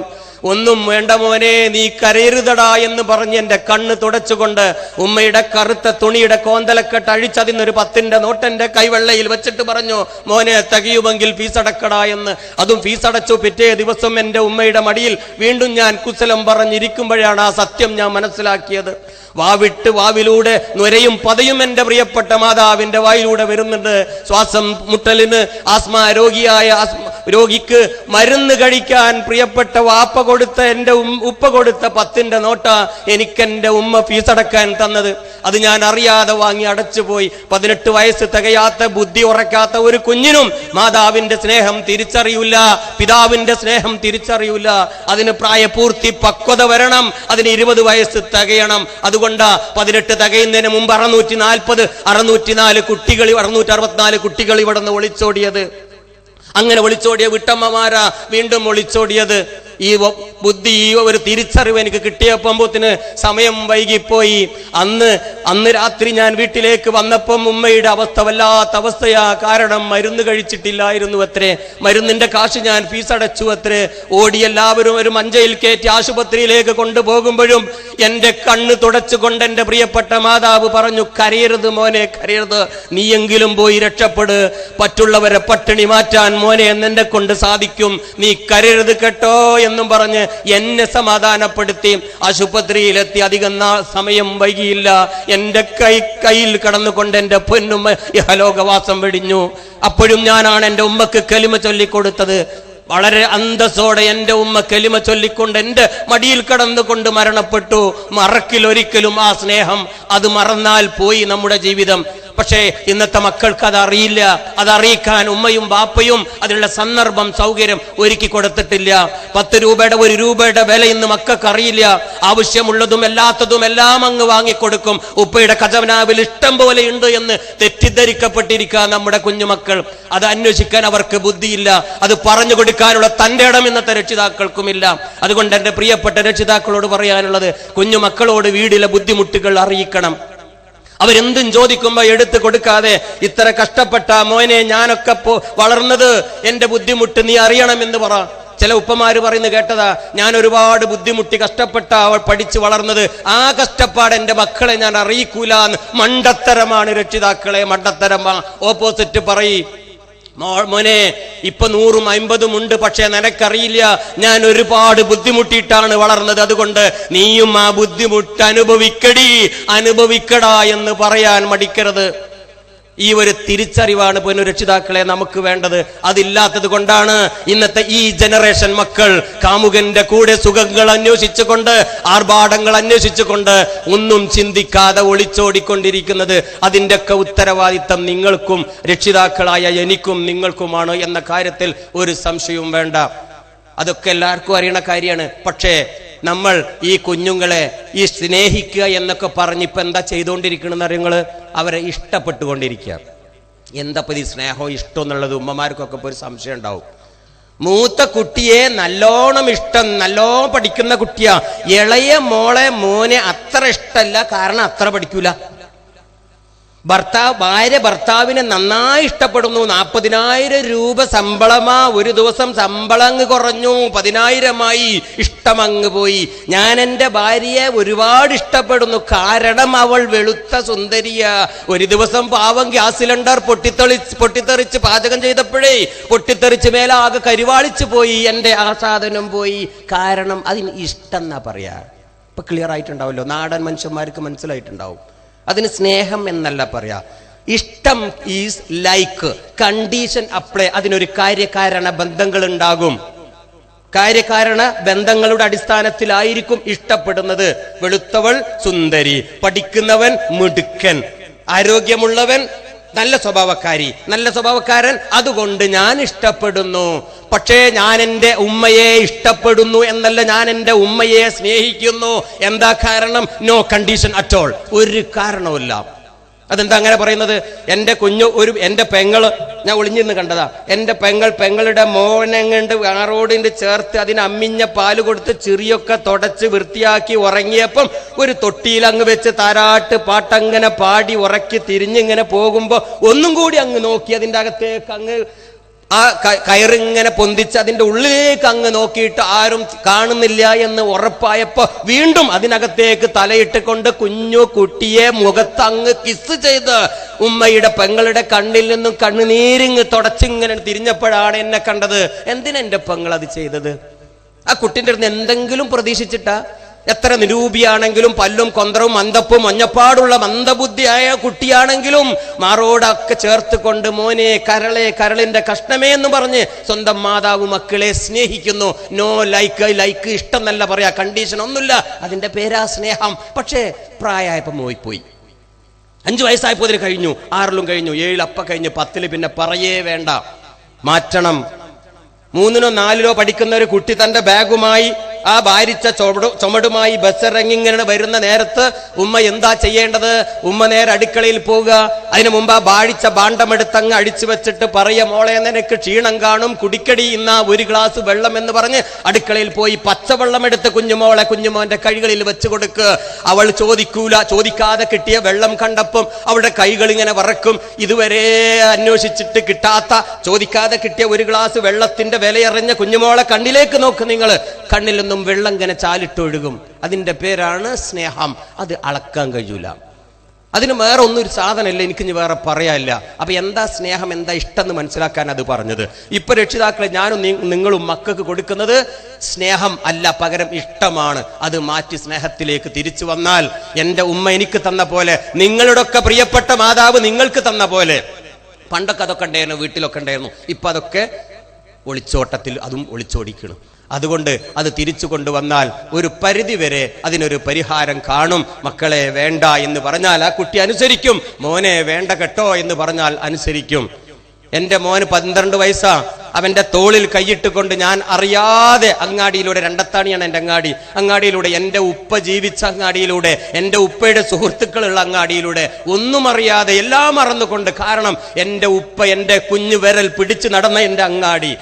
ഒന്നും വേണ്ട മോനെ, നീ കരയരുതടാ എന്ന് പറഞ്ഞ് എന്റെ കണ്ണ് തുടച്ചുകൊണ്ട് ഉമ്മയുടെ കറുത്ത തുണിയുടെ കോന്തലക്കെട്ട് അഴിച്ചതിന്നൊരു 10ന്റെ നോട്ട് എന്റെ കൈവെള്ളയിൽ വെച്ചിട്ട് പറഞ്ഞു, മോനെ തികയുമെങ്കിൽ ഫീസ് അടക്കടാ എന്ന്. അതും ഫീസ് അടച്ചു. പിറ്റേ ദിവസം എന്റെ ഉമ്മയുടെ മടിയിൽ വീണ്ടും ഞാൻ കുശലം പറഞ്ഞിരിക്കുമ്പോഴാണ് ആ സത്യം ഞാൻ മനസ്സിലാക്കിയത്. വാവിട്ട് വാവിലൂടെ നുരയും പതയും എന്റെ പ്രിയപ്പെട്ട മാതാവിന്റെ വായിലൂടെ വരുന്നുണ്ട്. ശ്വാസം മുട്ടലിന് ആസ്മ രോഗിക്ക് മരുന്ന് കഴിക്കാൻ പ്രിയപ്പെട്ട വാപ്പ കൊടുത്ത, എന്റെ ഉപ്പ കൊടുത്ത 10ന്റെ നോട്ട എനിക്കെന്റെ ഉമ്മ ഫീസ് അടക്കാൻ തന്നത്. അത് ഞാൻ അറിയാതെ വാങ്ങി അടച്ചുപോയി. 18 വയസ്സ് തികയാത്ത, ബുദ്ധി ഉറക്കാത്ത ഒരു കുഞ്ഞിനും മാതാവിന്റെ സ്നേഹം തിരിച്ചറിയില്ല, പിതാവിന്റെ സ്നേഹം തിരിച്ചറിയില്ല. അതിന് പ്രായപൂർത്തി പക്വത വരണം, അതിന് 20 വയസ്സ് തികയണം. അതുകൊണ്ട് 18 തികയുന്നതിന് മുമ്പ് 664 കുട്ടികൾ ഇവിടെ നിന്ന് ഒളിച്ചോടിയത്. അങ്ങനെ ഒളിച്ചോടിയ വിട്ടമ്മമാരാ വീണ്ടും ഒളിച്ചോടിയത്. ഈ ബുദ്ധി, ഈ ഒരു തിരിച്ചറിവ് എനിക്ക് കിട്ടിയപ്പോത്തിന് സമയം വൈകിപ്പോയി. അന്ന് രാത്രി ഞാൻ വീട്ടിലേക്ക് വന്നപ്പം ഉമ്മയുടെ അവസ്ഥ വല്ലാത്ത അവസ്ഥയാ. കാരണം മരുന്ന് കഴിച്ചിട്ടില്ലായിരുന്നു അത്രേ. മരുന്നിന്റെ കാശ് ഞാൻ ഫീസ് അടച്ചു അത്രേ. ഓടി എല്ലാവരും ഒരു മഞ്ചയിൽ കയറ്റി ആശുപത്രിയിലേക്ക് കൊണ്ടുപോകുമ്പോഴും എന്റെ കണ്ണ് തുടച്ചുകൊണ്ട് എന്റെ പ്രിയപ്പെട്ട മാതാവ് പറഞ്ഞു, കരയരുത് മോനെ, കരയരുത്, നീയെങ്കിലും പോയി രക്ഷപ്പെട്, മറ്റുള്ളവരെ പട്ടിണി മാറ്റാൻ മോനെ എന്നെ കൊണ്ട് സാധിക്കും, നീ കരയരുത് കേട്ടോ എന്നും പറഞ്ഞ് എന്നെ സമാധാനപ്പെടുത്തി ആശുപത്രിയിലെത്തി. അധികം സമയം വൈകിയില്ല. എന്റെ കയ്യിൽ കടന്നുകൊണ്ട് എന്റെ പൊന്നുമ്മ ഇഹലോകവാസം വെടിഞ്ഞു. അപ്പോഴും ഞാനാണ് എന്റെ ഉമ്മക്ക് കലിമ ചൊല്ലിക്കൊടുത്തത്. വളരെ അന്തസ്സോടെ എന്റെ ഉമ്മ കലിമ ചൊല്ലിക്കൊണ്ട് എന്റെ മടിയിൽ കടന്നുകൊണ്ട് മരണപ്പെട്ടു. മറക്കിലൊരിക്കലും ആ സ്നേഹം. അത് മറന്നാൽ പോയി നമ്മുടെ ജീവിതം. പക്ഷേ ഇന്നത്തെ മക്കൾക്ക് അതറിയില്ല. അതറിയിക്കാൻ ഉമ്മയും ബാപ്പയും അതിനുള്ള സന്ദർഭം, സൗകര്യം ഒരുക്കി കൊടുത്തിട്ടില്ല. 10 രൂപയുടെ 1 രൂപയുടെ വില ഇന്ന് മക്കൾക്ക് അറിയില്ല. ആവശ്യമുള്ളതും അല്ലാത്തതും എല്ലാം അങ്ങ് വാങ്ങിക്കൊടുക്കും. ഉപ്പയുടെ ഖജനാവിൽ ഇഷ്ടം പോലെ ഉണ്ട് എന്ന് തെറ്റിദ്ധരിക്കപ്പെട്ടിരിക്കുക നമ്മുടെ കുഞ്ഞുമക്കൾ. അത് അന്വേഷിക്കാൻ അവർക്ക് ബുദ്ധിയില്ല. അത് പറഞ്ഞു കൊടുക്കാനുള്ള തന്റെ ഇടം ഇന്നത്തെ രക്ഷിതാക്കൾക്കുമില്ല. അതുകൊണ്ട് എന്റെ പ്രിയപ്പെട്ട രക്ഷിതാക്കളോട് പറയാനുള്ളത്, കുഞ്ഞുമക്കളോട് വീടിലെ ബുദ്ധിമുട്ടുകൾ അറിയിക്കണം. അവരെന്തും ചോദിക്കുമ്പോ എടുത്തു കൊടുക്കാതെ, ഇത്ര കഷ്ടപ്പെട്ട മോനെ ഞാനൊക്കെ വളർന്നത്, എന്റെ ബുദ്ധിമുട്ട് നീ അറിയണമെന്ന് പറ. ചില ഉപ്പമാര് പറയുന്നത് കേട്ടതാ, ഞാൻ ഒരുപാട് ബുദ്ധിമുട്ടി കഷ്ടപ്പെട്ട അവൾ പഠിച്ചു വളർന്നത്, ആ കഷ്ടപ്പാട് എന്റെ മക്കളെ ഞാൻ അറിയിക്കൂല. മണ്ടത്തരമാണ് രക്ഷിതാക്കളെ, മണ്ടത്തരമാ. ഓപ്പോസിറ്റ് പറയ്, മോനെ ഇപ്പൊ 100ഉം 50ഉം ഉണ്ട്, പക്ഷെ നിനക്കറിയില്ല ഞാൻ ഒരുപാട് ബുദ്ധിമുട്ടിയിട്ടാണ് വളർന്നത്. അതുകൊണ്ട് നീയും ആ ബുദ്ധിമുട്ട് അനുഭവിക്കടാ എന്ന് പറയാൻ മടിക്കരുത്. ഈ ഒരു തിരിച്ചറിവാണ് രക്ഷിതാക്കളെ നമുക്ക് വേണ്ടത്. അതില്ലാത്തത് കൊണ്ടാണ് ഇന്നത്തെ ഈ ജനറേഷൻ മക്കൾ കാമുകന്റെ കൂടെ സുഖങ്ങൾ അന്വേഷിച്ചുകൊണ്ട്, ആർഭാടങ്ങൾ അന്വേഷിച്ചുകൊണ്ട് ഒന്നും ചിന്തിക്കാതെ ഒളിച്ചോടിക്കൊണ്ടിരിക്കുന്നത്. അതിൻ്റെയൊക്കെ ഉത്തരവാദിത്തം നിങ്ങൾക്കും രക്ഷിതാക്കളായ എനിക്കും നിങ്ങൾക്കുമാണ് എന്ന കാര്യത്തിൽ ഒരു സംശയവും വേണ്ട. അതൊക്കെ എല്ലാവർക്കും അറിയണ കാര്യമാണ്. പക്ഷേ നമ്മൾ ഈ കുഞ്ഞുങ്ങളെ ഈ സ്നേഹിക്കുക എന്നൊക്കെ പറഞ്ഞിപ്പോൾ എന്താ ചെയ്തുകൊണ്ടിരിക്കണമെന്ന് അറിയുങ്ങൾ, അവരെ ഇഷ്ടപ്പെട്ടുകൊണ്ടിരിക്കുക. എന്താ ഈ സ്നേഹവും ഇഷ്ടം എന്നുള്ളത് ഉമ്മമാർക്കൊക്കെ ഇപ്പോൾ ഒരു സംശയം ഉണ്ടാവും. മൂത്ത കുട്ടിയെ നല്ലോണം ഇഷ്ടം, നല്ലോണം പഠിക്കുന്ന കുട്ടിയാ. ഇളയ മോളെ മോനെ അത്ര ഇഷ്ടമല്ല, കാരണം അത്ര പഠിക്കൂല. ഭാര്യ ഭർത്താവിനെ നന്നായി ഇഷ്ടപ്പെടുന്നു. 40,000 രൂപ ശമ്പളമാ, ഒരു ദിവസം ശമ്പളം അങ്ങ് കുറഞ്ഞു, 10,000 ഇഷ്ടമങ്ങ് പോയി. ഞാൻ എൻ്റെ ഭാര്യയെ ഒരുപാട് ഇഷ്ടപ്പെടുന്നു, കാരണം അവൾ വെളുത്ത സുന്ദരിയാ. ഒരു ദിവസം പാവം ഗ്യാസ് സിലിണ്ടർ പൊട്ടിത്തെറിച്ച് പാചകം ചെയ്തപ്പോഴേ പൊട്ടിത്തെറിച്ച് മേലാകെ കരിവാളിച്ചു പോയി, എൻ്റെ ആ സാധനം പോയി. കാരണം അതിന് ഇഷ്ടം എന്നാ പറയാ. ഇപ്പൊ ക്ലിയർ ആയിട്ടുണ്ടാവല്ലോ, നാടൻ മനുഷ്യന്മാർക്ക് മനസ്സിലായിട്ടുണ്ടാവും. അതിന് സ്നേഹം എന്നല്ല പറയാ. ഇഷ്ടം ഈസ് ലൈക്ക്, കണ്ടീഷൻ അപ്ലൈ. അതിനൊരു കാര്യകാരണ ബന്ധങ്ങൾ ഉണ്ടാകും. കാര്യകാരണ ബന്ധങ്ങളുടെ അടിസ്ഥാനത്തിലായിരിക്കും ഇഷ്ടപ്പെടുന്നത്. വെളുത്തവൾ സുന്ദരി, പഠിക്കുന്നവൻ മിടുക്കൻ, ആരോഗ്യമുള്ളവൻ നല്ല സ്വഭാവക്കാരി, നല്ല സ്വഭാവക്കാരൻ, അതുകൊണ്ട് ഞാൻ ഇഷ്ടപ്പെടുന്നു. പക്ഷേ ഞാൻ എൻ്റെ ഉമ്മയെ ഇഷ്ടപ്പെടുന്നു എന്നല്ല, ഞാൻ എൻ്റെ ഉമ്മയെ സ്നേഹിക്കുന്നു. എന്താ കാരണം? No condition at all. ഒരു കാരണവുമില്ല. അതെന്താ അങ്ങനെ പറയുന്നത്? എൻ്റെ എൻ്റെ പെങ്ങള്, ഞാൻ ഒളിഞ്ഞിന്ന് കണ്ടതാ, എൻ്റെ പെങ്ങളുടെ മോനെങ്ങണ്ട് ആറോടിന്റെ ചേർത്ത് അതിന് അമ്മിഞ്ഞ പാല് കൊടുത്ത് ചെറിയൊക്കെ തുടച്ച് വൃത്തിയാക്കി ഉറങ്ങിയപ്പം ഒരു തൊട്ടിയിൽ അങ്ങ് വെച്ച് താരാട്ട് പാട്ടങ്ങനെ പാടി ഉറക്കി തിരിഞ്ഞിങ്ങനെ പോകുമ്പോ ഒന്നും കൂടി അങ്ങ് നോക്കി അതിൻ്റെ അകത്തേക്ക് അങ്ങ് ആ കയറിങ്ങനെ പൊന്തിച്ച് അതിൻ്റെ ഉള്ളിലേക്ക് അങ്ങ് നോക്കിയിട്ട് ആരും കാണുന്നില്ല എന്ന് ഉറപ്പായപ്പോ വീണ്ടും അതിനകത്തേക്ക് തലയിട്ട് കൊണ്ട് കുഞ്ഞു കുട്ടിയെ മുഖത്ത് അങ്ങ് കിസ് ചെയ്ത് ഉമ്മയുടെ പെങ്ങളുടെ കണ്ണിൽ നിന്നും കണ്ണുനീരിങ്ങ് തുടച്ചിങ്ങനെ തിരിഞ്ഞപ്പോഴാണ് എന്നെ കണ്ടത്. എന്തിനെന്റെ പെങ്ങൾ അത് ചെയ്തത്? ആ കുട്ടിൻ്റെ അടുത്ത് എന്തെങ്കിലും പ്രതീക്ഷിച്ചിട്ടാ? എത്ര നിരൂപിയാണെങ്കിലും പല്ലും കൊന്തറവും മന്ദപ്പും മഞ്ഞപ്പാടുള്ള മന്ദബുദ്ധിയായ കുട്ടിയാണെങ്കിലും മാറോടൊക്കെ ചേർത്ത് കൊണ്ട് മോനെ കരളിന്റെ കഷ്ണമേ എന്ന് പറഞ്ഞ് സ്വന്തം മാതാവ് മക്കളെ സ്നേഹിക്കുന്നു. നോ ലൈക്ക് ഇഷ്ടം എന്നല്ല പറയാ, കണ്ടീഷൻ ഒന്നുമില്ല, അതിന്റെ പേരാ സ്നേഹം. പക്ഷേ പ്രായമായപ്പോ പോയി. 5 വയസ്സായപ്പോ അതിന് കഴിഞ്ഞു, 6 കഴിഞ്ഞു, 7 അപ്പ കഴിഞ്ഞു, 10 പിന്നെ പറയേ വേണ്ട. മാറ്റണം. 3 4 പഠിക്കുന്ന ഒരു കുട്ടി തന്റെ ബാഗുമായി ആ ഭാരിച്ച ചുമടുമായി ബസ്സിറങ്ങിങ്ങനെ വരുന്ന നേരത്ത് ഉമ്മ എന്താ ചെയ്യേണ്ടത്? ഉമ്മ നേരെ അടുക്കളയിൽ പോവുക. അതിനു മുമ്പ് ആ ഭാരിച്ച ഭാണ്ഡമെടുത്തങ്ങ് അടിച്ചു വെച്ചിട്ട് പറയ, മോളെ നിനക്ക് ക്ഷീണം കാണും, കുടിക്കടി ഇന്ന 1 ഗ്ലാസ് വെള്ളം എന്ന് പറഞ്ഞ് അടുക്കളയിൽ പോയി പച്ചവെള്ളം എടുത്ത് കുഞ്ഞുമോന്റെ കൈകളിൽ വെച്ച് കൊടുക്കുക. അവൾ ചോദിക്കാതെ കിട്ടിയ വെള്ളം കണ്ടപ്പം അവളുടെ കൈകൾ ഇങ്ങനെ വറക്കും. ഇതുവരെ അന്വേഷിച്ചിട്ട് കിട്ടാത്ത, ചോദിക്കാതെ കിട്ടിയ 1 ഗ്ലാസ് വെള്ളത്തിന്റെ വിലയറിഞ്ഞ കുഞ്ഞുമോളെ കണ്ണിലേക്ക് നോക്ക് നിങ്ങൾ. കണ്ണിൽ നിന്നും വെള്ളം ഇങ്ങനെ ചാലിട്ടൊഴുകും. അതിന്റെ പേരാണ് സ്നേഹം. അത് അളക്കാൻ കഴിയൂല. അതിന് വേറെ ഒന്നൊരു സാധനമില്ല, എനിക്കിനി വേറെ പറയാനില്ല. അപ്പൊ എന്താ സ്നേഹം, എന്താ ഇഷ്ടം എന്ന് മനസ്സിലാക്കാൻ അത് പറഞ്ഞത്. ഇപ്പൊ രക്ഷിതാക്കളെ ഞാനും നിങ്ങളും മക്കൾക്ക് കൊടുക്കുന്നത് സ്നേഹം അല്ല, പകരം ഇഷ്ടമാണ്. അത് മാറ്റി സ്നേഹത്തിലേക്ക് തിരിച്ചു വന്നാൽ എൻ്റെ ഉമ്മ എനിക്ക് തന്ന പോലെ, നിങ്ങളുടെ ഒക്കെ പ്രിയപ്പെട്ട മാതാവ് നിങ്ങൾക്ക് തന്ന പോലെ. പണ്ടൊക്കെ അതൊക്കെ ഉണ്ടായിരുന്നു, വീട്ടിലൊക്കെ ഉണ്ടായിരുന്നു. ഇപ്പൊ അതൊക്കെ ഒളിച്ചോട്ടത്തിൽ, അതും ഒളിച്ചോടിക്കണം. അതുകൊണ്ട് അത് തിരിച്ചു കൊണ്ടുവന്നാൽ ഒരു പരിധി വരെ അതിനൊരു പരിഹാരം കാണും. മക്കളെ വേണ്ട എന്ന് പറഞ്ഞാൽ ആ കുട്ടി അനുസരിക്കും. മോനെ വേണ്ട കേട്ടോ എന്ന് പറഞ്ഞാൽ അനുസരിക്കും. എൻ്റെ മോന് 12 വയസ്സാ. അവന്റെ തോളിൽ കൈയിട്ട് കൊണ്ട് ഞാൻ അറിയാതെ അങ്ങാടിയിലൂടെ, രണ്ടത്താണിയാണ് എൻ്റെ അങ്ങാടിയിലൂടെ, എൻ്റെ ഉപ്പ ജീവിച്ച അങ്ങാടിയിലൂടെ, എൻ്റെ ഉപ്പയുടെ സുഹൃത്തുക്കളുള്ള അങ്ങാടിയിലൂടെ, ഒന്നും അറിയാതെ എല്ലാം മറന്നുകൊണ്ട്, കാരണം എൻ്റെ ഉപ്പ എൻ്റെ കുഞ്ഞു വിരൽ പിടിച്ചു നടന്ന എൻ്റെ അങ്ങാടി,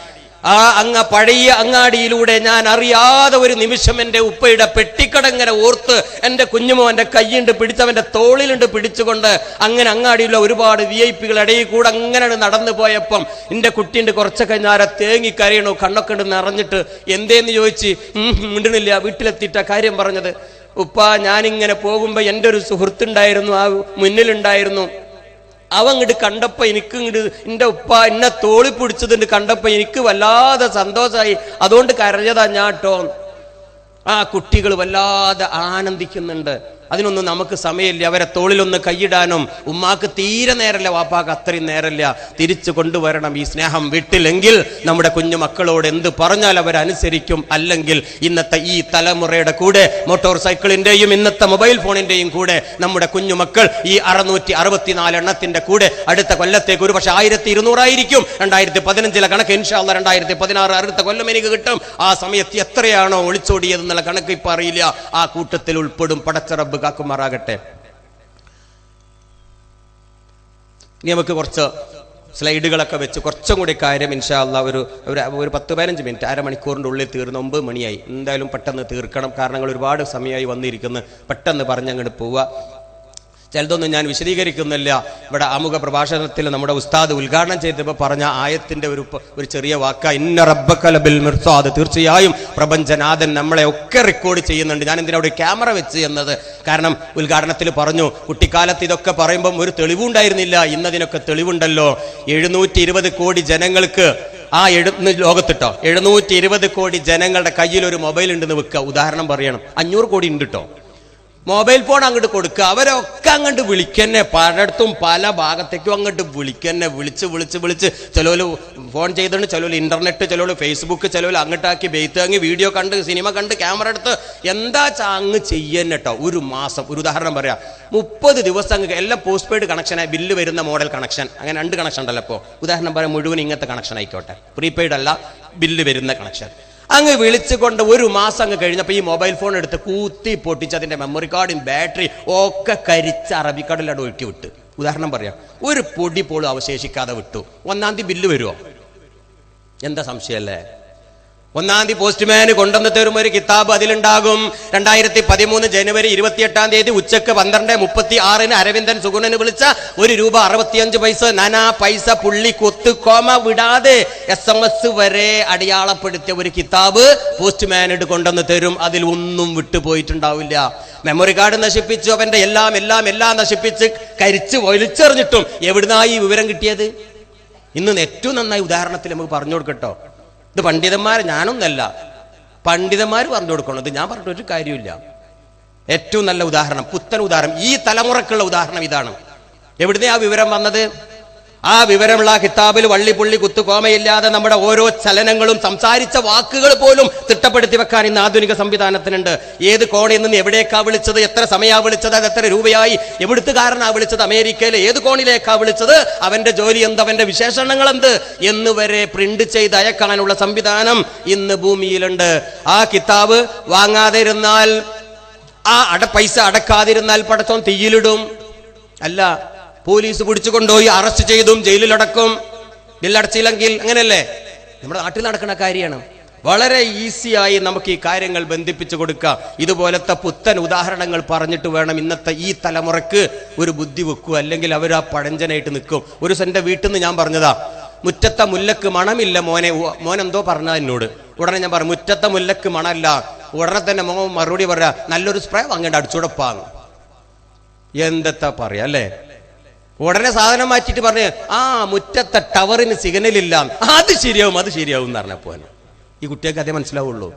ആ പഴയ അങ്ങാടിയിലൂടെ ഞാൻ അറിയാതെ ഒരു നിമിഷം എൻ്റെ ഉപ്പയുടെ പെട്ടിക്കടങ്ങനെ ഓർത്ത് എൻ്റെ കുഞ്ഞുമോന്റെ കൈയുണ്ട് പിടിച്ചവന്റെ തോളിലുണ്ട് പിടിച്ചുകൊണ്ട് അങ്ങനെ അങ്ങാടിയിലുള്ള ഒരുപാട് VIP ഇടയിൽ കൂടെ അങ്ങനെ നടന്നു പോയപ്പം എൻ്റെ കുട്ടിയുണ്ട് കുറച്ചൊക്കെ ഞാൻ തേങ്ങിക്കരയണു, കണ്ണൊക്കെ ഉണ്ട് നിറഞ്ഞിട്ട്. എന്തേന്ന് ചോദിച്ച് മിണ്ടണില്ല. വീട്ടിലെത്തിയിട്ട കാര്യം പറഞ്ഞത്, ഉപ്പ ഞാനിങ്ങനെ പോകുമ്പോ എൻ്റെ ഒരു സുഹൃത്തുണ്ടായിരുന്നു, ആ മുന്നിലുണ്ടായിരുന്നു. അവങ്ങോട്ട് കണ്ടപ്പോ എനിക്ക് എൻ്റെ ഉപ്പ എന്നെ തോളി പിടിച്ചതുണ്ട് കണ്ടപ്പോ എനിക്ക് വല്ലാതെ സന്തോഷമായി, അതുകൊണ്ട് കരഞ്ഞതാ ഞാട്ടോ. ആ കുട്ടികൾ വല്ലാതെ ആനന്ദിക്കുന്നുണ്ട്. അതിനൊന്നും നമുക്ക് സമയമില്ല. അവരെ തോളിലൊന്ന് കൈയിടാനും ഉമ്മാക്ക് തീരെ നേരല്ല, വാപ്പാക്ക് അത്രയും നേരല്ല. തിരിച്ചു കൊണ്ടുവരണം ഈ സ്നേഹം വീട്ടിലെങ്കിൽ നമ്മുടെ കുഞ്ഞു മക്കളോട് എന്ത് പറഞ്ഞാൽ അവരനുസരിക്കും. അല്ലെങ്കിൽ ഇന്നത്തെ ഈ തലമുറയുടെ കൂടെ, മോട്ടോർ സൈക്കിളിന്റെയും ഇന്നത്തെ മൊബൈൽ ഫോണിന്റെയും കൂടെ നമ്മുടെ കുഞ്ഞു മക്കൾ ഈ 664 എണ്ണത്തിന്റെ കൂടെ അടുത്ത കൊല്ലത്തേക്ക് ഒരു പക്ഷെ 1200 ആയിരിക്കും. 2015 കണക്ക് ഇൻഷാ അല്ലാഹ് 2016 അടുത്ത കൊല്ലം എനിക്ക് കിട്ടും. ആ സമയത്ത് എത്രയാണോ ഒളിച്ചോടിയതെന്നുള്ള കണക്ക് ഇപ്പൊ അറിയില്ല. ആ കൂട്ടത്തിൽ ഉൾപ്പെടും. പടച്ച റബ്ബ് കാക്കുമാറാകട്ടെ. ഇനി നമുക്ക് കുറച്ച് സ്ലൈഡുകളൊക്കെ വെച്ച് കുറച്ചും കൂടി കാര്യം ഇൻഷാ അല്ലാഹ് ഒരു 10-15 മിനിറ്റ് അരമണിക്കൂറിൻ്റെ ഉള്ളിൽ തീർന്ന് 9 മണിയായി. എന്തായാലും പെട്ടെന്ന് തീർക്കണം. കാരണങ്ങൾ ഒരുപാട് സമയമായി വന്നിരിക്കുന്നു. പെട്ടെന്ന് പറഞ്ഞങ്ങോട്ട് പോവുക. ചിലതൊന്നും ഞാൻ വിശദീകരിക്കുന്നില്ല. ഇവിടെ ആമുഖ പ്രഭാഷണത്തിൽ നമ്മുടെ ഉസ്താദ് ഉദ്ഘാടനം ചെയ്തപ്പോൾ പറഞ്ഞ ആയത്തിന്റെ ഒരു ചെറിയ വാക്ക, ഇന്ന റബ്ബക ലബിൽ മിർസാദ്, തീർച്ചയായും പ്രപഞ്ചനാഥൻ നമ്മളെ ഒക്കെ റെക്കോർഡ് ചെയ്യുന്നുണ്ട്. ഞാൻ എന്തിനാ അവിടെ ക്യാമറ വെച്ച് എന്നത്, കാരണം ഉദ്ഘാടനത്തിൽ പറഞ്ഞു കുട്ടിക്കാലത്ത് ഇതൊക്കെ പറയുമ്പം ഒരു തെളിവുണ്ടായിരുന്നില്ല. ഇന്നതിനൊക്കെ തെളിവുണ്ടല്ലോ. 720 കോടി ജനങ്ങൾക്ക് ലോകത്തിട്ടോ 720 കോടി ജനങ്ങളുടെ കയ്യിൽ ഒരു മൊബൈൽ ഉണ്ടെന്ന് വെക്കുക. ഉദാഹരണം പറയണം, 500 കോടി ഉണ്ട് കേട്ടോ. മൊബൈൽ ഫോൺ അങ്ങോട്ട് കൊടുക്കുക, അവരൊക്കെ അങ്ങോട്ട് വിളിക്കന്നെ, പലയിടത്തും പല ഭാഗത്തേക്കും അങ്ങോട്ട് വിളിക്കന്നെ, വിളിച്ച് ചിലവര് ഫോൺ ചെയ്തിട്ടുണ്ട്, ചിലവര് ഇന്റർനെറ്റ്, ചിലവര് ഫേസ്ബുക്ക്, ചിലവര് അങ്ങോട്ടാക്കി ബെയ്ത്ത് വാങ്ങി വീഡിയോ കണ്ട് സിനിമ കണ്ട് ക്യാമറ എടുത്ത് എന്താ അങ്ങ് ചെയ്യന്നെ കേട്ടോ. ഒരു മാസം, ഒരു ഉദാഹരണം പറയാം, 30 ദിവസം അങ്ങ് എല്ലാം പോസ്റ്റ് പെയ്ഡ് കണക്ഷനായി ബില്ല് വരുന്ന മോഡൽ കണക്ഷൻ, അങ്ങനെ 2 കണക്ഷൻ ഉണ്ടല്ലോ. ഇപ്പോൾ ഉദാഹരണം പറയാം, മുഴുവൻ ഇങ്ങനത്തെ കണക്ഷൻ ആയിക്കോട്ടെ, പ്രീപെയ്ഡ് അല്ല, ബില്ല് വരുന്ന കണക്ഷൻ. അങ്ങ് വിളിച്ചുകൊണ്ട് ഒരു മാസം അങ്ങ് കഴിഞ്ഞപ്പോൾ ഈ മൊബൈൽ ഫോൺ എടുത്ത് കൂത്തി പൊട്ടിച്ച് അതിന്റെ മെമ്മറി കാർഡും ബാറ്ററി ഒക്കെ കരിച്ച് അറബിക്കടലിലൂടെ ഒഴുക്കി വിട്ട്. ഉദാഹരണം പറയാം, ഒരു പൊടി പോലും അവശേഷിക്കാതെ വിട്ടു. 1-ാം തീയതി ബില്ല് വരുമോ? എന്താ സംശയമല്ലേ? 1-ാം തീയതി പോസ്റ്റ്മാന് കൊണ്ടുവന്ന് തരും ഒരു കിതാബ്, അതിലുണ്ടാകും 2013 ജനുവരി 28-ാം തീയതി ഉച്ചക്ക് 12:36 അരവിന്ദൻ സുഗുണന് വിളിച്ച ₹1.65 നാനാ പൈസ പുള്ളി കൊത്ത് കോമ വിടാതെ SMS വരെ അടയാളപ്പെടുത്തിയ ഒരു കിതാബ് പോസ്റ്റ്മാനോട് കൊണ്ടുവന്ന് തരും. അതിൽ ഒന്നും വിട്ടുപോയിട്ടുണ്ടാവില്ല. മെമ്മറി കാർഡ് നശിപ്പിച്ചു, അവന്റെ എല്ലാം നശിപ്പിച്ച് കരിച്ച് വലിച്ചെറിഞ്ഞിട്ടും എവിടുന്നായി വിവരം കിട്ടിയത്? ഇന്ന് ഏറ്റവും നന്നായി ഉദാഹരണത്തിൽ നമുക്ക് പറഞ്ഞു കൊടുക്കട്ടോ. ഇത് പണ്ഡിതന്മാർ, ഞാനൊന്നല്ല, പണ്ഡിതന്മാർ പറഞ്ഞു കൊടുക്കണത്, ഞാൻ പറഞ്ഞിട്ടൊരു കാര്യമില്ല. ഏറ്റവും നല്ല ഉദാഹരണം, പുത്തൻ ഉദാഹരണം, ഈ തലമുറക്കുള്ള ഉദാഹരണം ഇതാണ്. എവിടുന്നേ ആ വിവരം വന്നത്? ആ വിവരമുള്ള കിതാബിൽ വള്ളിപ്പുള്ളി കുത്തുകോമയില്ലാതെ നമ്മുടെ ഓരോ ചലനങ്ങളും സംസാരിച്ച വാക്കുകൾ പോലും തിട്ടപ്പെടുത്തി വെക്കാൻ ഇന്ന് ആധുനിക സംവിധാനത്തിനുണ്ട്. ഏത് കോണിൽ നിന്ന് എവിടേക്കാ വിളിച്ചത്, എത്ര സമയാ വിളിച്ചത്, അത് എത്ര രൂപയായി, എവിടുത്തുകാരനാ വിളിച്ചത്, അമേരിക്കയിലെ ഏത് കോണിലേക്കാ വിളിച്ചത്, അവന്റെ ജോലി എന്ത്, അവന്റെ വിശേഷണങ്ങൾ എന്ത് എന്നുവരെ പ്രിന്റ് ചെയ്ത് അയക്കാനുള്ള സംവിധാനം ഇന്ന് ഭൂമിയിലുണ്ട്. ആ കിതാബ് വാങ്ങാതിരുന്നാൽ, പൈസ അടക്കാതിരുന്നാൽ പടച്ചോൻ തീയിലിടും. അല്ല, പോലീസ് പിടിച്ചു കൊണ്ടുപോയി അറസ്റ്റ് ചെയ്തും ജയിലിലടക്കും. ബില്ലടച്ചില്ലെങ്കിൽ, അങ്ങനെയല്ലേ നമ്മുടെ നാട്ടിൽ നടക്കുന്ന കാര്യമാണ്. വളരെ ഈസിയായി നമുക്ക് ഈ കാര്യങ്ങൾ ബന്ധിപ്പിച്ചു കൊടുക്കാം. ഇതുപോലത്തെ പുത്തൻ ഉദാഹരണങ്ങൾ പറഞ്ഞിട്ട് വേണം ഇന്നത്തെ ഈ തലമുറക്ക് ഒരു ബുദ്ധി വെക്കുക, അല്ലെങ്കിൽ അവർ ആ പഴഞ്ചനായിട്ട് നിൽക്കും. ഒരു എൻ്റെ വീട്ടിൽ നിന്ന് ഞാൻ പറഞ്ഞതാ, മുറ്റത്തെ മുല്ലക്ക് മണമില്ല മോനെന്തോ പറഞ്ഞ എന്നോട്. ഉടനെ ഞാൻ പറഞ്ഞു, മുറ്റത്തെ മുല്ലക്ക് മണമില്ല. ഉടനെ തന്നെ മോൻ മറുപടി പറയാ, നല്ലൊരു സ്പ്രേ വാങ്ങേണ്ട, അടിച്ചുടപ്പാങ്. എന്തെത്താ പറയാ അല്ലേ? ഉടനെ സാധനം മാറ്റിയിട്ട് പറഞ്ഞ്, മുറ്റത്തെ ടവറിന് സിഗ്നലില്ല, അത് ശരിയാവും എന്ന് പറഞ്ഞപ്പോൾ ഈ കുട്ടികൾക്ക് അതേ മനസ്സിലാവുള്ളൂ.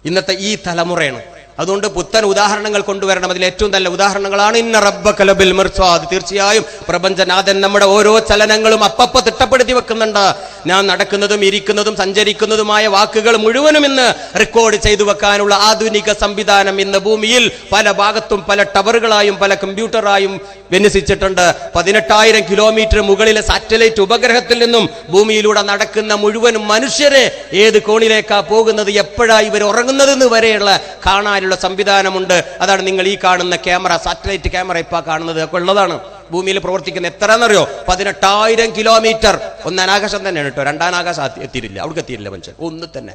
ഇന്നത്തെ ഈ തലമുറയാണ്. അതുകൊണ്ട് പുത്തൻ ഉദാഹരണങ്ങൾ കൊണ്ടുവരണം. അതിൽ ഏറ്റവും നല്ല ഉദാഹരണങ്ങളാണ് ഇന്ന റബ്ബക ലബിൽ മിർസാദ്, തീർച്ചയായും പ്രപഞ്ചനാഥൻ നമ്മുടെ ഓരോ ചലനങ്ങളും അപ്പപ്പ തിട്ടപ്പെടുത്തി വെക്കുന്നുണ്ട്. ഞാൻ നടക്കുന്നതും ഇരിക്കുന്നതും സഞ്ചരിക്കുന്നതുമായ വാക്കുകൾ മുഴുവനും ഇന്ന് റെക്കോർഡ് ചെയ്തു വെക്കാനുള്ള ആധുനിക സംവിധാനം ഇന്ന് ഭൂമിയിൽ പല ഭാഗത്തും പല ടവറുകളായും പല കമ്പ്യൂട്ടറായും വിന്യസിച്ചിട്ടുണ്ട്. 18,000 കിലോമീറ്റർ മുകളിലെ സാറ്റലൈറ്റ് ഉപഗ്രഹത്തിൽ നിന്നും ഭൂമിയിലൂടെ നടക്കുന്ന മുഴുവൻ മനുഷ്യരെ ഏത് കോണിലേക്കാ പോകുന്നത്, എപ്പോഴാ ഇവർ ഉറങ്ങുന്നതെന്ന് വരെയുള്ള കാണാനുള്ള സംവിധാനമുണ്ട്. അതാണ് നിങ്ങൾ ഈ കാണുന്ന ക്യാമറ, സാറ്റലൈറ്റ് ക്യാമറ ഇപ്പൊ കാണുന്നത് ഒക്കെ ഉള്ളതാണ്. ഭൂമിയിൽ പ്രവർത്തിക്കുന്ന എത്രയെന്നറിയോ? 18,000 കിലോമീറ്റർ. ഒന്ന് അനാകാശം തന്നെയാണ് കേട്ടോ, രണ്ടാനാകാശം എത്തിയിട്ടില്ല, അവിടെ എത്തിയിട്ടില്ല മനുഷ്യൻ, ഒന്ന് തന്നെ.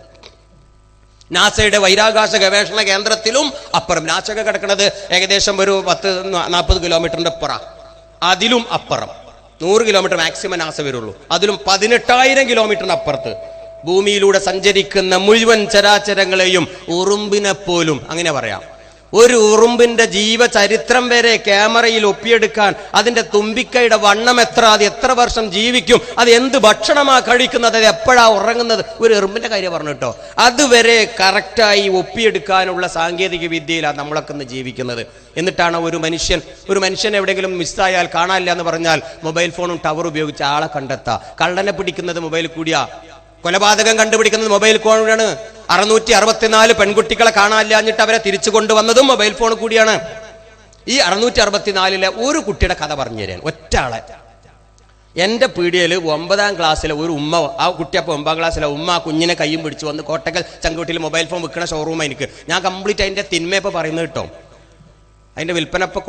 നാസയുടെ ബഹിരാകാശ ഗവേഷണ കേന്ദ്രത്തിലും അപ്പുറം, നാസയൊക്കെ കിടക്കുന്നത് ഏകദേശം ഒരു 10-40 കിലോമീറ്ററിന്റെ അപ്പുറം, അതിലും അപ്പുറം 100 കിലോമീറ്റർ മാക്സിമം നാസ വരുള്ളൂ. അതിലും 18,000 കിലോമീറ്ററിന് അപ്പുറത്ത് ഭൂമിയിലൂടെ സഞ്ചരിക്കുന്ന മുഴുവൻ ചരാചരങ്ങളെയും, ഉറുമ്പിനെ പോലും, അങ്ങനെ പറയാം, ഒരു ഉറുമ്പിന്റെ ജീവചരിത്രം വരെ ക്യാമറയിൽ ഒപ്പിയെടുക്കാൻ, അതിന്റെ തുമ്പിക്കൈയുടെ വണ്ണം എത്ര, അത് എത്ര വർഷം ജീവിക്കും, അത് എന്ത് ഭക്ഷണമാ കഴിക്കുന്നത്, അത് എപ്പോഴാ ഉറങ്ങുന്നത്, ഒരു എറുമ്പിന്റെ കാര്യം പറഞ്ഞു കേട്ടോ, അതുവരെ കറക്റ്റായി ഒപ്പിയെടുക്കാനുള്ള സാങ്കേതിക വിദ്യയിലാണ് നമ്മളൊക്കെ ഇന്ന് ജീവിക്കുന്നത്. എന്നിട്ടാണ് ഒരു മനുഷ്യൻ എവിടെയെങ്കിലും മിസ്സായാൽ, കാണാനില്ല എന്ന് പറഞ്ഞാൽ മൊബൈൽ ഫോണും ടവർ ഉപയോഗിച്ച് ആളെ കണ്ടെത്താം. കള്ളനെ പിടിക്കുന്നത് മൊബൈൽ കൂടിയാ, കൊലപാതകം കണ്ടുപിടിക്കുന്നത് മൊബൈൽ ഫോണിലാണ്. 664 പെൺകുട്ടികളെ കാണാനില്ലാഞ്ഞിട്ട് അവരെ തിരിച്ചു കൊണ്ടുവന്നതും മൊബൈൽ ഫോൺ കൂടിയാണ്. ഈ 664 ഒരു കുട്ടിയുടെ കഥ പറഞ്ഞു തരാൻ, ഒറ്റ ആളെ. എന്റെ പീടികയിൽ 9ാം ക്ലാസ്സിലെ ഒരു ഉമ്മ, ആ കുട്ടി അപ്പോൾ 9ാം ക്ലാസ്സിലെ ഉമ്മ ആ കുഞ്ഞിനെ കയ്യും പിടിച്ചു വന്ന് കോട്ടക്കൽ ചങ്കുട്ടിയിൽ മൊബൈൽ ഫോൺ വിൽക്കുന്ന ഷോറൂം എനിക്ക്. ഞാൻ കംപ്ലീറ്റ് അതിന്റെ തിന്മയപ്പോൾ പറയുന്നത് കേട്ടോ. അതിന്റെ വിൽപ്പന ഇപ്പോൾ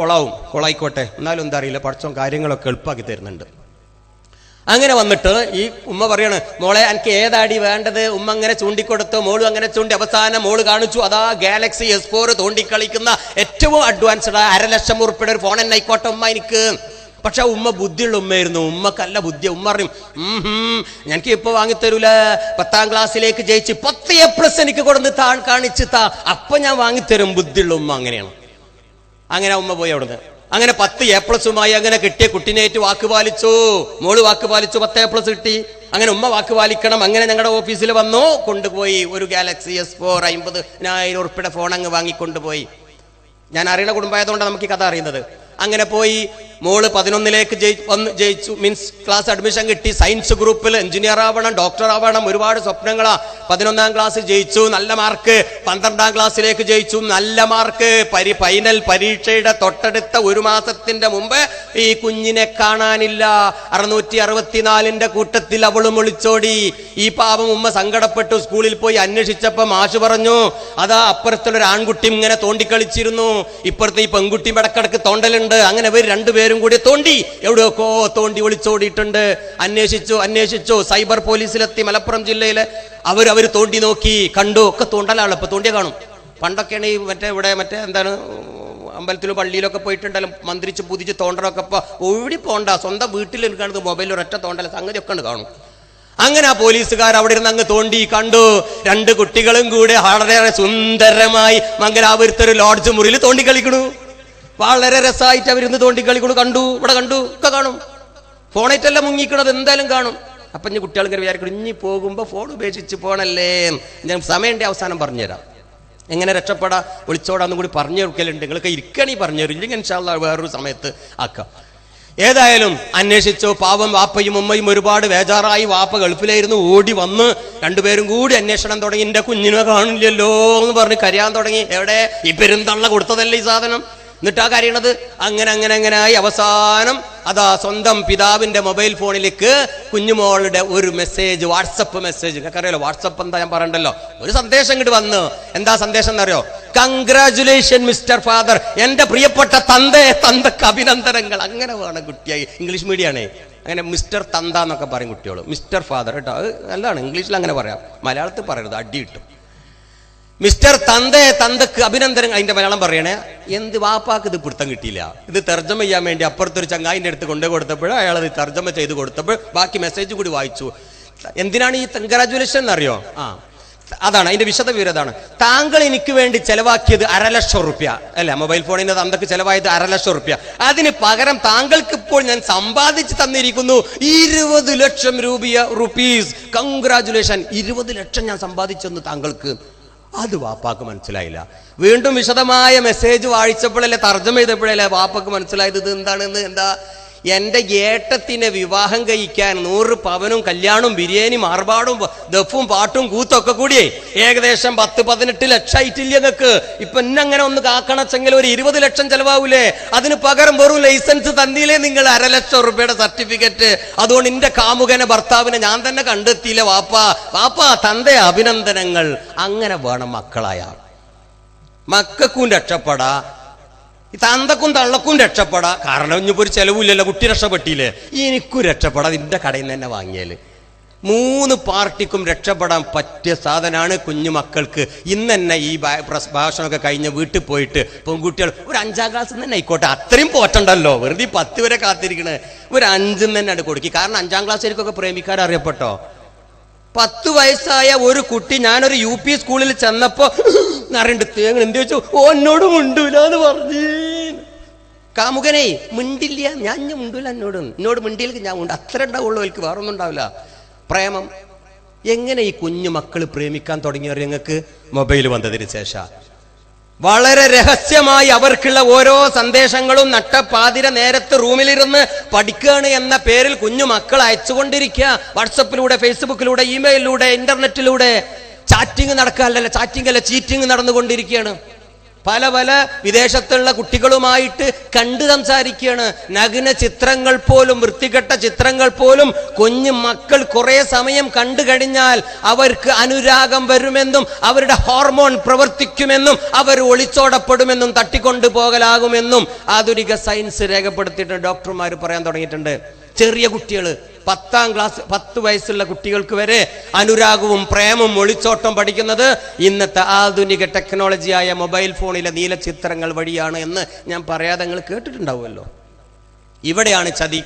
കൊളായിക്കോട്ടെ, എന്നാലും എന്താ അറിയില്ല, പഠിച്ചോ കാര്യങ്ങളൊക്കെ എളുപ്പമാക്കി തരുന്നുണ്ട്. അങ്ങനെ വന്നിട്ട് ഈ ഉമ്മ പറയാണ്, മോളെ എനിക്ക് ഏതാടി വേണ്ടത്? ഉമ്മ അങ്ങനെ ചൂണ്ടിക്കൊടുത്തു, മോളും അങ്ങനെ ചൂണ്ടി. അവസാനം മോള് കാണിച്ചു, അതാ ഗാലക്സി S4 തോണ്ടിക്കളിക്കുന്ന ഏറ്റവും അഡ്വാൻസ്ഡ് 1,00,000 ഉറുപ്പിയുടെ ഒരു ഫോൺ തന്നെ ആയിക്കോട്ടെ ഉമ്മ എനിക്ക്. പക്ഷെ ഉമ്മ ബുദ്ധിയുള്ള ഉമ്മയായിരുന്നു, ഉമ്മക്കല്ല ബുദ്ധി. ഉമ്മ പറയും, എനിക്ക് ഇപ്പൊ വാങ്ങിത്തരൂല, 10ാം ക്ലാസ്സിലേക്ക് ജയിച്ച് 10 A+ എനിക്ക് കൊടുന്ന് കാണിച്ച് താ, അപ്പൊ ഞാൻ വാങ്ങിത്തരും. ബുദ്ധിയുള്ള ഉമ്മ അങ്ങനെയാണ്. അങ്ങനെ ഉമ്മ പോയി അവിടുന്ന്. അങ്ങനെ 10 A+ അങ്ങനെ കിട്ടിയ കുട്ടിനേറ്റ് വാക്ക് പാലിച്ചു. മോള് വാക്ക് പാലിച്ചു, 10 A+ കിട്ടി. അങ്ങനെ ഉമ്മ വാക്ക് പാലിക്കണം. അങ്ങനെ ഞങ്ങളുടെ ഓഫീസിൽ വന്നു, കൊണ്ടുപോയി ഒരു ഗാലക്സി S4 50,000 ഉറുപ്പിയുടെ ഫോൺ അങ്ങ് വാങ്ങിക്കൊണ്ടുപോയി. ഞാൻ അറിയുന്ന കുടുംബമായതുകൊണ്ടാണ് നമുക്ക് ഈ കഥ അറിയുന്നത്. അങ്ങനെ പോയി മോള് 11ലേക്ക് ജയിച്ചു, മീൻസ് ക്ലാസ് അഡ്മിഷൻ കിട്ടി. സയൻസ് ഗ്രൂപ്പിൽ എഞ്ചിനീയർ ആവണം, ഡോക്ടർ ആവണം, ഒരുപാട് സ്വപ്നങ്ങളാ. 11ാം ക്ലാസ് ജയിച്ചു, നല്ല മാർക്ക്. 12ാം ക്ലാസ്സിലേക്ക് ജയിച്ചു, നല്ല മാർക്ക്. ഫൈനൽ പരീക്ഷയുടെ തൊട്ടടുത്ത ഒരു മാസത്തിന്റെ മുമ്പ് ഈ കുഞ്ഞിനെ കാണാനില്ല. 664ന്റെ കൂട്ടത്തിൽ അവളും ഒളിച്ചോടി. ഈ പാപം ഉമ്മ സങ്കടപ്പെട്ടു. സ്കൂളിൽ പോയി അന്വേഷിച്ചപ്പോ മാഷ് പറഞ്ഞു, അതാ അപ്പുറത്തുള്ളൊരു ആൺകുട്ടി ഇങ്ങനെ തോണ്ടിക്കളിച്ചിരുന്നു, ഇപ്പുറത്തെ ഈ പെൺകുട്ടി ഇടക്കിടക്ക് തോണ്ടലുണ്ട്. അങ്ങനെ ഇവർ രണ്ടുപേരും കൂടി തോണ്ടി എവിടെയൊക്കെ തോണ്ടി ഒളിച്ചോടിയിട്ടുണ്ട്. അന്വേഷിച്ചു സൈബർ പോലീസിലെത്തി, മലപ്പുറം ജില്ലയിലെ. അവര് തോണ്ടി നോക്കി, കണ്ടു. ഒക്കെ തോണ്ടലാണ്, ഇപ്പൊ തോണ്ടിയ കാണും. പണ്ടൊക്കെയാണ് ഈ മറ്റേ എന്താണ് അമ്പലത്തിലും പള്ളിയിലൊക്കെ പോയിട്ടുണ്ടല്ലോ, മന്ത്രിച്ച് പുതിച്ച് തോണ്ടലൊക്കെ. ഇപ്പൊ ഓടി പോണ്ട, സ്വന്തം വീട്ടിൽ കാണുന്നത് മൊബൈലിൽ ഒരൊറ്റ തോണ്ടല സംഗതി ഒക്കെ കാണും. അങ്ങനെ ആ പോലീസുകാർ അവിടെ ഇരുന്ന് അങ്ങ് തോണ്ടി കണ്ടു. 2 കുട്ടികളും കൂടെ വളരെ സുന്ദരമായി മംഗലാപുരത്തൊരു ലോഡ്ജ് മുറിയിൽ തോണ്ടിക്കളിക്കണു. വളരെ രസമായിട്ട് അവരിന്ന് തോണ്ടിക്കളിക്കണു. കണ്ടു, ഇവിടെ കണ്ടു, ഒക്കെ കാണും. ഫോണായിട്ടല്ല മുങ്ങിക്കണത്, എന്തായാലും കാണും. അപ്പൊ ഇനി കുട്ടികൾ ഇങ്ങനെ വിചാരിക്കണം, ഇനി പോകുമ്പോ ഫോൺ ഉപേക്ഷിച്ച് പോണല്ലേ. ഞാൻ സമയന്റെ അവസാനം പറഞ്ഞുതരാം, എങ്ങനെ രക്ഷപ്പെടാ ഒളിച്ചോടാന്നും കൂടി പറഞ്ഞു കൊടുക്കലുണ്ട്. നിങ്ങളൊക്കെ ഇരിക്കണീ പറഞ്ഞു തരും, ഇല്ലെങ്കിൽ ഇൻഷാ അല്ലാഹ് വേറൊരു സമയത്ത് ആക്കാം. ഏതായാലും അന്വേഷിച്ചു. പാവം വാപ്പയും ഉമ്മയും ഒരുപാട് ബേജാറായി. വാപ്പ ഗൾഫിലായിരുന്നു, ഓടി വന്ന് രണ്ടുപേരും കൂടി അന്വേഷണം തുടങ്ങി. എന്റെ കുഞ്ഞിനെ കാണില്ലല്ലോ എന്ന് പറഞ്ഞ് കരയാൻ തുടങ്ങി. എവിടെ? ഈ പെരുന്തള്ള കൊടുത്തതല്ലേ ഈ സാധനം. എന്നിട്ടാ കരയണത്. അങ്ങനെ ആയി അവസാനം അതാ സ്വന്തം പിതാവിന്റെ മൊബൈൽ ഫോണിലേക്ക് കുഞ്ഞുമോളുടെ ഒരു മെസ്സേജ്, വാട്സപ്പ് മെസ്സേജ്. നിങ്ങൾക്ക് അറിയാലോ വാട്സപ്പ് എന്താ, ഞാൻ പറയണ്ടല്ലോ. ഒരു സന്ദേശം ഇങ്ങോട്ട് വന്നു. എന്താ സന്ദേശം എന്നറിയോ? കൺഗ്രാജുലേഷൻ മിസ്റ്റർ ഫാദർ, എന്റെ പ്രിയപ്പെട്ട തന്തക്ക് അഭിനന്ദനങ്ങൾ. അങ്ങനെ വേണം കുട്ടിയായി. ഇംഗ്ലീഷ് മീഡിയമാണേ, അങ്ങനെ മിസ്റ്റർ തന്ത എന്നൊക്കെ പറയും കുട്ടികൾ. മിസ്റ്റർ ഫാദർ കേട്ടോ, അത് നല്ലതാണ്. ഇംഗ്ലീഷിൽ അങ്ങനെ പറയാം, മലയാളത്തിൽ പറയരുത്, അടി കിട്ടും. മിസ്റ്റർ തന്തക്ക് അഭിനന്ദനം. അതിന്റെ മലയാളം പറയണേ, എന്ത് വാപ്പാക്ക് ഇത് പിടുത്തം കിട്ടിയില്ല. ഇത് തർജ്ജമ ചെയ്യാൻ വേണ്ടി അപ്പുറത്തൊരു ചങ്ങായിന്റെ അടുത്ത് കൊണ്ടു കൊടുത്തപ്പോൾ അയാളത് തർജ്ജമ ചെയ്ത് കൊടുത്തപ്പോൾ ബാക്കി മെസ്സേജ് കൂടി വായിച്ചു. എന്തിനാണ് ഈ കൺഗ്രാജുലേഷൻ എന്നറിയോ? അതാണ് അതിന്റെ വിശദ വിവരം. അതാണ്, താങ്കൾ എനിക്ക് വേണ്ടി ചെലവാക്കിയത് 1,00,000 റുപ്യ അല്ല, മൊബൈൽ ഫോണിന് തന്തക്ക് ചെലവായത് 1,00,000 റുപ്യ. അതിന് പകരം താങ്കൾക്ക് ഇപ്പോൾ ഞാൻ സമ്പാദിച്ച് തന്നിരിക്കുന്നു 20 ലക്ഷം റുപ്പീസ്. കൺഗ്രാജുലേഷൻ, 20 ലക്ഷം ഞാൻ സമ്പാദിച്ചെന്ന് താങ്കൾക്ക്. അത് വാപ്പാക്ക് മനസ്സിലായില്ല. വീണ്ടും വിശദമായ മെസ്സേജ് വായിച്ചപ്പോഴല്ലേ, തർജ്ജമ ചെയ്തപ്പോഴല്ലേ വാപ്പാക്ക് മനസ്സിലായത് ഇത് എന്താണെന്ന്. എന്താ? എന്റെ ഏട്ടത്തിനെ വിവാഹം കഴിക്കാൻ 100 പവനും കല്യാണവും ബിരിയാണിയും ആർഭാടും ദഫും പാട്ടും കൂത്തൊക്കെ കൂടിയേ ഏകദേശം 10-18 ലക്ഷം ആയിട്ടില്ല നിങ്ങൾക്ക്. ഇപ്പൊ ഇന്നങ്ങനെ ഒന്ന് കാക്കണച്ചെങ്കിൽ ഒരു 20 ലക്ഷം ചെലവാവൂലേ? അതിന് പകരം വെറും ലൈസൻസ് തന്നില്ലേ നിങ്ങൾ 1,00,000 റുപ്യയുടെ സർട്ടിഫിക്കറ്റ്. അതുകൊണ്ട് എന്റെ കാമുകനെ ഭർത്താവിനെ ഞാൻ തന്നെ കണ്ടെത്തിയില്ല. വാപ്പാ തന്റെ അഭിനന്ദനങ്ങൾ. അങ്ങനെ വേണം മക്കളായ. മക്കൾക്കും രക്ഷപ്പെടാ, തന്തക്കും തള്ളക്കും രക്ഷപ്പെടാ. കാരണം ഇനിയിപ്പോ ഒരു ചെലവില്ലല്ലോ, കുട്ടി രക്ഷപ്പെട്ടില്ലേ, എനിക്കും രക്ഷപ്പെടാ. ഇതിന്റെ കടയിൽ നിന്ന് തന്നെ വാങ്ങിയാല് 3 പാർട്ടിക്കും രക്ഷപ്പെടാൻ പറ്റിയ സാധനമാണ് കുഞ്ഞു മക്കൾക്ക്. ഇന്ന് തന്നെ ഈ ഭാഷണമൊക്കെ കഴിഞ്ഞ് വീട്ടിൽ പോയിട്ട് പെൺകുട്ടികൾ ഒരു 5ാം ക്ലാസ്സിൽ തന്നെ ആയിക്കോട്ടെ, അത്രയും പോറ്റണ്ടല്ലോ, വെറുതെ 10 വരെ കാത്തിരിക്കണേ. ഒരു 5 തന്നെയാണ് കൊടുക്കി. കാരണം 5ാം ക്ലാസ്സിലേക്കൊക്കെ പ്രേമിക്കാർ അറിയപ്പെട്ടോ. 10 വയസ്സായ ഒരു കുട്ടി, ഞാനൊരു UP സ്കൂളിൽ ചെന്നപ്പോ അറിയണ്ട് തേങ്ങ എന്ത് ചോദിച്ചു, എന്നോട് മിണ്ടൂല എന്ന് പറഞ്ഞു. കാമുകനെ മിണ്ടില്ല, ഞാൻ മിണ്ടൂല, എന്നോട് മിണ്ടിയിലേക്ക് ഞാൻ ഉണ്ട്. അത്ര ഉണ്ടാവുള്ളൂ, എനിക്ക് വേറൊന്നും ഉണ്ടാവില്ല. പ്രേമം എങ്ങനെ ഈ കുഞ്ഞു മക്കൾ പ്രേമിക്കാൻ തുടങ്ങിയവർ ഞങ്ങൾക്ക് മൊബൈൽ വന്നതിന് ശേഷം വളരെ രഹസ്യമായി അവർക്കുള്ള ഓരോ സന്ദേശങ്ങളും നട്ടപ്പാതിര നേരത്ത് റൂമിലിരുന്ന് പഠിക്കുകയാണ് എന്ന പേരിൽ കുഞ്ഞു മക്കൾ അയച്ചുകൊണ്ടിരിക്കുക. വാട്സപ്പിലൂടെ, ഫേസ്ബുക്കിലൂടെ, ഇമെയിലിലൂടെ, ഇന്റർനെറ്റിലൂടെ ചാറ്റിംഗ് നടക്കാനല്ല, ചീറ്റിംഗ് നടന്നുകൊണ്ടിരിക്കുകയാണ്. പല വിദേശത്തുള്ള കുട്ടികളുമായിട്ട് കണ്ടു സംസാരിക്കുകയാണ്. നഗ്ന ചിത്രങ്ങൾ പോലും, വൃത്തികെട്ട ചിത്രങ്ങൾ പോലും കുഞ്ഞു മക്കൾ കുറെ സമയം കണ്ടു കഴിഞ്ഞാൽ അവർക്ക് അനുരാഗം വരുമെന്നും അവരുടെ ഹോർമോൺ പ്രവർത്തിക്കുമെന്നും അവർ ഒളിച്ചോടപ്പെടുമെന്നും തട്ടിക്കൊണ്ടു പോകലാകുമെന്നും ആധുനിക സയൻസ് രേഖപ്പെടുത്തിയിട്ടുണ്ട്. ഡോക്ടർമാർ പറയാൻ തുടങ്ങിയിട്ടുണ്ട്. ചെറിയ കുട്ടികൾ 10ാം ക്ലാസ് 10 വയസ്സുള്ള കുട്ടികൾക്ക് വരെ അനുരാഗവും പ്രേമവും ഒളിച്ചോട്ടം പഠിക്കുന്നത് ഇന്നത്തെ ആധുനിക ടെക്നോളജിയായ മൊബൈൽ ഫോണിലെ നീലചിത്രങ്ങൾ വഴിയാണ് എന്ന് ഞാൻ പറയാതെ നിങ്ങൾ കേട്ടിട്ടുണ്ടാവുമല്ലോ. ഇവിടെയാണ് ചതി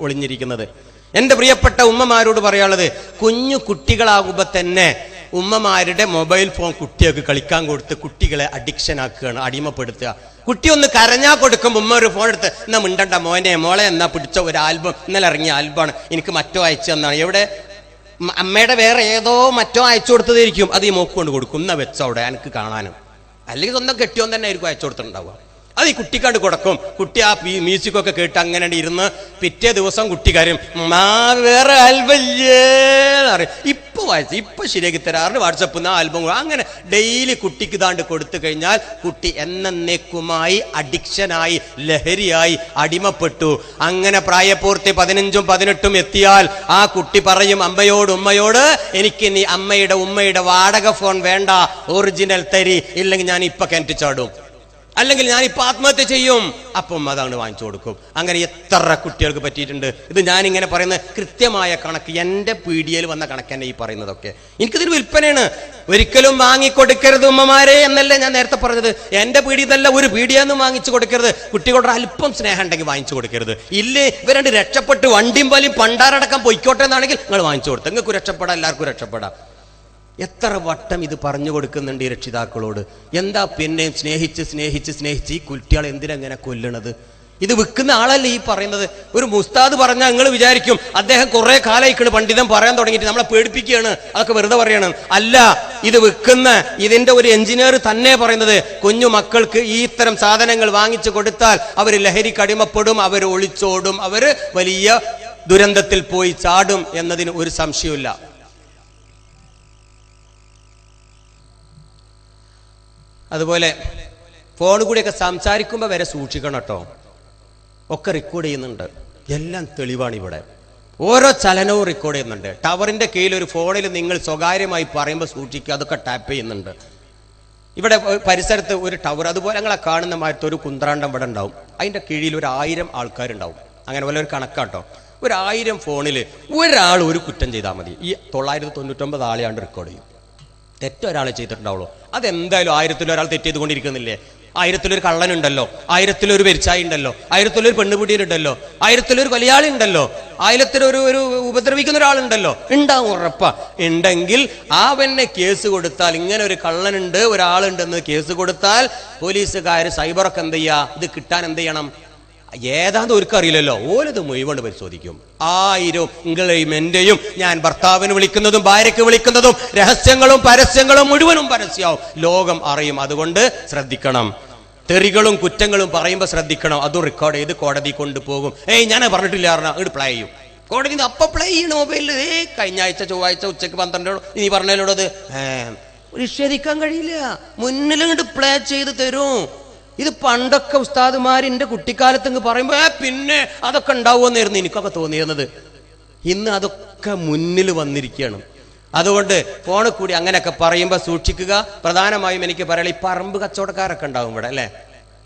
ഒളിഞ്ഞിരിക്കുന്നത്. എൻ്റെ പ്രിയപ്പെട്ട ഉമ്മമാരോട് പറയാനുള്ളത്, കുഞ്ഞു കുട്ടികളാകുമ്പോൾ തന്നെ ഉമ്മമാരുടെ മൊബൈൽ ഫോൺ കുട്ടികൾക്ക് കളിക്കാൻ കൊടുത്ത് കുട്ടികളെ അഡിക്ഷൻ ആക്കുകയാണ്, അടിമപ്പെടുത്തുക. കുട്ടി ഒന്ന് കരഞ്ഞാൽ കൊടുക്കുമ്പോൾ ഉമ്മ ഒരു ഫോൺ എടുത്ത് എന്നാ മിണ്ടണ്ട മോളെ എന്നാ പിടിച്ച ഒരു ആൽബം, ഇന്നലെ ഇറങ്ങിയ ആൽബമാണ്, എനിക്ക് മറ്റോ അയച്ചു തന്നാണ്. എവിടെ അമ്മയുടെ വേറെ ഏതോ മറ്റോ അയച്ചു കൊടുത്തതായിരിക്കും, അത് ഈ മോക്ക് കൊണ്ട് കൊടുക്കും, എന്നാ വെച്ചവിടെ എനിക്ക് കാണാനും. അല്ലെങ്കിൽ സ്വന്തം കെട്ടിയോൻ തന്നെ ആയിരിക്കും അയച്ചു കൊടുത്തിട്ടുണ്ടാവുക. അത് ഈ കുട്ടിക്കാണ്ട് കൊടുക്കും. കുട്ടി ആ മ്യൂസിക്കൊക്കെ കേട്ട് അങ്ങനെ ഇരുന്ന് പിറ്റേ ദിവസം കുട്ടി കാര്യം വേറെ ആൽബല്ലേ അറിയാം, ഇപ്പൊ വായിച്ചു ഇപ്പൊ ശരിയാക്കി തരാറുണ്ട് വാട്സപ്പിൽ നിന്ന് ആൽബം. അങ്ങനെ ഡെയിലി കുട്ടിക്ക് ഇതാണ്ട് കൊടുത്തു കഴിഞ്ഞാൽ കുട്ടി എന്നേക്കുമായി അഡിക്ഷനായി, ലഹരിയായി, അടിമപ്പെട്ടു. അങ്ങനെ പ്രായപൂർത്തി 15ഉം 18ഉം എത്തിയാൽ ആ കുട്ടി പറയും ഉമ്മയോട് എനിക്ക് ഇനി ഉമ്മയുടെ വാടക ഫോൺ വേണ്ട, ഒറിജിനൽ തരി, ഇല്ലെങ്കിൽ ഞാൻ ഇപ്പൊ കിണറ്റ് ചാടും, അല്ലെങ്കിൽ ഞാനിപ്പോൾ ആത്മഹത്യ ചെയ്യും. അപ്പം അതാണ് വാങ്ങിച്ചു കൊടുക്കും. അങ്ങനെ എത്ര കുട്ടികൾക്ക് പറ്റിയിട്ടുണ്ട്. ഇത് ഞാനിങ്ങനെ പറയുന്ന കൃത്യമായ കണക്ക്, എൻ്റെ പീഡിയയിൽ വന്ന കണക്ക് തന്നെ ഈ പറയുന്നതൊക്കെ. എനിക്കിതിന് വിൽപ്പനയാണ്. ഒരിക്കലും വാങ്ങിക്കൊടുക്കരുത് ഉമ്മമാരെ എന്നല്ലേ ഞാൻ നേരത്തെ പറഞ്ഞത്. എൻ്റെ പീഡിയതല്ല, ഒരു പീഡിയെന്നും വാങ്ങിച്ചു കൊടുക്കരുത്. കുട്ടികളുടെ അല്പം സ്നേഹം ഉണ്ടെങ്കിൽ വാങ്ങിച്ചു കൊടുക്കരുത്. ഇല്ലേ ഇവരണ്ട് രക്ഷപ്പെട്ട് വണ്ടിയും വലിയും പണ്ടാരടക്കം പൊയ്ക്കോട്ടെ എന്നാണെങ്കിൽ നിങ്ങൾ വാങ്ങിച്ചു കൊടുത്തു, നിങ്ങൾക്ക് രക്ഷപ്പെടാം, എല്ലാവർക്കും രക്ഷപ്പെടാം. എത്ര വട്ടം ഇത് പറഞ്ഞു കൊടുക്കുന്നുണ്ട് ഈ രക്ഷിതാക്കളോട്. എന്താ പിന്നെ സ്നേഹിച്ച് ഈ കുട്ടികളെ എന്തിനെങ്ങനെ കൊല്ലണത്? ഇത് വിൽക്കുന്ന ആളല്ലേ ഈ പറയുന്നത്. ഒരു മുസ്താദ് പറഞ്ഞാൽ നിങ്ങൾ വിചാരിക്കും അദ്ദേഹം കുറെ കാലമായിക്കണ് പണ്ഡിതൻ പറയാൻ തുടങ്ങിയിട്ട് നമ്മളെ പേടിപ്പിക്കുകയാണ്, അതൊക്കെ വെറുതെ പറയണം. അല്ല, ഇത് വിൽക്കുന്ന ഇതിന്റെ ഒരു എഞ്ചിനീയർ തന്നെ പറയുന്നത്, കുഞ്ഞു മക്കൾക്ക് ഈ ഇത്തരം സാധനങ്ങൾ വാങ്ങിച്ചു കൊടുത്താൽ അവർ ലഹരിക്ക് അടിമപ്പെടും, അവർ ഒളിച്ചോടും, അവർ വലിയ ദുരന്തത്തിൽ പോയി ചാടും എന്നതിന് ഒരു സംശയമില്ല. അതുപോലെ ഫോൺ കൂടിയൊക്കെ സംസാരിക്കുമ്പോൾ വരെ സൂക്ഷിക്കണം കേട്ടോ. ഒക്കെ റെക്കോർഡ് ചെയ്യുന്നുണ്ട്, എല്ലാം തെളിവാണ്. ഇവിടെ ഓരോ ചലനവും റെക്കോർഡ് ചെയ്യുന്നുണ്ട്. ടവറിന്റെ കീഴിൽ ഒരു ഫോണിൽ നിങ്ങൾ സ്വകാര്യമായി പറയുമ്പോൾ സൂക്ഷിക്കുക, അതൊക്കെ ടാപ്പ് ചെയ്യുന്നുണ്ട്. ഇവിടെ പരിസരത്ത് ഒരു ടവർ, അതുപോലെ ഞങ്ങളെ കാണുന്ന മാറ്റം ഒരു കുന്ത്രാണ്ടം ഇവിടെ ഉണ്ടാവും, അതിന്റെ കീഴിൽ 1000 ആൾക്കാരുണ്ടാവും. അങ്ങനെ പോലെ ഒരു കണക്കാട്ടോ. 1000 ഫോണിൽ ഒരാൾ ഒരു കുറ്റം ചെയ്താൽ മതി, ഈ 999 ആളെയാണ്ട് റെക്കോർഡ് ചെയ്യും. തെറ്റൊരാളെ ചെയ്തിട്ടുണ്ടാവുള്ളൂ. അതെന്തായാലും 1000 ഒരാൾ തെറ്റ് ചെയ്തുകൊണ്ടിരിക്കുന്നില്ലേ? 1000 കള്ളനുണ്ടല്ലോ, 1000 പെരിച്ചായി ഉണ്ടല്ലോ, 1000 പെണ്ണുപിടിയനുണ്ടല്ലോ, 1000 കൊലയാളി ഉണ്ടല്ലോ, 1000 ഉപദ്രവിക്കുന്ന ഒരാളുണ്ടല്ലോ, ഉണ്ടാവും ഉറപ്പാ. ഉണ്ടെങ്കിൽ അവനെ കേസ് കൊടുത്താൽ, ഇങ്ങനെ ഒരു കള്ളനുണ്ട് ഒരാളുണ്ടെന്ന് കേസ് കൊടുത്താൽ പോലീസുകാർ സൈബറൊക്കെ എന്ത് ചെയ്യാ, ഇത് കിട്ടാൻ എന്ത് ചെയ്യണം? ഏതാണ്ട് ഒരുക്കറിയില്ലല്ലോ, ഓരത് മുഴുവൻ പരിശോധിക്കും. 1000 നിങ്ങളെയും എന്റെയും, ഞാൻ ഭർത്താവിന് വിളിക്കുന്നതും ഭാര്യയ്ക്ക് വിളിക്കുന്നതും രഹസ്യങ്ങളും പരസ്യങ്ങളും മുഴുവനും പരസ്യമാവും, ലോകം അറിയും. അതുകൊണ്ട് ശ്രദ്ധിക്കണം. തെറികളും കുറ്റങ്ങളും പറയുമ്പോൾ ശ്രദ്ധിക്കണം. അതും റെക്കോർഡ് ചെയ്ത് കോടതി കൊണ്ടുപോകും. ഞാൻ പറഞ്ഞിട്ടില്ല പറഞ്ഞാൽ പ്ലേ ചെയ്യും. കോടതി അപ്പൊ പ്ലേ ചെയ്യണം മൊബൈലിൽ. കഴിഞ്ഞ ആഴ്ച ചൊവ്വാഴ്ച ഉച്ചക്ക് 12 നീ പറഞ്ഞതിനോടത് നിഷേധിക്കാൻ കഴിയില്ല, മുന്നിൽ പ്ലേ ചെയ്ത് തരും. ഇത് പണ്ടൊക്കെ ഉസ്താദുമാരിന്റെ കുട്ടിക്കാലത്ത് പറയുമ്പോ പിന്നെ അതൊക്കെ ഉണ്ടാവുമെന്നായിരുന്നു എനിക്കൊക്കെ തോന്നിയിരുന്നത്. ഇന്ന് അതൊക്കെ മുന്നിൽ വന്നിരിക്കുകയാണ്. അതുകൊണ്ട് ഫോണിൽ കൂടി അങ്ങനെയൊക്കെ പറയുമ്പോൾ സൂക്ഷിക്കുക. പ്രധാനമായും എനിക്ക് പറയാം, ഈ പറമ്പ് കച്ചവടക്കാരൊക്കെ ഉണ്ടാവും ഇവിടെ അല്ലേ,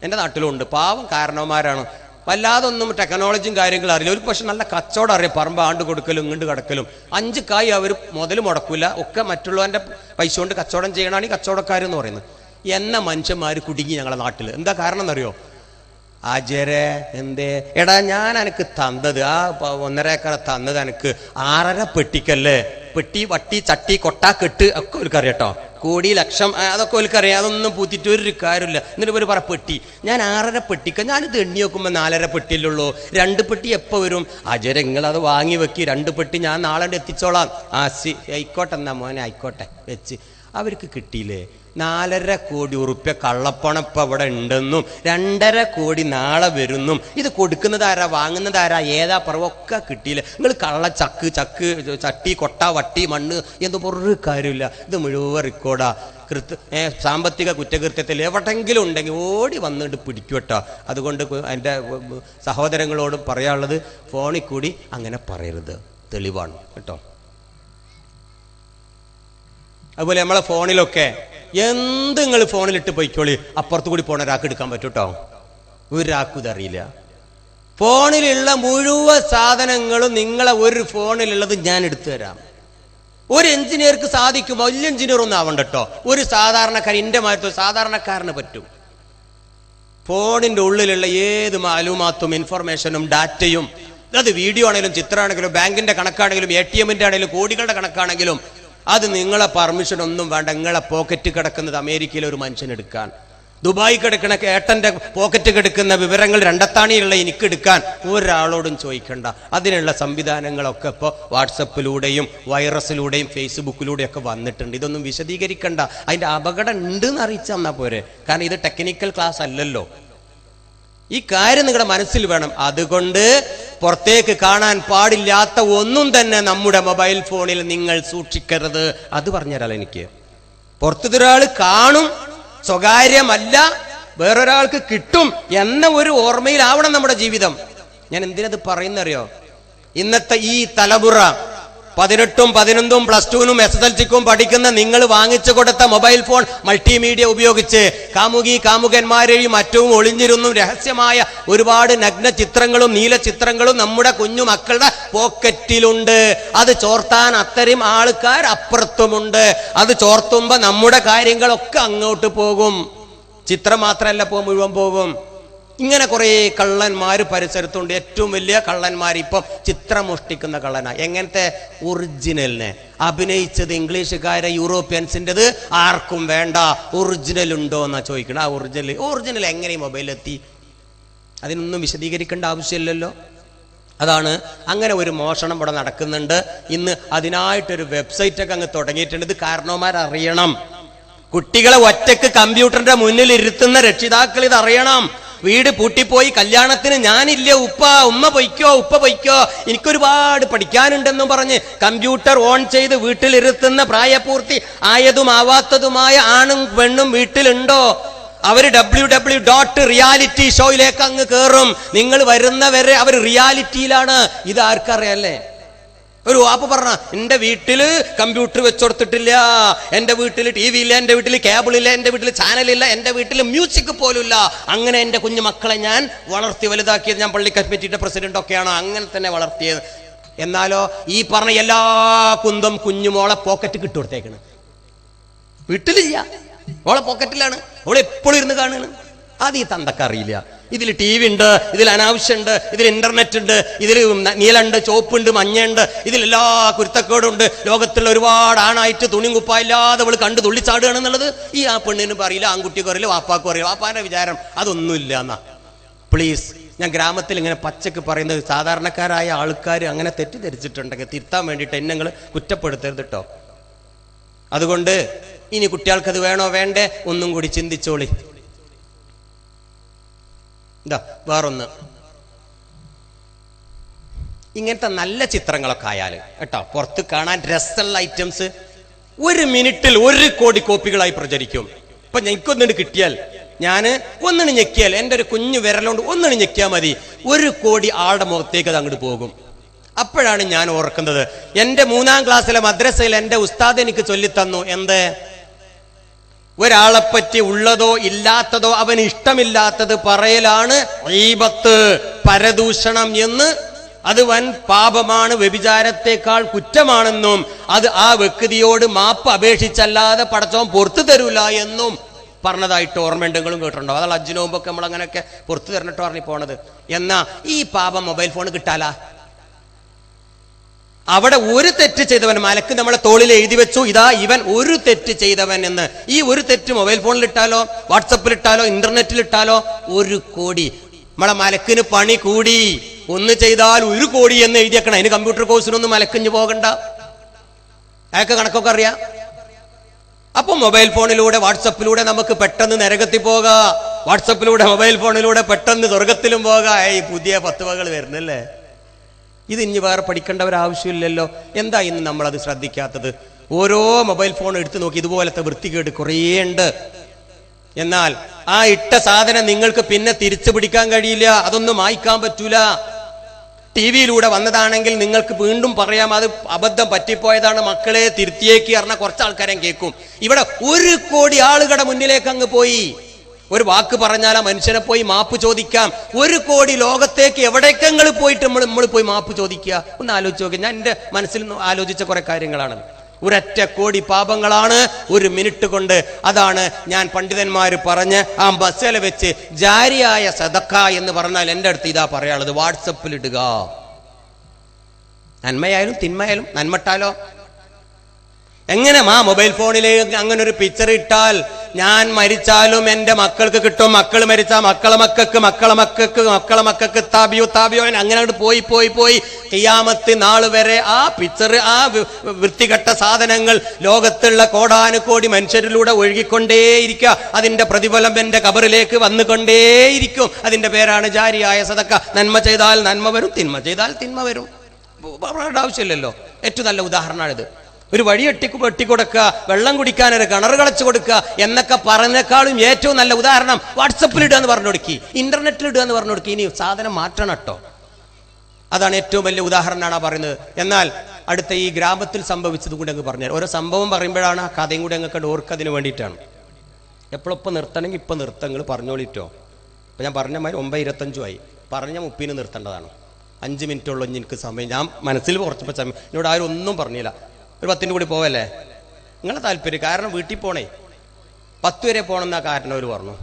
എൻ്റെ നാട്ടിലും ഉണ്ട്. പാവം കാരണവന്മാരാണ്, വല്ലാതൊന്നും ടെക്നോളജിയും കാര്യങ്ങളും അറിയില്ല. ഒരു പക്ഷെ നല്ല കച്ചവടം അറിയാം, പറമ്പ് ആണ്ട് കൊടുക്കലും ഇങ്ങോട്ട് കിടക്കലും. 5 കായ് അവർ മുതൽ മുടക്കില്ല, ഒക്കെ മറ്റുള്ളവൻ്റെ പൈസ കൊണ്ട് കച്ചവടം ചെയ്യണമാണ് ഈ കച്ചവടക്കാരെന്ന് പറയുന്നത്. എന്ന മനുഷ്യന്മാർ കുടുങ്ങി ഞങ്ങളെ നാട്ടിൽ. എന്താ കാരണം എന്നറിയോ? ആചാരെ എന്തേ എടാ, ഞാൻ എനിക്ക് തന്നത് ആ 1.5 ഏക്കർ തന്നത് എനിക്ക് 6.5 പെട്ടിക്കല്ലേ. പെട്ടി, വട്ടി, ചട്ടി, കൊട്ട, കെട്ട് ഒക്കെ ഒരുക്കറിയാട്ടോ. കോടി, ലക്ഷം അതൊക്കെ ഒരുക്കറിയാം. അതൊന്നും പൂത്തിട്ട് ഒരു കാര്യമില്ല. എന്നിട്ട് ഒരു പറ പെട്ടി, ഞാൻ 6.5 പെട്ടിക്ക, ഞാനിത് എണ്ണി നോക്കുമ്പോൾ 4.5 പെട്ടിയല്ലുള്ളൂ. 2 പെട്ടി എപ്പോൾ വരും? ആചാരെ നിങ്ങളത് വാങ്ങി വെക്കി, 2 പെട്ടി ഞാൻ നാളെ എത്തിച്ചോളാം. ആയിക്കോട്ടെ എന്നാ മോനെ, ആയിക്കോട്ടെ വെച്ച്. അവർക്ക് കിട്ടിയില്ലേ 4.5 കോടി ഉറുപ്പ്യ കള്ളപ്പണം ഇപ്പം ഇവിടെ ഉണ്ടെന്നും 2.5 കോടി നാളെ വരുന്നും. ഇത് കൊടുക്കുന്നത് ആരാ, വാങ്ങുന്നത് ആരാ, ഏതാ പറവൊക്കെ കിട്ടിയില്ല. നിങ്ങൾ ചക്ക്, ചട്ടി, കൊട്ട, വട്ടി, മണ്ണ് എന്തോ ഒരു കാര്യമില്ല. ഇത് മുഴുവൻ റെക്കോർഡാ. സാമ്പത്തിക കുറ്റകൃത്യത്തിൽ എവിടെങ്കിലും ഉണ്ടെങ്കിൽ ഓടി വന്നിട്ട് പിടിക്കുവട്ടോ. അതുകൊണ്ട് എൻ്റെ സഹോദരങ്ങളോടും പറയാനുള്ളത്, ഫോണിൽ കൂടി അങ്ങനെ പറയരുത്, തെളിവാണ് കേട്ടോ. അതുപോലെ നമ്മളെ ഫോണിലൊക്കെ എന്ത് നിങ്ങൾ ഫോണിലിട്ട് പോയിക്കോളി, അപ്പുറത്ത് കൂടി പോണ ഒരാൾക്ക് എടുക്കാൻ പറ്റും കേട്ടോ. ഒരാൾക്കും ഇതറിയില്ല. ഫോണിലുള്ള മുഴുവൻ സാധനങ്ങളും നിങ്ങളെ ഒരു ഫോണിലുള്ളത് ഞാൻ എടുത്തു തരാം. ഒരു എഞ്ചിനീയർക്ക് സാധിക്കും, വലിയ എഞ്ചിനീയർ ഒന്നും ആവണ്ട കേട്ടോ. ഒരു സാധാരണക്കാരൻ, എൻ്റെ മാറ്റം സാധാരണക്കാരന് പറ്റും. ഫോണിന്റെ ഉള്ളിലുള്ള ഏത് മാലൂമാത്തും ഇൻഫർമേഷനും ഡാറ്റയും, അത് വീഡിയോ ആണെങ്കിലും ചിത്രമാണെങ്കിലും ബാങ്കിന്റെ കണക്കാണെങ്കിലും ATMന്റെ ആണെങ്കിലും കോടികളുടെ കണക്കാണെങ്കിലും അത് നിങ്ങളെ പെർമിഷൻ ഒന്നും വേണ്ട. നിങ്ങളെ പോക്കറ്റ് കിടക്കുന്നത് അമേരിക്കയിലെ ഒരു മനുഷ്യനെടുക്കാൻ, ദുബായി കിടക്കുന്ന ഏട്ടന്റെ പോക്കറ്റ് കിടക്കുന്ന വിവരങ്ങൾ രണ്ടത്താണിയുള്ള എനിക്ക് എടുക്കാൻ ഒരാളോടും ചോദിക്കണ്ട. അതിനുള്ള സംവിധാനങ്ങളൊക്കെ ഇപ്പോൾ വാട്സപ്പിലൂടെയും വൈറസിലൂടെയും ഫേസ്ബുക്കിലൂടെയും ഒക്കെ വന്നിട്ടുണ്ട്. ഇതൊന്നും വിശദീകരിക്കണ്ട, അതിന്റെ അപകടം ഉണ്ടെന്ന് അറിയിച്ചു തന്നാൽ പോരെ. കാരണം ഇത് ടെക്നിക്കൽ ക്ലാസ് അല്ലല്ലോ. ഈ കാര്യം നിങ്ങളുടെ മനസ്സിൽ വേണം. അതുകൊണ്ട് പുറത്തേക്ക് കാണാൻ പാടില്ലാത്ത ഒന്നും തന്നെ നമ്മുടെ മൊബൈൽ ഫോണിൽ നിങ്ങൾ സൂക്ഷിക്കരുത്. അത് പറഞ്ഞുതരാം. എനിക്ക് പുറത്തൊരാൾ കാണും, സ്വകാര്യമല്ല, വേറൊരാൾക്ക് കിട്ടും എന്ന ഒരു ഓർമ്മയിലാവണം നമ്മുടെ ജീവിതം. ഞാൻ എന്തിനത് പറയുന്നറിയോ? ഇന്നത്തെ ഈ തലമുറ 18ഉം 11ഉം +2നും SSLCക്കും പഠിക്കുന്ന നിങ്ങൾ വാങ്ങിച്ചു കൊടുത്ത മൊബൈൽ ഫോൺ മൾട്ടിമീഡിയ ഉപയോഗിച്ച് കാമുകന്മാരെയും മറ്റവും ഒളിഞ്ഞിരുന്നും രഹസ്യമായ ഒരുപാട് നഗ്ന ചിത്രങ്ങളും നീല ചിത്രങ്ങളും നമ്മുടെ കുഞ്ഞു മക്കളുടെ പോക്കറ്റിലുണ്ട്. അത് ചോർത്താൻ അത്തരം ആൾക്കാർ അപ്പുറത്തുമുണ്ട്. അത് ചോർത്തുമ്പോ നമ്മുടെ കാര്യങ്ങളൊക്കെ അങ്ങോട്ട് പോകും. ചിത്രം മാത്രമല്ല മുഴുവൻ പോകും. ഇങ്ങനെ കുറെ കള്ളന്മാര് പരിസരത്തുണ്ട്. ഏറ്റവും വലിയ കള്ളന്മാർ ഇപ്പം ചിത്രം മോഷ്ടിക്കുന്ന കള്ളനാ. എങ്ങനത്തെ? ഒറിജിനലിനെ. അഭിനയിച്ചത് ഇംഗ്ലീഷുകാരെ യൂറോപ്യൻസിൻ്റെത് ആർക്കും വേണ്ട. ഒറിജിനൽ ഉണ്ടോ എന്നാ ചോദിക്കണം. ആ ഒറിജിനൽ എങ്ങനെ മൊബൈലെത്തി? അതിനൊന്നും വിശദീകരിക്കേണ്ട ആവശ്യമില്ലല്ലോ. അതാണ് അങ്ങനെ ഒരു മോഷണം ഇവിടെ നടക്കുന്നുണ്ട്. ഇന്ന് അതിനായിട്ടൊരു വെബ്സൈറ്റൊക്കെ അങ്ങ് തുടങ്ങിയിട്ടുണ്ട്. ഇത് കാരണവന്മാരറിയണം. കുട്ടികളെ ഒറ്റക്ക് കമ്പ്യൂട്ടറിന്റെ മുന്നിൽ ഇരുത്തുന്ന രക്ഷിതാക്കൾ ഇത് അറിയണം. വീട് പൂട്ടിപ്പോയി കല്യാണത്തിന് ഞാനില്ല, ഉമ്മ പൊയ്ക്കോ, ഉപ്പ പൊയ്ക്കോ, എനിക്കൊരുപാട് പഠിക്കാനുണ്ടെന്നും പറഞ്ഞ് കമ്പ്യൂട്ടർ ഓൺ ചെയ്ത് വീട്ടിലിരുത്തുന്ന പ്രായപൂർത്തി ആയതും ആവാത്തതുമായ ആണും പെണ്ണും വീട്ടിലുണ്ടോ? അവര് www.reality ഷോയിലേക്ക് അങ്ങ് കയറും. നിങ്ങൾ വരുന്നവരെ അവർ റിയാലിറ്റിയിലാണ്. ഇത് ആർക്കറിയാല്ലേ? ഒരു വാപ്പ പറഞ്ഞ എന്റെ വീട്ടില് കമ്പ്യൂട്ടർ വെച്ചുകൊടുത്തിട്ടില്ല, എന്റെ വീട്ടിൽ TV ഇല്ല, എന്റെ വീട്ടിൽ കേബിൾ ഇല്ല, എന്റെ വീട്ടിൽ ചാനലില്ല, എന്റെ വീട്ടിൽ മ്യൂസിക് പോലും ഇല്ല. അങ്ങനെ എന്റെ കുഞ്ഞു മക്കളെ ഞാൻ വളർത്തി വലുതാക്കിയത്. ഞാൻ പള്ളി കമ്മിറ്റിയുടെ പ്രസിഡന്റ് ഒക്കെയാണ്, അങ്ങനെ തന്നെ വളർത്തിയത്. എന്നാലോ ഈ പറഞ്ഞ എല്ലാ കുന്തം കുഞ്ഞുമോളെ പോക്കറ്റ് കിട്ടുകൊടുത്തേക്കാണ്. വീട്ടിലില്ല, ഓളെ പോക്കറ്റിലാണ്. ഓളെ എപ്പോഴും ഇരുന്ന് കാണുകയാണ്. അത് ഈ തന്തക്കറിയില്ല. ഇതിൽ TV ഉണ്ട്, ഇതിൽ അനാവശ്യമുണ്ട്, ഇതിൽ ഇന്റർനെറ്റ് ഉണ്ട്, ഇതിൽ നീലുണ്ട്, ചോപ്പുണ്ട്, മഞ്ഞയുണ്ട്, ഇതിലെല്ലാ കുരുത്തക്കേടുണ്ട്. ലോകത്തുള്ള ഒരുപാട് ആണായിട്ട് തുണിയും കുപ്പായില്ലാതെ അവള് കണ്ട് തുള്ളിച്ചാടുകയാണെന്നുള്ളത് ഈ ആ പെണ്ണിനും പറയില്ല, ആൺകുട്ടിക്കും അറിയില്ല, വാപ്പാക്കും അറിയില്ല. വാപ്പാന്റെ വിചാരം അതൊന്നുമില്ല എന്നാ. പ്ലീസ്, ഞാൻ ഗ്രാമത്തിൽ ഇങ്ങനെ പച്ചക്ക് പറയുന്നത്, സാധാരണക്കാരായ ആൾക്കാർ അങ്ങനെ തെറ്റിദ്ധരിച്ചിട്ടുണ്ടെങ്കിൽ തിരുത്താൻ വേണ്ടിയിട്ട് എന്നെ നിങ്ങൾ കുറ്റപ്പെടുത്തരുത് കേട്ടോ. അതുകൊണ്ട് ഇനി കുട്ടികൾക്കത് വേണോ വേണ്ടേ ഒന്നും കൂടി ചിന്തിച്ചോളി. വേറൊന്ന്, ഇങ്ങനത്തെ നല്ല ചിത്രങ്ങളൊക്കെ ആയാൽ കേട്ടോ, പുറത്ത് കാണാൻ രസമുള്ള ഐറ്റംസ് 1 മിനിറ്റിൽ 1 കോടി കോപ്പികളായി പ്രചരിക്കും. ഇപ്പൊ എനിക്കൊന്നിട്ട് കിട്ടിയാൽ, ഞാൻ ഒന്നിന് ഞെക്കിയാൽ, എൻ്റെ ഒരു കുഞ്ഞു വിരലുകൊണ്ട് ഒന്നിന് ഞെക്കിയാൽ മതി, 1 കോടി ആളുടെ മുഖത്തേക്ക് അത് അങ്ങോട്ട് പോകും. അപ്പോഴാണ് ഞാൻ ഓർക്കുന്നത്, എൻ്റെ 3ാം ക്ലാസ്സിലെ മദ്രസയിൽ എൻ്റെ ഉസ്താദ് എനിക്ക് ചൊല്ലിത്തന്നു. എന്ത്? ഒരാളെപ്പറ്റി ഉള്ളതോ ഇല്ലാത്തതോ അവന് ഇഷ്ടമില്ലാത്തത് പറയലാണ് ഗീബത്ത്, പരദൂഷണം എന്ന്. അത് വൻ പാപമാണ്, വ്യഭിചാരത്തെക്കാൾ കുറ്റമാണെന്നും അത് ആ വ്യക്തിയോട് മാപ്പ് അപേക്ഷിച്ചല്ലാതെ പടച്ചവൻ പുറത്തു തരൂല എന്നും പറഞ്ഞതായിട്ട് ഓർമ്മയുണ്ടെങ്കിലും കേട്ടിട്ടുണ്ടോ? അതാണ് ഹജ്ജിന് മുമ്പൊക്കെ നമ്മൾ അങ്ങനെയൊക്കെ പുറത്തു തരണിട്ട് പറഞ്ഞു പോണത്. എന്നാ ഈ പാപം മൊബൈൽ ഫോൺ കിട്ടാലാ? അവിടെ ഒരു തെറ്റ് ചെയ്തവൻ, മലക്ക് നമ്മളെ തോളിൽ എഴുതി വെച്ചു, ഇതാ ഇവൻ ഒരു തെറ്റ് ചെയ്തവൻ എന്ന്. ഈ ഒരു തെറ്റ് മൊബൈൽ ഫോണിലിട്ടാലോ, വാട്സപ്പിലിട്ടാലോ, ഇന്റർനെറ്റിലിട്ടാലോ 1 കോടി. നമ്മളെ മലക്കിന് പണി കൂടി. 1 ചെയ്താൽ 1 കോടി എന്ന് എഴുതിയേക്കണം. അതിന് കമ്പ്യൂട്ടർ കോഴ്സിനൊന്നും മലക്കിഞ്ഞ് പോകണ്ട, അയാൾക്ക് കണക്കൊക്കെ അറിയാം. അപ്പൊ മൊബൈൽ ഫോണിലൂടെ വാട്സപ്പിലൂടെ നമുക്ക് പെട്ടെന്ന് നരകത്തിൽ പോകാം, വാട്സപ്പിലൂടെ മൊബൈൽ ഫോണിലൂടെ പെട്ടെന്ന് സ്വർഗത്തിലും പോകാം. പുതിയ പത്തുവകൾ വരുന്നല്ലേ. ഇത് ഇനി വേറെ പഠിക്കേണ്ട ഒരാവശ്യമില്ലല്ലോ. എന്താ ഇന്ന് നമ്മളത് ശ്രദ്ധിക്കാത്തത്? ഓരോ മൊബൈൽ ഫോൺ എടുത്തു നോക്കി ഇതുപോലത്തെ വൃത്തികേട് കുറേ ഉണ്ട്. എന്നാൽ ആ ഇട്ട സാധനം നിങ്ങൾക്ക് പിന്നെ തിരിച്ചു പിടിക്കാൻ കഴിയില്ല, അതൊന്നും മായ്ക്കാൻ പറ്റൂല. TV-യിലൂടെ വന്നതാണെങ്കിൽ നിങ്ങൾക്ക് വീണ്ടും പറയാം അത് അബദ്ധം പറ്റിപ്പോയതാണ്, മക്കളെ തിരുത്തിയേക്ക് പറഞ്ഞ കുറച്ച് ആൾക്കാരെ കേൾക്കും. ഇവിടെ 1 കോടി ആളുകളുടെ മുന്നിലേക്ക് അങ്ങ് പോയി. ഒരു വാക്ക് പറഞ്ഞാൽ ആ മനുഷ്യനെ പോയി മാപ്പ് ചോദിക്കാം. 1 കോടി ലോകത്തേക്ക് എവിടേക്കെങ്ങൾ പോയിട്ട് നമ്മൾ പോയി മാപ്പ് ചോദിക്കുക? ഒന്ന് ആലോചിച്ച് നോക്കുക. ഞാൻ എൻ്റെ മനസ്സിൽ നിന്ന് ആലോചിച്ച കുറെ കാര്യങ്ങളാണ്. 1 കോടി പാപങ്ങളാണ് 1 മിനിറ്റ് കൊണ്ട്. അതാണ് ഞാൻ പണ്ഡിതന്മാർ പറഞ്ഞ് ആ മസല വെച്ച് ജാരിയായ സദഖ എന്ന് പറഞ്ഞാൽ എൻ്റെ അടുത്ത് ഇതാ പറയാനുള്ളത്, വാട്സപ്പിൽ ഇടുക. നന്മയായാലും തിന്മയായാലും. നന്മട്ടാലോ എങ്ങനെ മൊബൈൽ ഫോണിലേക്ക് അങ്ങനെ ഒരു പിക്ചർ ഇട്ടാൽ ഞാൻ മരിച്ചാലും എൻ്റെ മക്കൾക്ക് കിട്ടും, മക്കൾ മരിച്ചാൽ മക്കളെ മക്കൾക്ക് താബിയോ അങ്ങനെ പോയി പോയി പോയി ഖിയാമത്ത് നാൾ വരെ ആ പിക്ചർ, ആ വൃത്തികെട്ട സാധനങ്ങൾ ലോകത്തുള്ള കോടാനുകോടി മനുഷ്യരിലൂടെ ഒഴുകിക്കൊണ്ടേയിരിക്കുക. അതിന്റെ പ്രതിഫലം എൻ്റെ ഖബറിലേക്ക് വന്നുകൊണ്ടേയിരിക്കും. അതിന്റെ പേരാണ് ജാരിയായ സദഖ. നന്മ ചെയ്താൽ നന്മ വരും, തിന്മ ചെയ്താൽ തിന്മ വരും. ആവശ്യമില്ലല്ലോ. ഏറ്റവും നല്ല ഉദാഹരണമാണിത്. ഒരു വഴി വെട്ടിക്കൊടുക്കുക, വെള്ളം കുടിക്കാൻ ഒരു കിണർ കളച്ചു കൊടുക്കുക എന്നൊക്കെ പറഞ്ഞേക്കാളും ഏറ്റവും നല്ല ഉദാഹരണം വാട്സപ്പിൽ ഇടുക എന്ന് പറഞ്ഞു കൊടുക്കി, ഇന്റർനെറ്റിൽ ഇടുക എന്ന് പറഞ്ഞു കൊടുക്കി. ഇനി സാധനം മാറ്റണം കേട്ടോ. അതാണ് ഏറ്റവും വലിയ ഉദാഹരണമാണ് പറയുന്നത്. എന്നാൽ അടുത്ത ഈ ഗ്രാമത്തിൽ സംഭവിച്ചത് കൂടി അങ്ങ് പറഞ്ഞാൽ, ഓരോ സംഭവം പറയുമ്പോഴാണ് ആ കഥയും കൂടി അങ്ങ് ഓർക്കതിന് വേണ്ടിയിട്ടാണ്. എപ്പോഴൊപ്പം നിർത്തണമെങ്കിൽ ഇപ്പം നിർത്തങ്ങൾ പറഞ്ഞോളിട്ടോ. ഇപ്പം ഞാൻ പറഞ്ഞ മാതിരി 9:25 ആയി. പറഞ്ഞ 30 നിർത്തേണ്ടതാണ്. 5 മിനിറ്റുള്ളൂ എനിക്ക് സമയം. ഞാൻ മനസ്സിൽ കുറച്ചപ്പോൾ സമയം. എന്നോട് ആരും ഒന്നും പറഞ്ഞില്ല. ഒരു 10 കൂടി പോവല്ലേ നിങ്ങളെ താല്പര്യം. കാരണം വീട്ടിൽ പോണേ 10 വരെ പോകണമെന്നാ കാരണം അവർ പറഞ്ഞു.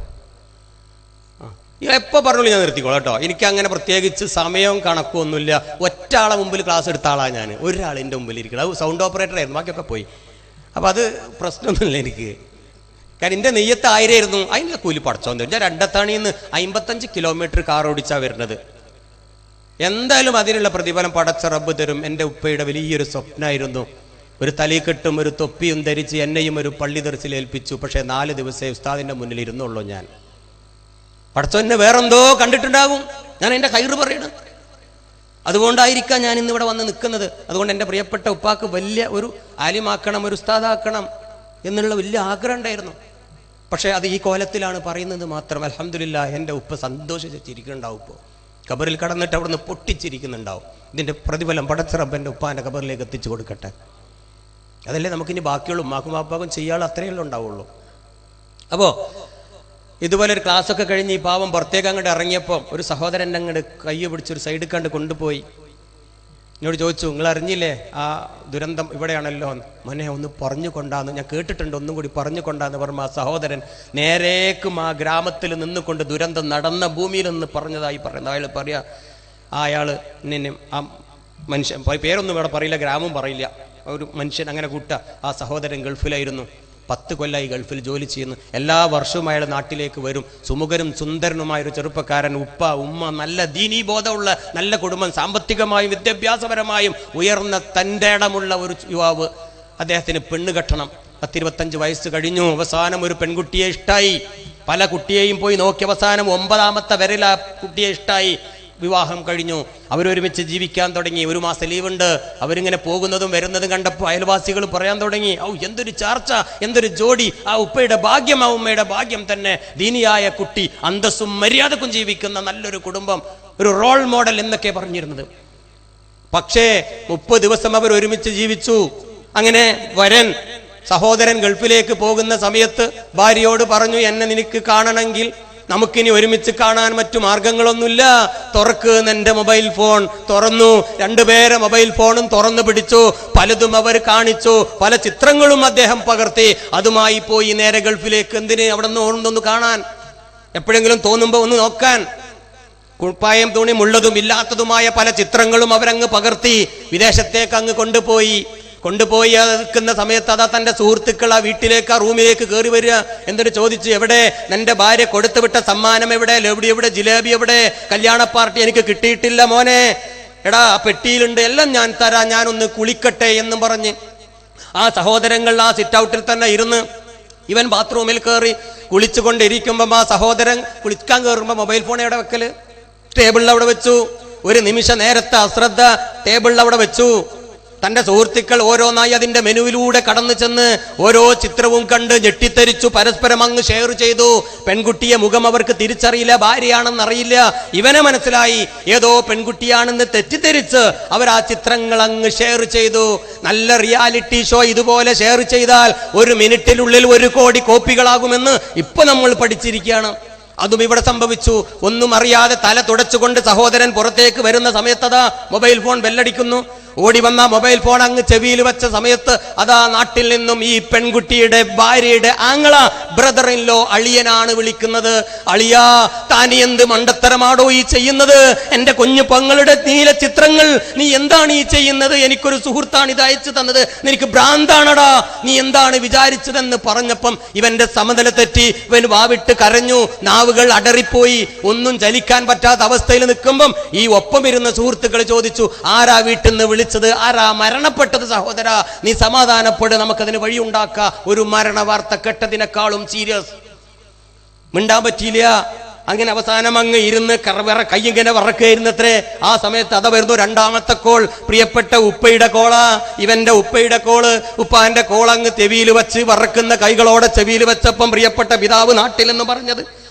എപ്പോൾ പറഞ്ഞോളൂ ഞാൻ നിർത്തിക്കോളാം കേട്ടോ. എനിക്ക് അങ്ങനെ പ്രത്യേകിച്ച് സമയവും കണക്കും ഒന്നുമില്ല. ഒറ്റ ആളെ മുമ്പിൽ ക്ലാസ് എടുത്ത ആളാണ് ഞാൻ. ഒരാളിൻ്റെ മുമ്പിൽ ഇരിക്കണം. അത് സൗണ്ട് ഓപ്പറേറ്റർ ആയിരുന്നു, ബാക്കിയൊക്കെ പോയി. അപ്പം അത് പ്രശ്നമൊന്നുമില്ല എനിക്ക്. കാരണം എൻ്റെ നെയ്യത്ത് 1000 ആയിരുന്നു. അതിൻ്റെ കൂലി പടച്ചോന്ന് ഞാൻ രണ്ടത്താണിയിൽ നിന്ന് 55 കിലോമീറ്റർ കാർ ഓടിച്ചാണ് വരുന്നത്. എന്തായാലും അതിനുള്ള പ്രതിഫലം പടച്ച റബ്ബ് തരും. എൻ്റെ ഉപ്പയുടെ വലിയൊരു സ്വപ്നമായിരുന്നു. ഒരു തലീക്കെട്ടും ഒരു തൊപ്പിയും ധരിച്ച് എന്നെയും ഒരു പള്ളി ദർസിൽ ഏൽപ്പിച്ചു. പക്ഷേ 4 ദിവസമേ ഉസ്താദിൻ്റെ മുന്നിൽ ഇരുന്നുള്ളൂ. ഞാൻ പടച്ചോന്നെ വേറെന്തോ കണ്ടിട്ടുണ്ടാകും. ഞാൻ എൻ്റെ കയറ് പറയണം. അതുകൊണ്ടായിരിക്കാം ഞാൻ ഇന്നിവിടെ വന്ന് നിൽക്കുന്നത്. അതുകൊണ്ട് എൻ്റെ പ്രിയപ്പെട്ട ഉപ്പാക്ക് വലിയ ഒരു ആലിമാക്കണം, ഒരു ഉസ്താദാക്കണം എന്നുള്ള വലിയ ആഗ്രഹം ഉണ്ടായിരുന്നു. പക്ഷേ അത് ഈ കോലത്തിലാണ് പറയുന്നത് മാത്രം. അൽഹംദുലില്ലാഹ് എൻ്റെ ഉപ്പ സന്തോഷിച്ച് ചിരിക്കുന്നുണ്ടാവും. ഇപ്പോൾ ഖബറിൽ കടന്നിട്ട് അവിടുന്ന് പൊട്ടിച്ചിരിക്കുന്നുണ്ടാവും. ഇതിൻ്റെ പ്രതിഫലം പടച്ച റബ്ബൻ്റെ ഉപ്പാൻ്റെ ഖബറിലേക്ക് എത്തിച്ചു കൊടുക്കട്ടെ. അതല്ലേ നമുക്കിനി ബാക്കിയുള്ളൂ. ഉമ്മാക്കും ബാപ്പാക്കും ചെയ്യാൻ അത്രയല്ലേ ഉണ്ടാവുള്ളൂ. അപ്പോൾ ഇതുപോലെ ഒരു ക്ലാസ്സൊക്കെ കഴിഞ്ഞ് ഈ പാവം പുറത്തേക്ക് അങ്ങോട്ട് ഇറങ്ങിയപ്പോൾ ഒരു സഹോദരൻ അങ്ങോട്ട് കൈ പിടിച്ചൊരു സൈഡിൽ കണ്ട് കൊണ്ടുപോയി. എന്നോട് ചോദിച്ചു, നിങ്ങൾ അറിഞ്ഞില്ലേ ആ ദുരന്തം ഇവിടെയാണല്ലോ? മോനെ ഒന്ന് പറഞ്ഞു കൊണ്ടാന്ന് ഞാൻ കേട്ടിട്ടുണ്ട്, ഒന്നും കൂടി പറഞ്ഞു കൊണ്ടാന്ന് പറഞ്ഞ ആ സഹോദരൻ നേരേക്കും ആ ഗ്രാമത്തിൽ നിന്നുകൊണ്ട് ദുരന്തം നടന്ന ഭൂമിയിൽ നിന്ന് പറഞ്ഞതായി പറയുന്നത്. അയാൾ പറയാ, അയാൾ എന്നെ ആ മനുഷ്യൻ പേരൊന്നും ഇവിടെ പറയില്ല, ഗ്രാമം പറയില്ല, ഒരു മനുഷ്യൻ അങ്ങനെ കൂട്ട. ആ സഹോദരൻ ഗൾഫിലായിരുന്നു. 10 കൊല്ലമായി ഗൾഫിൽ ജോലി ചെയ്യുന്നു. എല്ലാ വർഷവും അയാൾ നാട്ടിലേക്ക് വരും. സുമുഖനും സുന്ദരനുമായൊരു ചെറുപ്പക്കാരൻ, ഉപ്പ ഉമ്മ, നല്ല ദീനീ ബോധമുള്ള നല്ല കുടുംബം, സാമ്പത്തികമായും വിദ്യാഭ്യാസപരമായും ഉയർന്ന തൻ്റെ ഇടമുള്ള ഒരു യുവാവ്. അദ്ദേഹത്തിന് പെണ്ണ് കെട്ടണം. 10-25 വയസ്സ് കഴിഞ്ഞു. അവസാനം ഒരു പെൺകുട്ടിയെ ഇഷ്ടായി. പല കുട്ടിയെയും പോയി നോക്കി. അവസാനം 9ാമത്തെ വരയിൽ ആ കുട്ടിയെ ഇഷ്ടായി. വിവാഹം കഴിഞ്ഞു. അവരൊരുമിച്ച് ജീവിക്കാൻ തുടങ്ങി. 1 മാസം ലീവുണ്ട്. അവരിങ്ങനെ പോകുന്നതും വരുന്നതും കണ്ടപ്പോൾ അയൽവാസികൾ പറയാൻ തുടങ്ങി, എന്തൊരു ചാർച്ച, എന്തൊരു ജോഡി, ആ ഉപ്പയുടെ ഭാഗ്യം, ആ ഉമ്മയുടെ ഭാഗ്യം തന്നെ. ദീനിയായ കുട്ടി, അന്തസ്സും മര്യാദക്കും ജീവിക്കുന്ന നല്ലൊരു കുടുംബം, ഒരു റോൾ മോഡൽ എന്നൊക്കെ പറഞ്ഞിരുന്നത്. പക്ഷേ 30 ദിവസം അവർ ഒരുമിച്ച് ജീവിച്ചു. അങ്ങനെ വരൻ സഹോദരൻ ഗൾഫിലേക്ക് പോകുന്ന സമയത്ത് ഭാര്യയോട് പറഞ്ഞു, എന്നെ നിനക്ക് കാണണമെങ്കിൽ നമുക്കിനി ഒരുമിച്ച് കാണാൻ മറ്റു മാർഗങ്ങളൊന്നുമില്ല, തുറക്ക് എന്റെ മൊബൈൽ ഫോൺ. തുറന്നു. 2 പേരെ മൊബൈൽ ഫോണും തുറന്നു പിടിച്ചു. പലതും അവർ കാണിച്ചു. പല ചിത്രങ്ങളും അദ്ദേഹം പകർത്തി. അതുമായി പോയി നേരെ ഗൾഫിലേക്ക്. എന്തിന്? അവിടെ നിന്ന് ഓടുന്നൊന്ന് കാണാൻ, എപ്പോഴെങ്കിലും തോന്നുമ്പോൾ ഒന്ന് നോക്കാൻ. കുപ്പായം തുണിമുള്ളതും ഇല്ലാത്തതുമായ പല ചിത്രങ്ങളും അവരങ്ങ് പകർത്തി വിദേശത്തേക്ക് അങ്ങ് കൊണ്ടുപോയി നിൽക്കുന്ന സമയത്ത് അതാ തന്റെ സുഹൃത്തുക്കൾ ആ വീട്ടിലേക്ക്, ആ റൂമിലേക്ക് കയറി വരിക. എന്നിട്ട് ചോദിച്ചു, എവിടെ നിന്റെ ഭാര്യ കൊടുത്തുവിട്ട സമ്മാനം? എവിടെ ലൗഡി, എവിടെ ജിലേബി, എവിടെ കല്യാണ പാർട്ടി? എനിക്ക് കിട്ടിയിട്ടില്ല മോനെ. എടാ പെട്ടിയിലുണ്ട്, എല്ലാം ഞാൻ തരാം, ഞാനൊന്ന് കുളിക്കട്ടെ എന്നും പറഞ്ഞ് ആ സഹോദരങ്ങൾ ആ സിറ്റ് ഔട്ടിൽ തന്നെ ഇരുന്ന് ഇവൻ ബാത്റൂമിൽ കയറി കുളിച്ചുകൊണ്ടിരിക്കുമ്പം ആ സഹോദരൻ കുളിക്കാൻ കയറുമ്പോൾ മൊബൈൽ ഫോൺ എവിടെ വെക്കല്? ടേബിളിൽ അവിടെ വെച്ചു. ഒരു നിമിഷ നേരത്തെ അശ്രദ്ധ ടേബിളിൽ അവിടെ വെച്ചു. തന്റെ സുഹൃത്തുക്കൾ ഓരോന്നായി അതിന്റെ മെനുവിലൂടെ കടന്നു ചെന്ന് ഓരോ ചിത്രവും കണ്ട് ഞെട്ടിത്തെരിച്ചു, പരസ്പരം അങ്ങ് ഷെയർ ചെയ്തു. പെൺകുട്ടിയെ മുഖം അവർക്ക് തിരിച്ചറിയില്ല, ഭാര്യയാണെന്നറിയില്ല. ഇവനെ മനസ്സിലായി ഏതോ പെൺകുട്ടിയാണെന്ന് തെറ്റിദ്ധരിച്ച് അവർ ആ ചിത്രങ്ങൾ അങ്ങ് ഷെയർ ചെയ്തു. നല്ല റിയാലിറ്റി ഷോ ഇതുപോലെ ഷെയർ ചെയ്താൽ 1 മിനിറ്റിനുള്ളിൽ 1 കോടി കോപ്പികളാകുമെന്ന് ഇപ്പൊ നമ്മൾ പഠിച്ചിരിക്കുകയാണ്. അതും ഇവിടെ സംഭവിച്ചു. ഒന്നും അറിയാതെ തല തുടച്ചുകൊണ്ട് സഹോദരൻ പുറത്തേക്ക് വരുന്ന സമയത്ത് മൊബൈൽ ഫോൺ ബെല്ലടിക്കുന്നു. ഓടി വന്ന മൊബൈൽ ഫോൺ അങ്ങ് ചെവിയിൽ വെച്ച സമയത്ത് അതാ നാട്ടിൽ നിന്നും ഈ പെൺകുട്ടിയുടെ ഭാര്യയുടെ ആങ്ങള, ബ്രദർ ഇൻ ലോ, അളിയനാണ് വിളിക്കുന്നത്. അളിയാ, താനി എന്ത് മണ്ടത്തരമാടോ ഈ ചെയ്യുന്നത്? എന്റെ കുഞ്ഞു പങ്ങളുടെ നീല ചിത്രങ്ങൾ നീ എന്താണ് ഈ ചെയ്യുന്നത്? എനിക്കൊരു സുഹൃത്താണ് ഇത് അയച്ചു തന്നത്, നിനക്ക് ഭ്രാന്താണടാ, നീ എന്താണ് വിചാരിച്ചതെന്ന് പറഞ്ഞപ്പം ഇവന്റെ സമനില തെറ്റി. ഇവൻ വാവിട്ട് കരഞ്ഞു, നാവുകൾ അടറിപ്പോയി. ഒന്നും ചലിക്കാൻ പറ്റാത്ത അവസ്ഥയിൽ നിൽക്കുമ്പം ഈ ഒപ്പമിരുന്ന സുഹൃത്തുക്കൾ ചോദിച്ചു, ആരാ വീട്ടിൽ നിന്ന് വിളിച്ചത്? ആരാ മരണപ്പെട്ടത്? സഹോദര, നീ സമാധാനപ്പെട്, നമുക്കതിന് വഴിയുണ്ടാക്കാം. ഒരു മരണ വാർത്ത കേട്ടതിനേക്കാളും സീരിയസ്. മിണ്ടാൻ പറ്റിയില്ല. അങ്ങനെ അവസാനം അങ്ങ് ഇരുന്ന് കൈയിങ്ങനെ വറക്കായിരുന്നത്രേ. ആ സമയത്ത് അത വരുന്നു രണ്ടാമത്തെ കോൾ. പ്രിയപ്പെട്ട ഉപ്പയുടെ കോളാ. ഇവന്റെ ഉപ്പയുടെ കോള്. ഉപ്പാന്റെ കോൾ അങ്ങ് ചെവിയിൽ വെച്ച് വറക്കുന്ന കൈകളോടെ ചെവിയിൽ വെച്ചപ്പം പ്രിയപ്പെട്ട പിതാവ് നാട്ടിലെന്ന് പറഞ്ഞത്,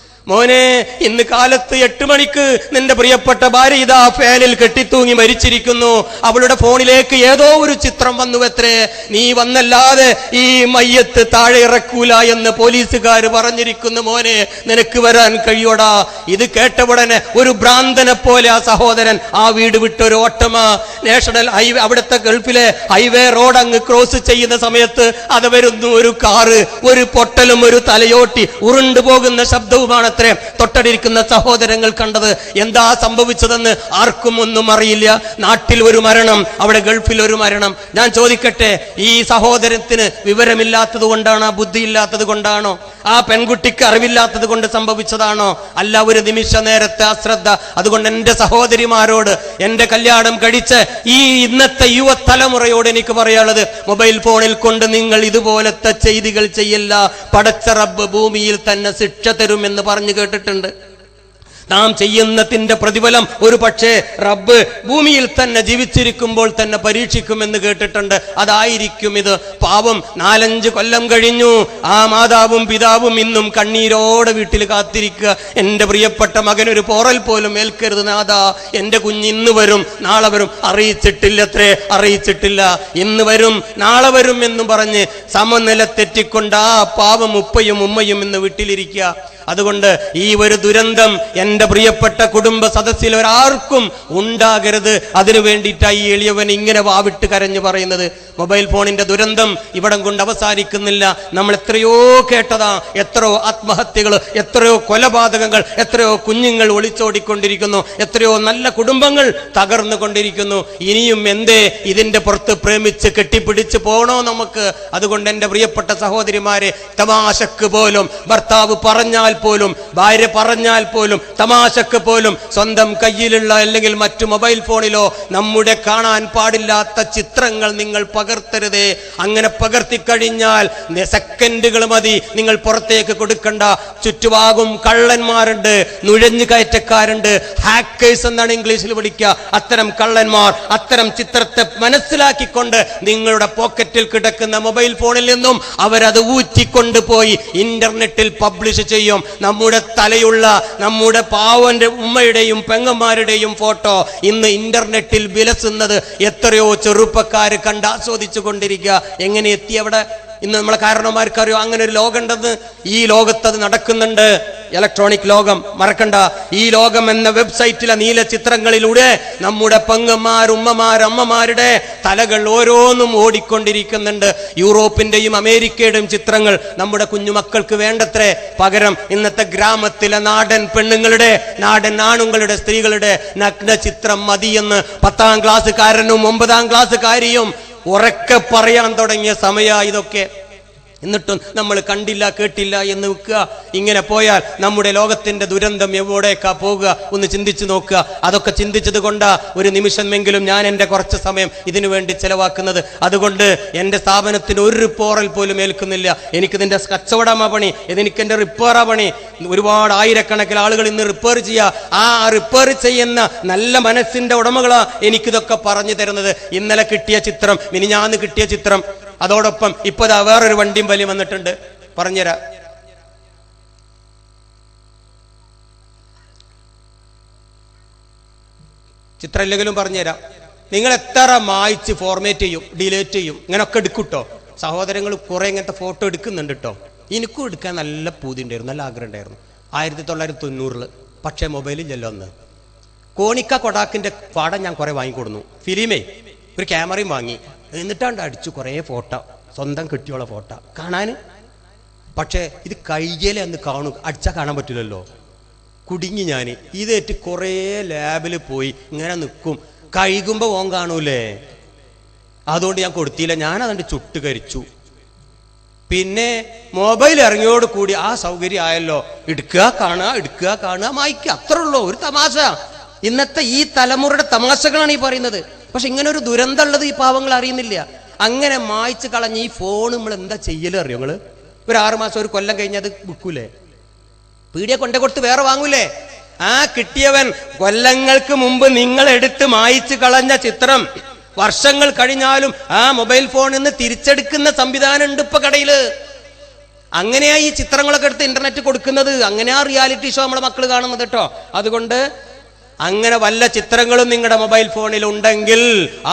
മോനെ, ഇന്ന് കാലത്ത് 8 മണിക്ക് നിന്റെ പ്രിയപ്പെട്ട ഭാര്യ ഇതാ ഫാനിൽ കെട്ടിത്തൂങ്ങി മരിച്ചിരിക്കുന്നു. അവളുടെ ഫോണിലേക്ക് ഏതോ ഒരു ചിത്രം വന്നുവത്രേ. നീ വന്നല്ലാതെ ഈ മയ്യത്ത് താഴെ ഇറക്കൂല എന്ന് പോലീസുകാർ പറഞ്ഞിരിക്കുന്നു. മോനെ, നിനക്ക് വരാൻ കഴിയോടാ? ഇത് കേട്ടവുടനെ ഒരു ഭ്രാന്തനെ പോലെ ആ സഹോദരൻ ആ വീട് വിട്ടൊരു ഓട്ടമാ. നാഷണൽ ഹൈവേ, അവിടുത്തെ ഗൾഫിലെ ഹൈവേ റോഡ് അങ്ങ് ക്രോസ് ചെയ്യുന്ന സമയത്ത് അത് വരുന്നു ഒരു കാറ്. ഒരു പൊട്ടലും ഒരു തലയോട്ടി ഉരുണ്ടു പോകുന്ന ശബ്ദവുമാണ് തൊട്ടടിയിരിക്കുന്ന സഹോദരങ്ങൾ കണ്ടത്. എന്താ സംഭവിച്ചതെന്ന് ആർക്കും ഒന്നും അറിയില്ല. നാട്ടിൽ ഒരു മരണം, അവിടെ ഗൾഫിൽ ഒരു മരണം. ഞാൻ ചോദിക്കട്ടെ, ഈ സഹോദരത്തിന് വിവരമില്ലാത്തത് കൊണ്ടാണോ, ബുദ്ധിയില്ലാത്തത് കൊണ്ടാണോ, ആ പെൺകുട്ടിക്ക് അറിവില്ലാത്തത് കൊണ്ട് സംഭവിച്ചതാണോ? അല്ല, ഒരു നിമിഷ നേരത്തെ അശ്രദ്ധ. അതുകൊണ്ട് എന്റെ സഹോദരിമാരോട്, എന്റെ കല്യാണം കഴിച്ച് ഈ ഇന്നത്തെ യുവതലമുറയോട് എനിക്ക് പറയാനുള്ളത്, മൊബൈൽ ഫോണിൽ കൊണ്ട് നിങ്ങൾ ഇതുപോലത്തെ ചെയ്തികൾ ചെയ്യില്ല. പടച്ച റബ്ബ് ഭൂമിയിൽ തന്നെ ശിക്ഷ തരുമെന്ന് പറഞ്ഞു കേട്ടിട്ടുണ്ട്. നാം ചെയ്യുന്നതിന്റെ പ്രതിഫലം ഒരു പക്ഷേ റബ്ബ് ഭൂമിയിൽ തന്നെ ജീവിച്ചിരിക്കുമ്പോൾ തന്നെ പരീക്ഷിക്കുമെന്ന് കേട്ടിട്ടുണ്ട്. അതായിരിക്കും ഇത്. പാവം 4-5 കൊല്ലം കഴിഞ്ഞു. ആ മാതാവും പിതാവും ഇന്നും കണ്ണീരോടെ വീട്ടിൽ കാത്തിരിക്കുക. എന്റെ പ്രിയപ്പെട്ട മകനൊരു പോറൽ പോലും ഏൽക്കരുത് നാഥാ, എന്റെ കുഞ്ഞ് ഇന്ന് വരും നാളെ വരും. അറിയിച്ചിട്ടില്ലത്രേ, അറിയിച്ചിട്ടില്ല. ഇന്ന് വരും നാളെ വരും എന്നും പറഞ്ഞ് സമനില തെറ്റിക്കൊണ്ട് ആ പാവം ഉപ്പയും ഉമ്മയും ഇന്ന് വീട്ടിലിരിക്കുക. അതുകൊണ്ട് ഈ ഒരു ദുരന്തം എന്റെ പ്രിയപ്പെട്ട കുടുംബ സദസ്സിൽ ഒരാർക്കും ഉണ്ടാകരുത്. അതിനു വേണ്ടിയിട്ടായി എളിയവൻ ഇങ്ങനെ വാവിട്ട് കരഞ്ഞു പറയുന്നത്. മൊബൈൽ ഫോണിന്റെ ദുരന്തം ഇവിടം കൊണ്ട് അവസാനിക്കുന്നില്ല. നമ്മൾ എത്രയോ കേട്ടതാ, എത്രയോ ആത്മഹത്യകൾ, എത്രയോ കൊലപാതകങ്ങൾ, എത്രയോ കുഞ്ഞുങ്ങൾ ഒളിച്ചോടിക്കൊണ്ടിരിക്കുന്നു, എത്രയോ നല്ല കുടുംബങ്ങൾ തകർന്നുകൊണ്ടിരിക്കുന്നു. ഇനിയും എന്തേ ഇതിന്റെ പുറത്ത് പ്രേമിച്ച് കെട്ടിപ്പിടിച്ച് പോണോ നമുക്ക്? അതുകൊണ്ട് എന്റെ പ്രിയപ്പെട്ട സഹോദരിമാരെ, തമാശക്ക് പോലും ഭർത്താവ് പറഞ്ഞാൽ പോലും, ഭാര്യ പറഞ്ഞാൽ പോലും, തമാശക്ക് പോലും സ്വന്തം കയ്യിലുള്ള അല്ലെങ്കിൽ മറ്റു മൊബൈൽ ഫോണിലോ നമ്മുടെ കാണാൻ പാടില്ലാത്ത ചിത്രങ്ങൾ നിങ്ങൾ പകർത്തരുതേ. അങ്ങനെ പകർത്തിക്കഴിഞ്ഞാൽ സെക്കൻഡുകൾ മതി, നിങ്ങൾ പുറത്തേക്ക് കൊടുക്കണ്ട. ചുറ്റുഭാഗം കള്ളന്മാരുണ്ട്, നുഴഞ്ഞു കയറ്റക്കാരുണ്ട്, ഹാക്കേഴ്സ് എന്നാണ് ഇംഗ്ലീഷിൽ പഠിക്കുക. അത്തരം കള്ളന്മാർ അത്തരം ചിത്രത്തെ മനസ്സിലാക്കിക്കൊണ്ട് നിങ്ങളുടെ പോക്കറ്റിൽ കിടക്കുന്ന മൊബൈൽ ഫോണിൽ നിന്നും അവരത് ഊറ്റിക്കൊണ്ടുപോയി ഇന്റർനെറ്റിൽ പബ്ലിഷ് ചെയ്യും. നമ്മുടെ തലയുള്ള നമ്മുടെ പാവന്റെ ഉമ്മയുടെയും പെങ്ങന്മാരുടെയും ഫോട്ടോ ഇന്ന് ഇന്റർനെറ്റിൽ വിലസുന്നത് എത്രയോ ചെറുപ്പക്കാര് കണ്ട് ആസ്വദിച്ചു കൊണ്ടിരിക്കുക. എങ്ങനെ എത്തി അവിടെ? ഇന്ന് നമ്മളെ കാരണവന്മാർക്കറിയോ അങ്ങനെ ഒരു ലോകം ഉണ്ടെന്ന്? ഈ ലോകത്ത് അത് നടക്കുന്നുണ്ട്. ഇലക്ട്രോണിക് ലോകം മറക്കണ്ട. ഈ ലോകം എന്ന വെബ്സൈറ്റിലെ നീല ചിത്രങ്ങളിലൂടെ നമ്മുടെ പെങ്ങന്മാർ, ഉമ്മമാർ, അമ്മമാരുടെ തലകൾ ഓരോന്നും ഓടിക്കൊണ്ടിരിക്കുന്നുണ്ട്. യൂറോപ്പിന്റെയും അമേരിക്കയുടെയും ചിത്രങ്ങൾ നമ്മുടെ കുഞ്ഞുമക്കൾക്ക് വേണ്ടത്രേ. പകരം ഇന്നത്തെ ഗ്രാമത്തിലെ നാടൻ പെണ്ണുങ്ങളുടെ, നാടൻ ആണുങ്ങളുടെ, സ്ത്രീകളുടെ നഗ്ന ചിത്രം മതിയെന്ന് 10ാം ക്ലാസ്സുകാരനും 9ാം ക്ലാസ്സുകാരിയും ഉറക്കെ പറയാൻ തുടങ്ങിയ സമയ ഇതൊക്കെ. എന്നിട്ടും നമ്മൾ കണ്ടില്ല കേട്ടില്ല എന്ന് വെക്കുക. ഇങ്ങനെ പോയാൽ നമ്മുടെ ലോകത്തിന്റെ ദുരന്തം എവിടേക്കാ പോകുക ഒന്ന് ചിന്തിച്ചു നോക്കുക. അതൊക്കെ ചിന്തിച്ചത് കൊണ്ടാ ഒരു നിമിഷമെങ്കിലും ഞാൻ എൻ്റെ കുറച്ച് സമയം ഇതിനു വേണ്ടി ചെലവാക്കുന്നത്. അതുകൊണ്ട് എൻ്റെ സ്ഥാപനത്തിന് ഒരു പോറൽ പോലും ഏൽക്കുന്നില്ല. എനിക്കിതിൻ്റെ കച്ചവടമാ പണി, ഇതെനിക്ക് എൻ്റെ റിപ്പയറാ പണി. ഒരുപാട് ആയിരക്കണക്കിന് ആളുകൾ ഇന്ന് റിപ്പയർ ചെയ്യുക. ആ റിപ്പയർ ചെയ്യുന്ന നല്ല മനസ്സിന്റെ ഉടമകളാ എനിക്കിതൊക്കെ പറഞ്ഞു തരുന്നത്. ഇന്നലെ കിട്ടിയ ചിത്രം, മിനിഞ്ഞാന്ന് കിട്ടിയ ചിത്രം, അതോടൊപ്പം ഇപ്പതാ വേറൊരു വണ്ടിയും വലിയ വന്നിട്ടുണ്ട്, പറഞ്ഞുതരാം. ചിത്രം ഇല്ലെങ്കിലും പറഞ്ഞുതരാം. നിങ്ങൾ എത്ര മായ്ച്ച് ഫോർമേറ്റ് ചെയ്യും, ഡിലേറ്റ് ചെയ്യും, ഇങ്ങനൊക്കെ എടുക്കൂട്ടോ. സഹോദരങ്ങൾ കുറെ ഇങ്ങനത്തെ ഫോട്ടോ എടുക്കുന്നുണ്ട് കേട്ടോ. എനിക്കും എടുക്കാൻ നല്ല പൂതി ഉണ്ടായിരുന്നു, നല്ല ആഗ്രഹം ഉണ്ടായിരുന്നു 1990. പക്ഷേ മൊബൈലില്ലല്ലോ അന്ന്. കോണിക്ക കൊടാക്കിന്റെ പാടം ഞാൻ കുറെ വാങ്ങിക്കൊടുന്നു. ഫിലിമേ ഒരു ക്യാമറയും വാങ്ങി, എന്നിട്ടാണ്ട് അടിച്ചു കുറേ ഫോട്ടോ, സ്വന്തം കിട്ടിയുള്ള ഫോട്ടോ കാണാൻ. പക്ഷേ ഇത് കൈകേലെ അന്ന് കാണും, അടിച്ചാൽ കാണാൻ പറ്റില്ലല്ലോ. കുടുങ്ങി ഞാൻ. ഇതേറ്റ് കുറേ ലാബിൽ പോയി ഇങ്ങനെ നിൽക്കും, കഴുകുമ്പോൾ ഓൻ കാണൂലേ. അതുകൊണ്ട് ഞാൻ കൊടുത്തില്ല, ഞാൻ അതുകൊണ്ട് ചുട്ട് കരിച്ചു. പിന്നെ മൊബൈൽ ഇറങ്ങിയോട് കൂടി ആ സൗകര്യം ആയല്ലോ, എടുക്കുക കാണുക, എടുക്കുക കാണുക, മായ്ക്കുക, അത്രേ ഉള്ളൂ. ഒരു തമാശ. ഇന്നത്തെ ഈ തലമുറയുടെ തമാശകളാണ് ഈ പറയുന്നത്. പക്ഷെ ഇങ്ങനെ ഒരു ദുരന്തം ഉള്ളത് ഈ പാവങ്ങൾ അറിയുന്നില്ല. അങ്ങനെ മായ്ച്ച് കളഞ്ഞ് ഈ ഫോൺ നമ്മൾ എന്താ ചെയ്യല് അറിയോ? നിങ്ങള് ഒരു 6 മാസം ഒരു കൊല്ലം കഴിഞ്ഞ് അത് വിൽക്കൂലേ, പീടിയെ കൊണ്ടേ കൊടുത്ത് വേറെ വാങ്ങൂലേ? ആ കിട്ടിയവൻ കൊല്ലങ്ങൾക്ക് മുമ്പ് നിങ്ങൾ എടുത്ത് മായ്ച്ച് കളഞ്ഞ ചിത്രം വർഷങ്ങൾ കഴിഞ്ഞാലും ആ മൊബൈൽ ഫോണിൽ നിന്ന് തിരിച്ചെടുക്കുന്ന സംവിധാനം ഉണ്ട് ഇപ്പൊ കടയില്. അങ്ങനെയാ ഈ ചിത്രങ്ങളൊക്കെ എടുത്ത് ഇന്റർനെറ്റ് കൊടുക്കുന്നത്. അങ്ങനെയാ റിയാലിറ്റി ഷോ നമ്മളെ മക്കൾ കാണുന്നത് കേട്ടോ. അതുകൊണ്ട് അങ്ങനെ വല്ല ചിത്രങ്ങളും നിങ്ങളുടെ മൊബൈൽ ഫോണിൽ ഉണ്ടെങ്കിൽ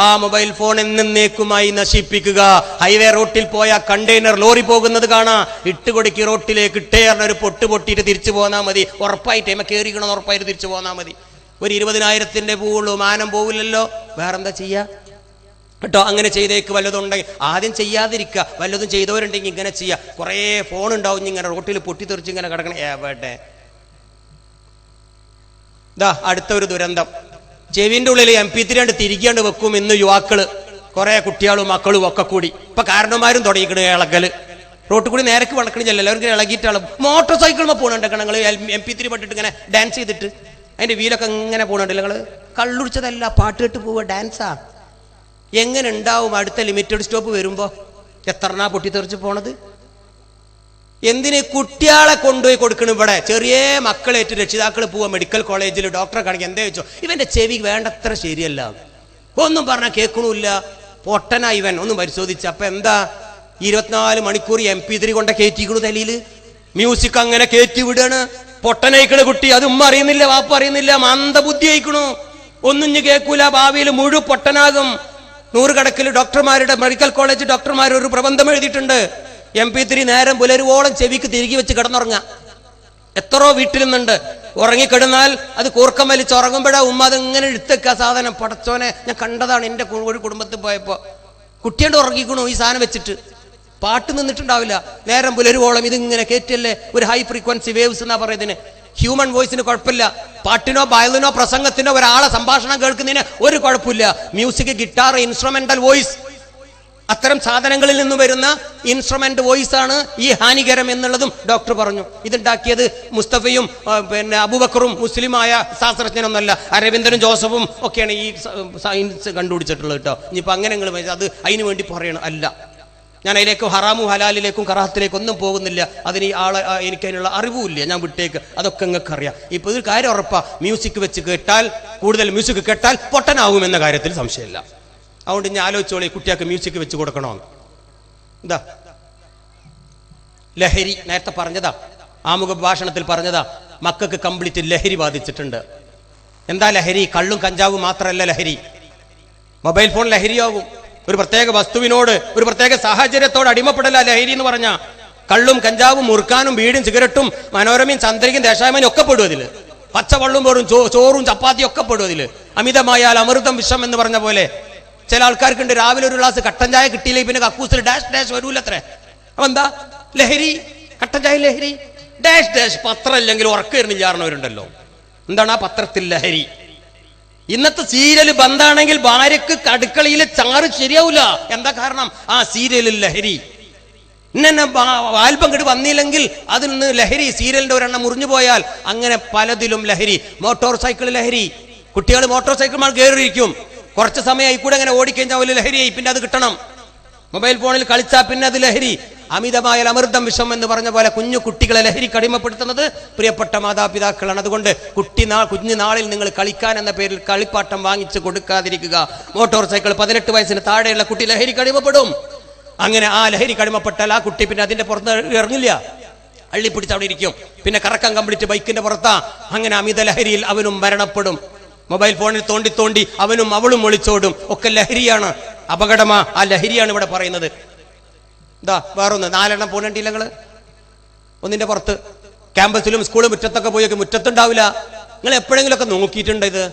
ആ മൊബൈൽ ഫോൺ എന്നേക്കുമായി നശിപ്പിക്കുക. ഹൈവേ റോട്ടിൽ പോയ കണ്ടെയ്നർ ലോറി പോകുന്നത് കാണാ, ഇട്ടുകൊടുക്കി റോട്ടിലേക്ക് ഇട്ടേറിന് ഒരു പൊട്ട് പൊട്ടിയിട്ട് തിരിച്ചു പോന്നാൽ മതി. ഉറപ്പായിട്ട് എമ്മ കയറിക്കണമെന്ന് ഉറപ്പായിട്ട് തിരിച്ചു പോന്നാൽ മതി. ഒരു 20,000-ന്റെ പോവുള്ളൂ, മാനം പോവില്ലല്ലോ. വേറെന്താ ചെയ്യാ കേട്ടോ? അങ്ങനെ ചെയ്തേക്ക് വല്ലതുണ്ടെങ്കിൽ ആദ്യം ചെയ്യാതിരിക്കുക. വല്ലതും ചെയ്തവരുണ്ടെങ്കിൽ ഇങ്ങനെ ചെയ്യുക. കുറേ ഫോൺ ഉണ്ടാവും ഇങ്ങനെ റോട്ടിൽ പൊട്ടിത്തെറിച്ച് ഇങ്ങനെ കിടക്കണം. എവിടെ ഇതാ അടുത്ത ഒരു ദുരന്തം. ചെവിന്റെ ഉള്ളിൽ MP3 തിരികെയാണ്ട് വെക്കും ഇന്ന് യുവാക്കള്, കുറെ കുട്ടികളും മക്കളും ഒക്കെ കൂടി. ഇപ്പൊ കാരണന്മാരും തുടങ്ങിക്കണ് ഇളകല്. റോട്ടിൽ കൂടി നേരക്ക് വളക്കണില്ല, എല്ലാവർക്കും ഇളകിയിട്ടാണ്. മോട്ടോർ സൈക്കിളുമ്പോൾ പോകണുണ്ട് നിങ്ങൾ MP3 പെട്ടിട്ട് ഇങ്ങനെ ഡാൻസ് ചെയ്തിട്ട് അതിന്റെ വീലൊക്കെ ഇങ്ങനെ പോകണുണ്ടല്ലോ. നിങ്ങൾ കള്ളുടിച്ചതല്ല, പാട്ട് കേട്ട് പോവുക, ഡാൻസാ. എങ്ങനെ ഉണ്ടാവും അടുത്ത ലിമിറ്റഡ് സ്റ്റോപ്പ് വരുമ്പോ? എത്രണ്ണാ പൊട്ടിത്തെറിച്ച് പോണത്? എന്തിന് കുട്ടികളെ കൊണ്ടുപോയി കൊടുക്കണം? ഇവിടെ ചെറിയ മക്കളേറ്റ് രക്ഷിതാക്കൾ പോവാ മെഡിക്കൽ കോളേജിൽ ഡോക്ടറെ കാണിക്കാൻ. എന്താ വെച്ചോ, ഇവന്റെ ചെവി വേണ്ടത്ര ശരിയല്ല, ഒന്നും പറഞ്ഞാൽ കേൾക്കണില്ല, പൊട്ടനാ ഇവൻ. ഒന്നും പരിശോധിച്ച അപ്പൊ എന്താ 24 മണിക്കൂർ MP3 കൊണ്ട കയറ്റിക്കണു തലയില്. മ്യൂസിക് അങ്ങനെ കയറ്റി വിടാണ്. പൊട്ടനയിക്കണ കുട്ടി, അത് ഉമ്മ അറിയുന്നില്ല, വാപ്പ അറിയുന്നില്ല, മന്ദബുദ്ധി അയക്കണു. ഒന്നും ഇഞ്ഞ് കേൾക്കൂല, ഭാവിയിൽ മുഴുവൻ പൊട്ടനാകും. 100 കണക്കിൽ ഡോക്ടർമാരുടെ മെഡിക്കൽ കോളേജ് ഡോക്ടർമാർ ഒരു പ്രബന്ധം എഴുതിയിട്ടുണ്ട്. MP3 നേരം പുലരുവോളം ചെവിക്ക് തിരികെ വെച്ച് കിടന്നുറങ്ങാം. എത്രയോ വീട്ടിൽ നിന്നുണ്ട്. ഉറങ്ങിക്കിടന്നാൽ അത് കൂർക്കം വലിച്ച് ഉറങ്ങുമ്പോഴാ ഉമ്മ അത് ഇങ്ങനെ എടുത്തേക്ക സാധനം. പടച്ചോനെ, ഞാൻ കണ്ടതാണ് എൻ്റെ ഒരു കുടുംബത്തിൽ പോയപ്പോ. കുട്ടിയോണ്ട് ഉറങ്ങിക്കണു ഈ സാധനം വെച്ചിട്ട്. പാട്ട് നിന്നിട്ടുണ്ടാവില്ല, നേരം പുലരുവോളം ഇതിങ്ങനെ കേറ്റല്ലേ. ഒരു ഹൈ ഫ്രീക്വൻസി വേവ്സ് എന്നാ പറയുന്നതിന്. ഹ്യൂമൻ വോയിസിന് കുഴപ്പമില്ല, പാട്ടിനോ വയലിനോ പ്രസംഗത്തിനോ ഒരാളെ സംഭാഷണം കേൾക്കുന്നതിന് ഒരു കുഴപ്പമില്ല. മ്യൂസിക്, ഗിറ്റാർ, ഇൻസ്ട്രുമെന്റൽ വോയിസ്, അത്തരം സാധനങ്ങളിൽ നിന്ന് വരുന്ന ഇൻസ്ട്രുമെന്റ് വോയിസ് ആണ് ഈ ഹാനികരം എന്നുള്ളതും ഡോക്ടർ പറഞ്ഞു. ഇതുണ്ടാക്കിയത് മുസ്തഫയും പിന്നെ അബൂബക്കറും മുസ്ലിമായ ശാസ്ത്രജ്ഞനൊന്നല്ല, അരവിന്ദനും ജോസഫും ഒക്കെയാണ് ഈ സയൻസ് കണ്ടുപിടിച്ചിട്ടുള്ളത് കേട്ടോ. ഇനിയിപ്പോൾ അങ്ങനെ നിങ്ങൾ അത് അതിനു വേണ്ടി പറയണം അല്ല. ഞാൻ അതിലേക്കും ഹറാമും ഹലാലിലേക്കും കറാഹത്തിലേക്കും ഒന്നും പോകുന്നില്ല. അതിന് ഈ ആളെ എനിക്കതിനുള്ള അറിവുമില്ല, ഞാൻ വിട്ടേക്ക്. അതൊക്കെ നിങ്ങൾക്ക് അറിയാം. ഇപ്പൊ ഒരു കാര്യം ഉറപ്പാ, മ്യൂസിക് വെച്ച് കേട്ടാൽ, കൂടുതൽ മ്യൂസിക് കേട്ടാൽ പൊട്ടനാവുമെന്ന കാര്യത്തിൽ സംശയമില്ല. അതുകൊണ്ട് ഞാൻ ആലോചിച്ചോളി, കുട്ടികൾക്ക് മ്യൂസിക് വെച്ച് കൊടുക്കണോ? എന്താ ലഹരി, നേരത്തെ പറഞ്ഞതാ, ആമുഖ ഭാഷണത്തിൽ പറഞ്ഞതാ, മക്കൾക്ക് കംപ്ലീറ്റ് ലഹരി ബാധിച്ചിട്ടുണ്ട്. എന്താ ലഹരി? കള്ളും കഞ്ചാവും മാത്രമല്ല ലഹരി. മൊബൈൽ ഫോൺ ലഹരിയാകും. ഒരു പ്രത്യേക വസ്തുവിനോട്, ഒരു പ്രത്യേക സാഹചര്യത്തോട് അടിമപ്പെടല ലഹരി എന്ന് പറഞ്ഞ. കള്ളും കഞ്ചാവും മുറുക്കാനും ബീഡും സിഗരറ്റും മനോരമയും ചന്ദ്രികയും ദേശാഭിമാനിയും ഒക്കെ പെടും അതില്. പച്ചവെള്ളം പോറും ചോറും ചപ്പാത്തിയും ഒക്കെ പെടും അതില്. അമിതമായാൽ അമൃതം വിഷം എന്ന് പറഞ്ഞ പോലെ. ചില ആൾക്കാർക്കുണ്ട്, രാവിലെ ഒരു ഗ്ലാസ് കട്ടൻ ചായ കിട്ടിയില്ലെങ്കിൽ പിന്നെ കക്കൂസിൽ ഡാഷ് ഡാഷ് വരൂലത്രേ. അപ്പൊ എന്താ ലഹരി? കട്ടൻ ചായ ലഹരി, ഡാഷ് ഡാഷ്. പത്രം ഇല്ലെങ്കിൽ ഉറക്കം വരുന്നില്ലാറുന്നവരുണ്ടല്ലോ. എന്താണ് ആ പത്രത്തിൽ ലഹരി? ഇന്നത്തെ സീരിയല് ബന്ധാണെങ്കിൽ ഭാര്യക്ക് അടുക്കളയിലെ ചാറ് ശരിയാവൂല. എന്താ കാരണം? ആ സീരിയലിൽ ലഹരി. ഇന്നെ ആൽബം കണ്ട് വന്നില്ലെങ്കിൽ അതിൽ നിന്ന് ലഹരി, സീരിയലിന്റെ ഒരെണ്ണം മുറിഞ്ഞു പോയാൽ അങ്ങനെ പലതിലും ലഹരി. മോട്ടോർ സൈക്കിൾ ലഹരി. കുട്ടികൾ മോട്ടോർ സൈക്കിൾ കയറിയിരിക്കും, കുറച്ച് സമയം കൂടെ അങ്ങനെ ഓടിക്കഴിഞ്ഞാൽ ഒരു ലഹരിയായി, പിന്നെ അത് കിട്ടണം. മൊബൈൽ ഫോണിൽ കളിച്ചാൽ പിന്നെ അത് ലഹരി. അമിതമായ അമൃതം വിഷം എന്ന് പറഞ്ഞ പോലെ കുഞ്ഞു കുട്ടികളെ ലഹരി കടിമപ്പെടുത്തുന്നത് പ്രിയപ്പെട്ട മാതാപിതാക്കളാണ്. അതുകൊണ്ട് കുഞ്ഞുനാളിൽ നിങ്ങൾ കളിക്കാൻ എന്ന പേരിൽ കളിപ്പാട്ടം വാങ്ങിച്ചു കൊടുക്കാതിരിക്കുക. മോട്ടോർ സൈക്കിൾ 18 വയസ്സിന് താഴെയുള്ള കുട്ടി ലഹരി കടിമപ്പെടും. അങ്ങനെ ആ ലഹരി കടിമപ്പെട്ടാൽ ആ കുട്ടി പിന്നെ അതിന്റെ പുറത്ത് ഇറങ്ങില്ല, അള്ളി പിടിച്ച് അവിടെ ഇരിക്കും. പിന്നെ കറക്കം കംപ്ലീറ്റ് ബൈക്കിന്റെ പുറത്താ. അങ്ങനെ അമിത ലഹരിയിൽ അവനും മരണപ്പെടും. മൊബൈൽ ഫോണിൽ തോണ്ടി തോണ്ടി അവനും അവളും ഒളിച്ചോടും. ഒക്കെ ലഹരിയാണ്, അപകടമാ. ആ ലഹരിയാണ് ഇവിടെ പറയുന്നത്. ഇതാ വേറൊന്ന് 4 എണ്ണം പോകണ്ടില്ല നിങ്ങള്. ഒന്നിന്റെ പുറത്ത് ക്യാമ്പസിലും സ്കൂളും മുറ്റത്തൊക്കെ പോയൊക്കെ മുറ്റത്തുണ്ടാവില്ല. നിങ്ങൾ എപ്പോഴെങ്കിലും ഒക്കെ നോക്കിയിട്ടുണ്ട് ഇത്?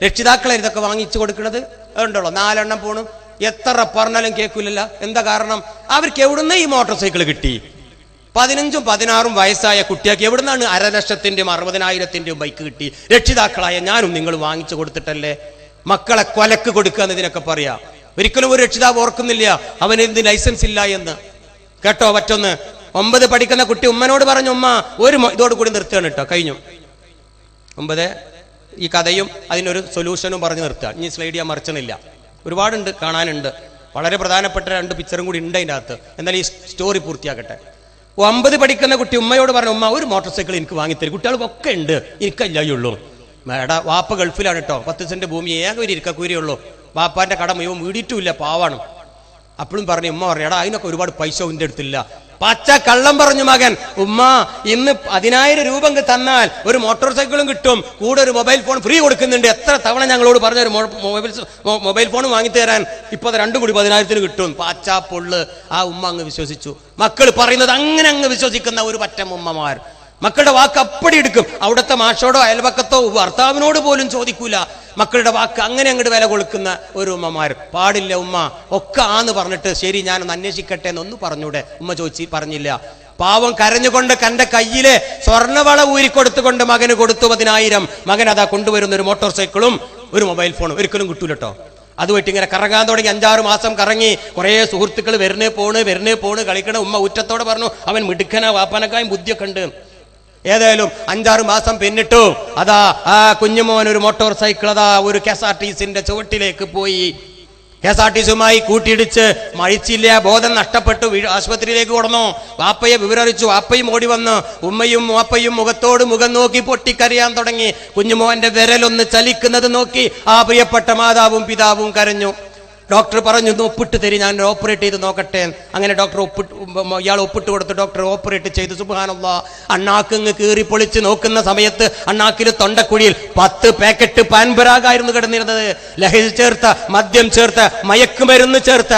രക്ഷിതാക്കളെ ഇതൊക്കെ വാങ്ങിച്ചു കൊടുക്കുന്നത് അതുകൊണ്ടുള്ളൂ. 4 എണ്ണം പോണു, എത്ര പറഞ്ഞാലും കേൾക്കില്ല. എന്താ കാരണം? അവർക്ക് എവിടുന്ന് ഈ മോട്ടോർ സൈക്കിൾ കിട്ടി? 15ഉം 16ഉം വയസ്സായ കുട്ടികൾക്ക് എവിടുന്നാണ് 1,00,000-ന്റെയും 60,000-ന്റെയും ബൈക്ക് കിട്ടി? രക്ഷിതാക്കളായ ഞാനും നിങ്ങൾ വാങ്ങിച്ചു കൊടുത്തിട്ടല്ലേ? മക്കളെ കൊലക്ക് കൊടുക്കുക എന്നതിനൊക്കെ പറയാ. ഒരിക്കലും ഒരു രക്ഷിതാവ് ഓർക്കുന്നില്ല അവന് എന്ത് ലൈസൻസ് ഇല്ല എന്ന്. കേട്ടോ മറ്റൊന്ന്, 9 പഠിക്കുന്ന കുട്ടി ഉമ്മനോട് പറഞ്ഞു, ഉമ്മ ഒരു ഇതോട് കൂടി നിർത്തുകയാണ് കേട്ടോ, കഴിഞ്ഞു 9. ഈ കഥയും അതിനൊരു സൊല്യൂഷനും പറഞ്ഞു നിർത്തുക. ഇനി സ്ലൈഡ് ചെയ്യാൻ മറിച്ചണില്ല, ഒരുപാടുണ്ട്, കാണാനുണ്ട്. വളരെ പ്രധാനപ്പെട്ട 2 പിക്ചറും കൂടി ഉണ്ട് അതിൻ്റെ അകത്ത്. എന്നാൽ ഈ സ്റ്റോറി പൂർത്തിയാക്കട്ടെ. 9 പഠിക്കുന്ന കുട്ടി ഉമ്മയോട് പറഞ്ഞു, ഉമ്മ ഒരു മോട്ടോർ സൈക്കിൾ എനിക്ക് വാങ്ങിത്തരും. കുട്ടികൾക്കൊക്കെ ഉണ്ട്, എനിക്കല്ലായുള്ളൂ. മേട വാപ്പ ഗൾഫിലാണ് കേട്ടോ, 10 സെന്റ് ഭൂമി ഏക ഒരു ഇരിക്കൂരിയുള്ളൂ. വാപ്പാന്റെ കട മുഴുവൻ വീടിയിട്ടുമില്ല, പാവാണ്. അപ്പോഴും പറഞ്ഞു, ഉമ്മ പറഞ്ഞു, എടാ അതിനൊക്കെ ഒരുപാട് പൈസ ഉന്റെ അടുത്തില്ല. പച്ച കള്ളം പറഞ്ഞു മകൻ. ഉമ്മ ഇന്ന് 10,000 രൂപ തന്നാൽ ഒരു മോട്ടോർ സൈക്കിളും കിട്ടും, കൂടെ ഒരു മൊബൈൽ ഫോൺ ഫ്രീ കൊടുക്കുന്നുണ്ട്. എത്ര തവണ ഞങ്ങളോട് പറഞ്ഞ ഒരു മൊബൈൽ ഫോൺ വാങ്ങിത്തരാൻ, ഇപ്പൊ 2 കൂടി 10,000-ന് കിട്ടും. പാച്ചാ പൊള്ള്. ആ ഉമ്മ അങ്ങ് വിശ്വസിച്ചു. മക്കൾ പറയുന്നത് അങ്ങനെ അങ്ങ് വിശ്വസിക്കുന്ന ഒരു പറ്റം ഉമ്മമാർ. മക്കളുടെ വാക്ക് അപ്പടി എടുക്കും. അവിടുത്തെ മാഷോടോ അയൽപക്കത്തോ ഭർത്താവിനോട് പോലും ചോദിക്കൂല. മക്കളുടെ വാക്ക് അങ്ങനെ അങ്ങോട്ട് വില കൊടുക്കുന്ന ഒരു ഉമ്മമാർ. പാടില്ല ഉമ്മ, ഒക്കെ ആന്ന് പറഞ്ഞിട്ട് ശരി ഞാനൊന്ന് അന്വേഷിക്കട്ടെ എന്നൊന്ന് പറഞ്ഞൂടെ? ഉമ്മ പറഞ്ഞില്ല. പാവം കരഞ്ഞുകൊണ്ട് തന്റെ കയ്യിലെ സ്വർണ്ണവള ഊരിക്കൊടുത്തുകൊണ്ട് മകന് കൊടുത്തു 10,000. മകൻ അതാ കൊണ്ടുവരുന്ന ഒരു മോട്ടോർ സൈക്കിളും ഒരു മൊബൈൽ ഫോണും. ഒരിക്കലും കിട്ടൂലട്ടോ. അതുമായിട്ട് ഇങ്ങനെ കറങ്ങാൻ തുടങ്ങി. 5-6 മാസം കറങ്ങി. കുറെ സുഹൃത്തുക്കൾ വരുന്നേ പോണ് കളിക്കണ. ഉമ്മ ഊറ്റത്തോടെ പറഞ്ഞു, അവൻ മിടുക്കനാ, വാപ്പാനക്കായും ബുദ്ധിയൊക്കെ ഉണ്ട്. ഏതായാലും 5-6 മാസം പിന്നിട്ടു. അതാ ആ കുഞ്ഞുമോൻ ഒരു മോട്ടോർ സൈക്കിൾ അതാ ഒരു KSRTC-ന്റെ ചുവട്ടിലേക്ക് പോയി. KSRTC-യുമായി കൂട്ടിയിടിച്ച് മഴിച്ചില്ല, ബോധം നഷ്ടപ്പെട്ടു, ആശുപത്രിയിലേക്ക് കൊടുന്നു. വാപ്പയെ വിവരറിയിച്ചു. വാപ്പയും ഓടി വന്ന് ഉമ്മയും വാപ്പയും മുഖത്തോട് മുഖം നോക്കി പൊട്ടിക്കരയാൻ തുടങ്ങി. കുഞ്ഞുമോന്റെ വിരലൊന്ന് ചലിക്കുന്നത് നോക്കി ആ പ്രിയപ്പെട്ട മാതാവും പിതാവും കരഞ്ഞു. ഡോക്ടർ പറഞ്ഞു, ഒപ്പിട്ട് തരി, ഞാൻ ഓപ്പറേറ്റ് ചെയ്ത് നോക്കട്ടെ. അങ്ങനെ ഡോക്ടർ ഇയാൾ ഒപ്പിട്ട് കൊടുത്ത് ഡോക്ടർ ഓപ്പറേറ്റ് ചെയ്തു. സുബ്ഹാനല്ലാഹ്. അണ്ണാക്കിങ് കീറി പൊളിച്ച് നോക്കുന്ന സമയത്ത് അണ്ണാക്കിൽ തൊണ്ടക്കുഴിയിൽ 10 പാക്കറ്റ് പാൻപരാഗായിരുന്നു കിടന്നിരുന്നത്. ലഹരി ചേർത്ത, മദ്യം ചേർത്ത, മയക്കുമരുന്ന് ചേർത്ത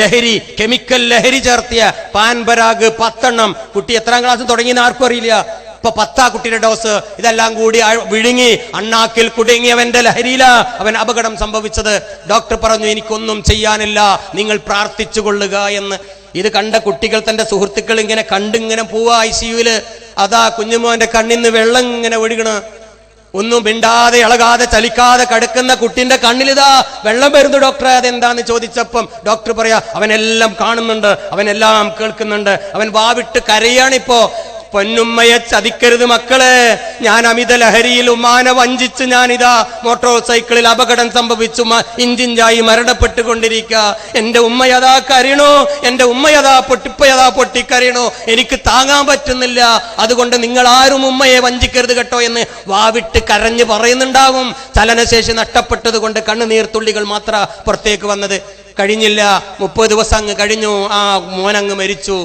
ലഹരി, കെമിക്കൽ ലഹരി ചേർത്തിയ പാൻപരാഗ് 10 എണ്ണം. കുട്ടി എത്രാം ക്ലാസ് തുടങ്ങിയെന്ന് ആർക്കും അറിയില്ല. ഇപ്പൊ 10 കുട്ടിയുടെ ഡോസ്. ഇതെല്ലാം കൂടി വിഴുങ്ങി അണ്ണാക്കിൽ കുടുങ്ങിയവന്റെ ലഹരിയില അവൻ അപകടം സംഭവിച്ചത്. ഡോക്ടർ പറഞ്ഞു, എനിക്കൊന്നും ചെയ്യാനില്ല, നിങ്ങൾ പ്രാർത്ഥിച്ചു കൊള്ളുക എന്ന്. ഇത് കണ്ട കുട്ടികൾ തന്റെ സുഹൃത്തുക്കൾ ഇങ്ങനെ കണ്ടിങ്ങനെ പോവാ ICU-ല്. അതാ കുഞ്ഞുമോന്റെ കണ്ണിന്ന് വെള്ളം ഇങ്ങനെ ഒഴുകണ്. ഒന്നും മിണ്ടാതെ ഇളകാതെ ചലിക്കാതെ കിടക്കുന്ന കുട്ടിന്റെ കണ്ണിലിതാ വെള്ളം വരുന്നു. ഡോക്ടറെ അതെന്താന്ന് ചോദിച്ചപ്പം ഡോക്ടർ പറയാ, അവനെല്ലാം കാണുന്നുണ്ട്, അവനെല്ലാം കേൾക്കുന്നുണ്ട്, അവൻ വാവിട്ട് കരയാണിപ്പോ. പൊന്നുമ്മയെ ചതിക്കരുത് മക്കളെ, ഞാൻ അമിത ലഹരിയിൽ ഉമ്മാനെ വഞ്ചിച്ച് ഞാനിതാ മോട്ടോർ സൈക്കിളിൽ അപകടം സംഭവിച്ചു ഇഞ്ചിഞ്ചായി മരണപ്പെട്ടുകൊണ്ടിരിക്കുക. എന്റെ ഉമ്മയതാ കരയണോ, എന്റെ ഉമ്മയതാ പൊട്ടിക്കരയണോ, എനിക്ക് താങ്ങാൻ പറ്റുന്നില്ല. അതുകൊണ്ട് നിങ്ങൾ ആരും ഉമ്മയെ വഞ്ചിക്കരുത് കേട്ടോ എന്ന് വാവിട്ട് കരഞ്ഞ് പറയുന്നുണ്ടാവും. ചലനശേഷി നഷ്ടപ്പെട്ടത് കൊണ്ട് കണ്ണുനീർത്തുള്ളികൾ മാത്രം പുറത്തേക്ക് വന്നത്. കഴിഞ്ഞില്ല, 30 ദിവസം അങ്ങ് കഴിഞ്ഞു. ആ മോനങ്ങ് മരിച്ചു.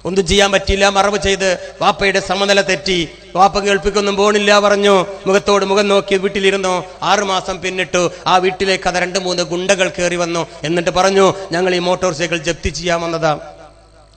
ഒന്നും ചെയ്യാൻ പറ്റില്ല, മറവ് ചെയ്ത്. വാപ്പയുടെ സമനില തെറ്റി. വാപ്പ കേൾപ്പിക്കൊന്നും പോണില്ല പറഞ്ഞു. മുഖത്തോട് മുഖം നോക്കി വീട്ടിലിരുന്നു. 6 മാസം പിന്നിട്ടു. ആ വീട്ടിലേക്ക് അത് 2-3 ഗുണ്ടകൾ കയറി വന്നു. എന്നിട്ട് പറഞ്ഞു, ഞങ്ങൾ ഈ മോട്ടോർ സൈക്കിൾ ജപ്തി ചെയ്യാൻ വന്നതാ.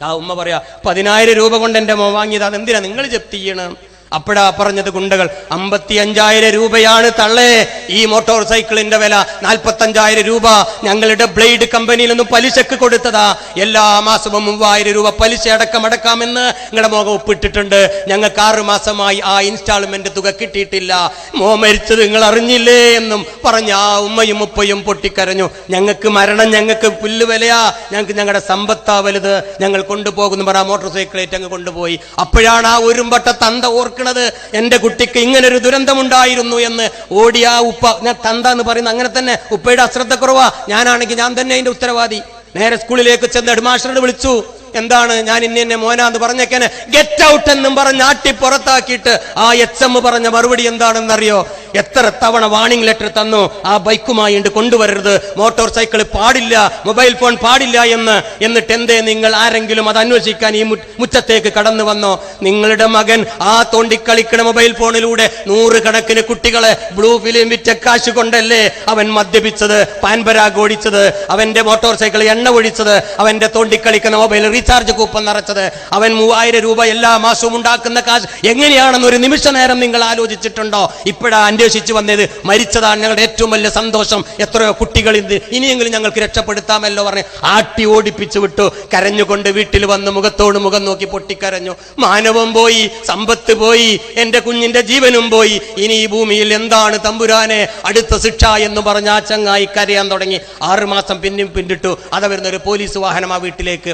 ആ ഉമ്മ പറയാ, 10,000 രൂപ കൊണ്ട് എന്റെ മോ വാങ്ങിയതാ, എന്തിനാ നിങ്ങൾ ജപ്തി ചെയ്യണം? അപ്പോഴാ പറഞ്ഞത് ഗുണ്ടകൾ, 55,000 രൂപയാണ് തള്ളേ ഈ മോട്ടോർ സൈക്കിളിന്റെ വില, 45,000 രൂപ ഞങ്ങളുടെ ബ്ലേഡ് കമ്പനിയിൽ നിന്നും പലിശക്ക് കൊടുത്തതാ, എല്ലാ മാസവും 3,000 രൂപ പലിശ അടക്കാമെന്ന് നിങ്ങളുടെ മോഹം ഒപ്പിട്ടിട്ടുണ്ട്, ഞങ്ങൾക്ക് 6 മാസമായി ആ ഇൻസ്റ്റാൾമെന്റ് തുക കിട്ടിയിട്ടില്ല, മോ മരിച്ചത് നിങ്ങൾ അറിഞ്ഞില്ലേ എന്നും പറഞ്ഞ് ആ ഉമ്മയും ഉപ്പയും പൊട്ടിക്കരഞ്ഞു. ഞങ്ങൾക്ക് മരണം ഞങ്ങൾക്ക് പുല്ല് വിലയാ, ഞങ്ങൾക്ക് ഞങ്ങളുടെ സമ്പത്താ വലുത്, ഞങ്ങൾ കൊണ്ടുപോകുന്നു പറ മോട്ടോർ സൈക്കിളേറ്റ് അങ്ങ് കൊണ്ടുപോയി. അപ്പോഴാണ് ആ ഒരുമ്പട്ട തന്ത ഓർക്കുന്നത്, എന്റെ കുട്ടിക്ക് ഇങ്ങനൊരു ദുരന്തമുണ്ടായിരുന്നു എന്ന്. ഓടിയ ഉപ്പ, ഞാൻ തന്ത എന്ന് പറയുന്നത് അങ്ങനെ തന്നെ, ഉപ്പയുടെ അശ്രദ്ധ കുറവാ, ഞാനാണെങ്കിൽ ഞാൻ തന്നെ അതിന്റെ ഉത്തരവാദി. നേരെ സ്കൂളിലേക്ക് ചെന്ന് ഹെഡ്മാസ്റ്ററിനെ വിളിച്ചു, എന്താണ് ഞാൻ ഇന്നെ മോനാന്ന് പറഞ്ഞേക്കാന്, ഗെറ്റ് ഔട്ട് എന്നും പറഞ്ഞ് ആട്ടി പുറത്താക്കിയിട്ട് ആ HM പറഞ്ഞ മറുപടി എന്താണെന്നറിയോ? എത്ര തവണ വാണിംഗ് ലെറ്റർ തന്നു, ആ ബൈക്കുമായി കൊണ്ടുവരരുത്, മോട്ടോർ സൈക്കിൾ പാടില്ല, മൊബൈൽ ഫോൺ പാടില്ല എന്ന്. എന്നിട്ട് എന്തേ നിങ്ങൾ ആരെങ്കിലും അത് അന്വേഷിക്കാൻ ഈ മുറ്റത്തേക്ക് കടന്നു വന്നോ? നിങ്ങളുടെ മകൻ ആ തോണ്ടിക്കളിക്കണ മൊബൈൽ ഫോണിലൂടെ 100 കണക്കിന് കുട്ടികളെ ബ്ലൂ ഫിലിം വിറ്റ കാശ് കൊണ്ടല്ലേ അവൻ മദ്യപിച്ചത്, പാൻപരാഗ് ഓടിച്ചത്, അവന്റെ മോട്ടോർ സൈക്കിൾ എണ്ണ ഒഴിച്ചത്, അവന്റെ തോണ്ടിക്കളിക്കുന്ന മൊബൈൽ റീചാർജ് കൂപ്പൺ നിറച്ചത്, അവൻ 3,000 രൂപ എല്ലാ മാസവും ഉണ്ടാക്കുന്ന കാശ് എങ്ങനെയാണെന്ന് ഒരു നിമിഷ നേരം നിങ്ങൾ ആലോചിച്ചിട്ടുണ്ടോ? ഇപ്പോഴാ അന്വേഷിച്ചു വന്നത്, മരിച്ചതാണ് ഞങ്ങളുടെ ഏറ്റവും വലിയ സന്തോഷം, എത്രയോ കുട്ടികൾ ഇനിയെങ്കിലും ഞങ്ങൾക്ക് രക്ഷപ്പെടുത്താമല്ലോ പറഞ്ഞ് ആട്ടി ഓടിപ്പിച്ചു വിട്ടു. കരഞ്ഞുകൊണ്ട് വീട്ടിൽ വന്ന് മുഖത്തോട് മുഖം നോക്കി പൊട്ടിക്കരഞ്ഞു. മാനവം പോയി, സമ്പത്ത് പോയി, എന്റെ കുഞ്ഞിന്റെ ജീവനും പോയി, ഇനി ഈ ഭൂമിയിൽ എന്താണ് തമ്പുരാനെ അടുത്ത ശിക്ഷ എന്ന് പറഞ്ഞ ആ ചങ്ങായി കരയാൻ തുടങ്ങി. 6 മാസം പിന്നിട്ടു. അത വരുന്നൊരു പോലീസ് വാഹനം ആ വീട്ടിലേക്ക്